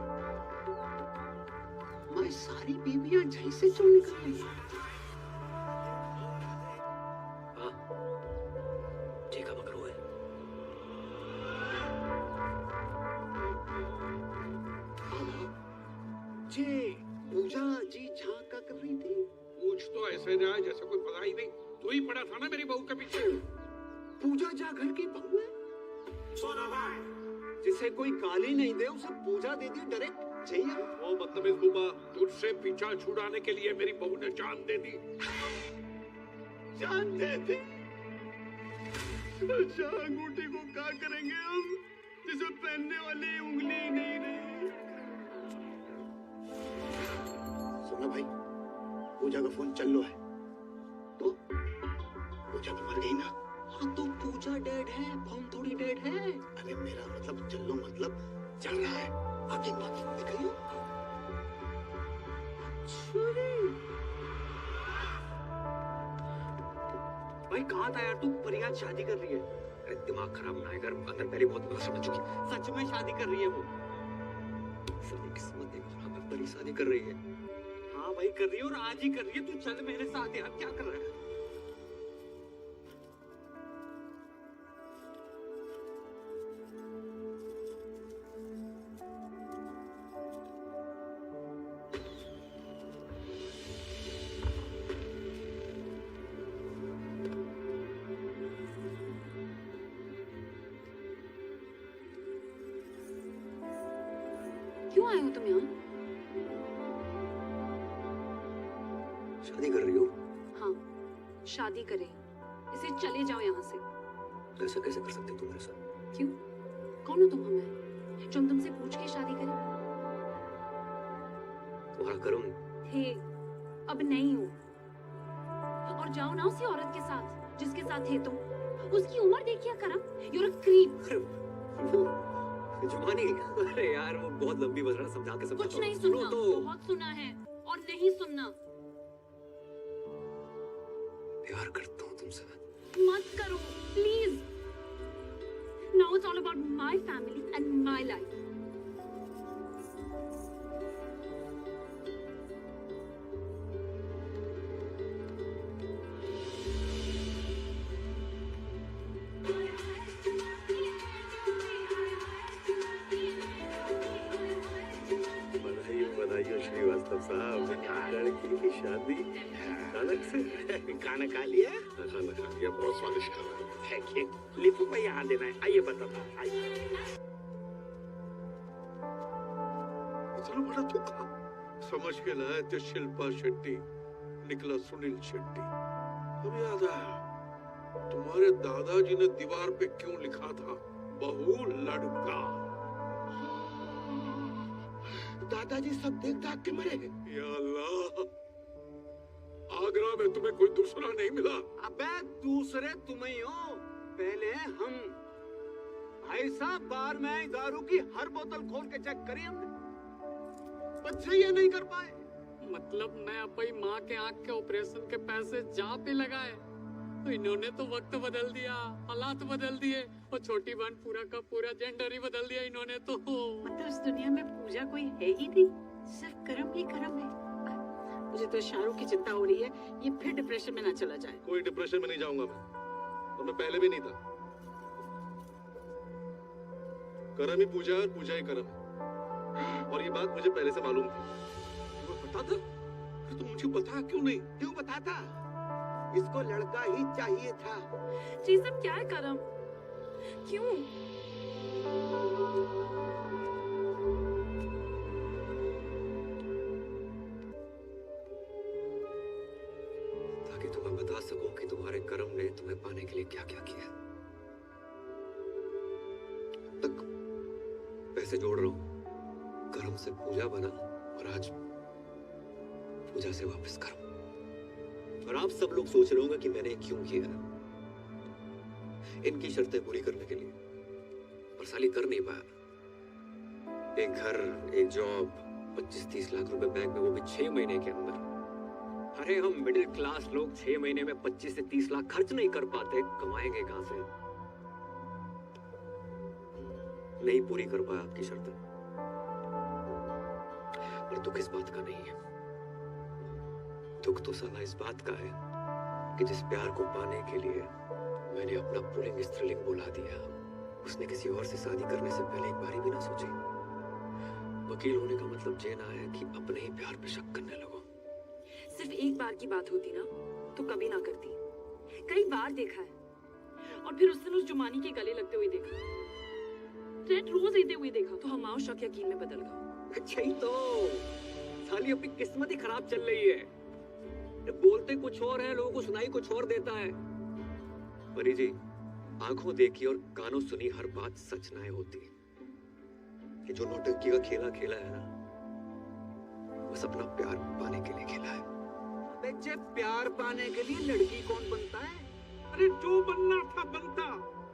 मैं सारी बीबियां जैसे चुन निकल रही है। हाँ, ठीक है मगर हुए। जी, पूजा जी झांका कर रही थी। पूछ तो ऐसे रहा है जैसे कोई पता ही नहीं। तू ही पड़ा था ना मेरी बहू के पीछे। पूजा जा घर की बहू है। सोना भाई, जिसे कोई गाली नहीं दे उसे पूजा दे दी डायरेक्ट। चाहिए वो मतलब इस बुबा, तुझसे पीछा छुड़ाने के लिए मेरी बहू ने जान दे दी। जान दे दी? अच्छा, अंगूठी को क्या करेंगे हम, जिसे पहनने वाली उंगली ही नहीं रही। सुना भाई, पूजा का फोन चल लो है। तो पूजा तो मर गई ना। हाँ तो पूजा डेड है, फोन थोड़ी डेड है। अरे मेरा मतलब चल लो मतलब चल रहा है। आगे बात निकलिए। भाई कहाँ था यार तू? परियां शादी कर रही है। अरे दिमाग खराब ना कर, अंदर पहले बहुत बुरा समझ चुकी। सच में शादी कर रही है वो? सारी किस्मत देखो, हमें परी शादी कर रही है। हाँ भाई कर रही है, और आज ही कर रही है। तू चल मेरे साथ यार, क्या कर रहा है? क्यों आए हो तुम यहाँ? शादी कर रही हो? हाँ, शादी करें, इसे चले जाओ यहाँ से। ऐसा कैसे कर सकते हो तुम मेरे साथ? क्यों? कौन हो तुम हमें जो हम तुमसे पूछ के शादी करें? तुम्हारा कर्म थे, अब नहीं हो। और जाओ ना उसी औरत के साथ जिसके साथ थे तुम। उसकी उम्र देखिए करम, you're a creep। वो जुबानी, अरे यार वो बहुत लंबी बजरा, समझा के कुछ समझाता नहीं हूँ। सुनना, सुनो तो। बहुत सुना है और नहीं सुनना। प्यार करता हूँ तुमसे मैं। मत करो please. Now it's all about my family and my life. बधाई हो श्रीवास्तव साहब, लड़की की शादी अचानक से। खाना खा लिया? खाना खा लिया, बहुत स्वादिष्ट खाना। Thank you. लिपू भाई यहाँ देना है, आइए बताता हूँ, आइए। इतना बड़ा धोखा समझ के लाए थे शिल्पा शेट्टी, निकला सुनील शेट्टी। अब याद आया, तुम्हारे दादाजी ने दीवार पे क्यों लिखा था, बहू लड़का। दादाजी सब देख दाख के मरे। या अल्लाह, आगरा में तुम्हें कोई दूसरा नहीं मिला? अबे दूसरे तुम ही हो, पहले हम। भाई साहब, बार में दारू की हर बोतल खोल के चेक करी हमने, बच्चे ये नहीं कर पाए। मतलब मैं अपनी माँ के आँख के ऑपरेशन के पैसे जहाँ पे लगाए, तो इन्होंने तो वक्त बदल दिया, हालात बदल दिए, और छोटी बहन पूरा का पूरा जेंडर ही बदल दिया इन्होंने तो। मतलब इस दुनिया में पूजा कोई है ही नहीं, सिर्फ कर्म ही कर्म है। मुझे तो शाहरुख की चिंता हो रही है, ये फिर डिप्रेशन में ना चला जाए। कोई डिप्रेशन में नहीं जाऊंगा मैं, और मैं पहले भी नहीं था। कर्म ही पूजा और पूजा ही कर्म है, और ये बात मुझे पहले से मालूम थी। तुम्हें पता था? फिर तुम मुझे बताया क्यों नहीं? क्यों बताता? इसको लड़का ही चाहिए था। जी सब क्या है करम? क्यों? ताकि तुम्हें बता सकूं कि तुम्हारे कर्म ने तुम्हें पाने के लिए क्या क्या किया। अब तक पैसे जोड़ रहा हूं, कर्म से पूजा बना, और आज पूजा से वापस कर्म। और आप सब लोग सोच रहे होंगे कि मैंने क्यों किया, इनकी शर्तें पूरी करने के लिए, पर साली कर नहीं पाया। एक घर, एक जॉब, 25-30 लाख रुपए बैंक में, वो भी 6 महीने के अंदर। अरे हम मिडिल क्लास लोग 6 महीने में 25 से 30 लाख खर्च नहीं कर पाते, कमाएंगे कहां से? नहीं पूरी कर पाया आपकी शर्तें, पर दुख इस बात का नहीं है। दुख तो साला इस बात का है कि जिस प्यार को पाने के लिए मैंने अपना पुल्लिंग स्त्रीलिंग बुला दिया, उसने किसी और से शादी करने से पहले एक बारी भी ना सोची। वकील होने का मतलब ये ना है कि अपने ही प्यार पे शक करने लगो। सिर्फ एक बार की बात होती ना तो कभी ना करती। कई बार देखा है, और फिर उस दिन उस जुमानी के गले लगते हुए देखा, रेड रोज लेते हुए देखा, तो हमारा शक यकीन में बदल गया। अच्छा ही तो, साली अपनी किस्मत ही खराब चल रही है। बोलते कुछ और है, लोगों को सुनाई कुछ और देता है। परी जी, आंखों देखी और कानों सुनी हर बात सच नहीं होती। ये जो नौटंकी का खेला खेला है ना, बस अपना प्यार पाने के लिए खेला है। बच्चे, प्यार पाने के लिए लड़की कौन बनता है? अरे जो बनना था बनता,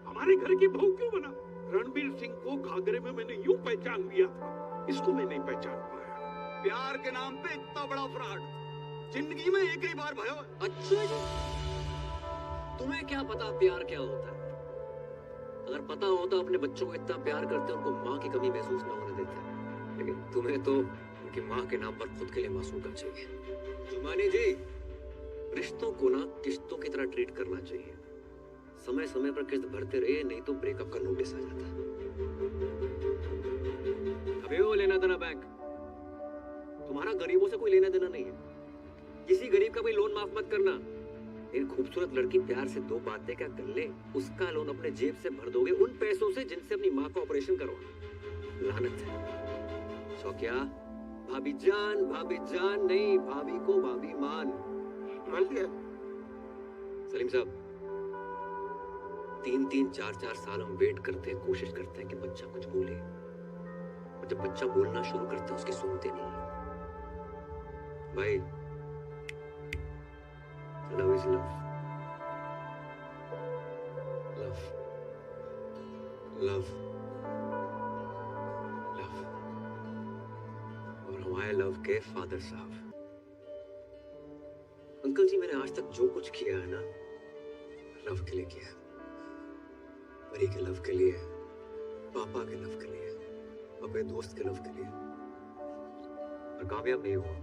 हमारे घर की बहू क्यों बना? रणबीर सिंह को घाघरे में मैंने यूं पहचान लिया था, इसको मैं नहीं पहचान पाया। प्यार के नाम पे इतना बड़ा फ्रॉड जिंदगी में एक ही बार भयो। अच्छा जी, तुम्हें क्या पता प्यार क्या होता है? अगर पता होता अपने बच्चों को इतना प्यार करते, उनको माँ की कमी महसूस ना होने देते। लेकिन तुम्हें तो उनकी माँ के नाम पर खुद के लिए मासूम कर चाहिए। जुमानी जी, रिश्तों को ना किस्तों की तरह ट्रीट करना चाहिए। समय समय पर किस्त भरते रहिए, नहीं तो ब्रेकअप का नोटिस आ जाता है। अबे वो लेना देना बैंक, तुम्हारा गरीबों से कोई लेना देना नहीं है। किसी गरीब का कोई लोन माफ मत करना। एक खूबसूरत लड़की प्यार से 2 बातें क्या कर ले, उसका लोन अपने जेब से भर दोगे उन पैसों से जिनसे अपनी माँ का ऑपरेशन करवाना। लानत है। शौकिया, भाभी जान नहीं, भाभी को भाभी मान लिया। सलीम साहब, 3-3, 4-4 साल हम वेट करते हैं, कोशिश करते हैं कि बच्चा कुछ बोले, और जब बच्चा बोलना शुरू करता है उसकी सुनते नहीं। भाई, love is love, love love love. और हमारे लव के फादर साहब, अंकल जी, मैंने आज तक जो कुछ किया है ना, लव के लिए किया है। परी के लव के लिए, पापा के लव के लिए, अपने दोस्त के लव के लिए, और कामयाब नहीं हुआ।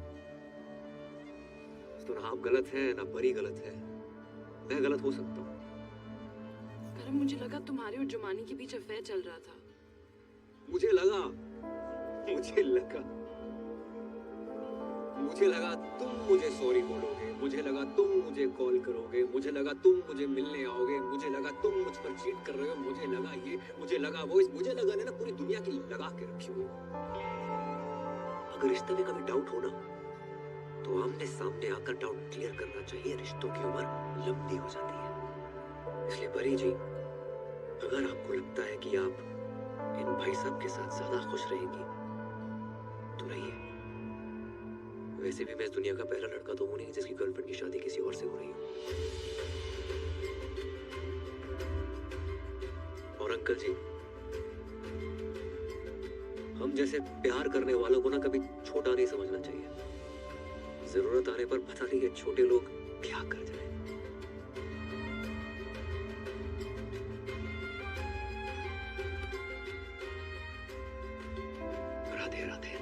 तो ना आप गलत हैं ना परी गलत है, मैं गलत हो सकता हूँ। करम, मुझे लगा तुम्हारे और जुमानी के बीच अफेयर चल रहा था। मुझे लगा तुम मुझे सॉरी बोलोगे, मुझे लगा तुम मुझे कॉल करोगे, मुझे लगा तुम मुझे मिलने आओगे, मुझे लगा तुम मुझ पर चीट कर रहे हो, मुझे लगा ये, मुझे लगा वो, मुझे लगा ना पूरी दुनिया की लगा के रखी हुई। अगर रिश्ते में कभी डाउट हो ना, तो आमने सामने आकर डाउट क्लियर करना चाहिए। रिश्तों की उम्र लंबी हो जाती है। इसलिए परी जी, अगर आपको लगता है कि आप इन भाई साहब के साथ ज्यादा खुश रहेंगी तो रहिए। वैसे भी मैं इस दुनिया का पहला लड़का तो हूं नहीं जिसकी गर्लफ्रेंड की शादी किसी और से हो रही हो। और अंकल जी, हम जैसे प्यार करने वालों को ना कभी छोटा नहीं समझना चाहिए। जरूरत आने पर पता नहीं ये छोटे लोग क्या कर जाए। राधे राधे।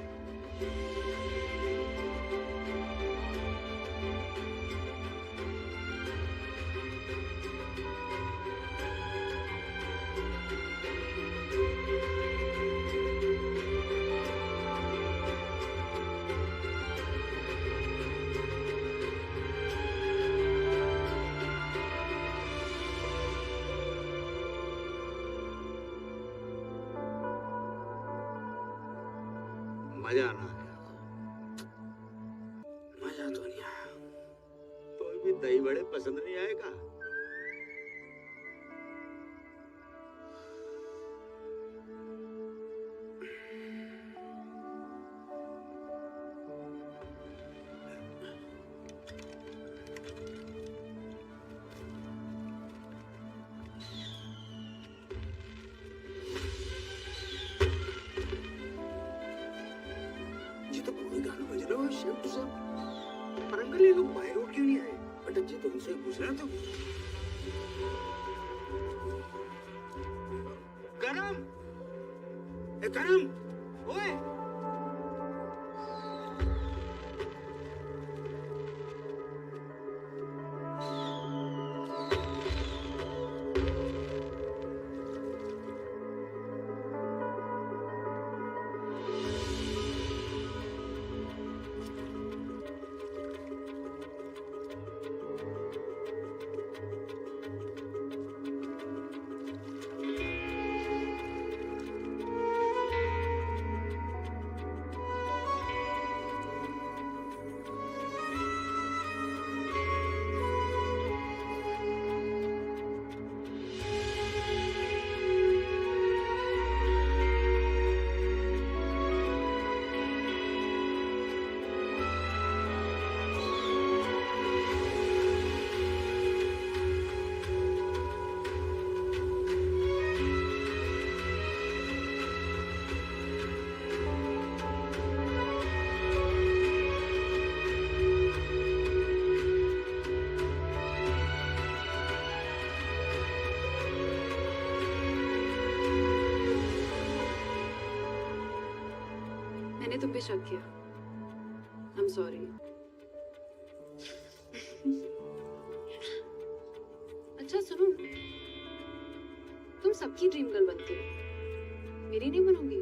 मजा ना आया, मजा तो नहीं आया। तो भी दही बड़े पसंद नहीं आएगा। जी तो पूरे गाना बज रहा है सेम टू सेम। पर अंकल ये लोग बाय रोड क्यों नहीं आए? अटक जी तो उनसे पूछ रहे तो। करम, ए करम, ओए। मैंने तुम पे शक किया। I'm sorry. अच्छा सुनो, तुम सबकी ड्रीम गर्ल बनती हो, मेरी नहीं बनोगी?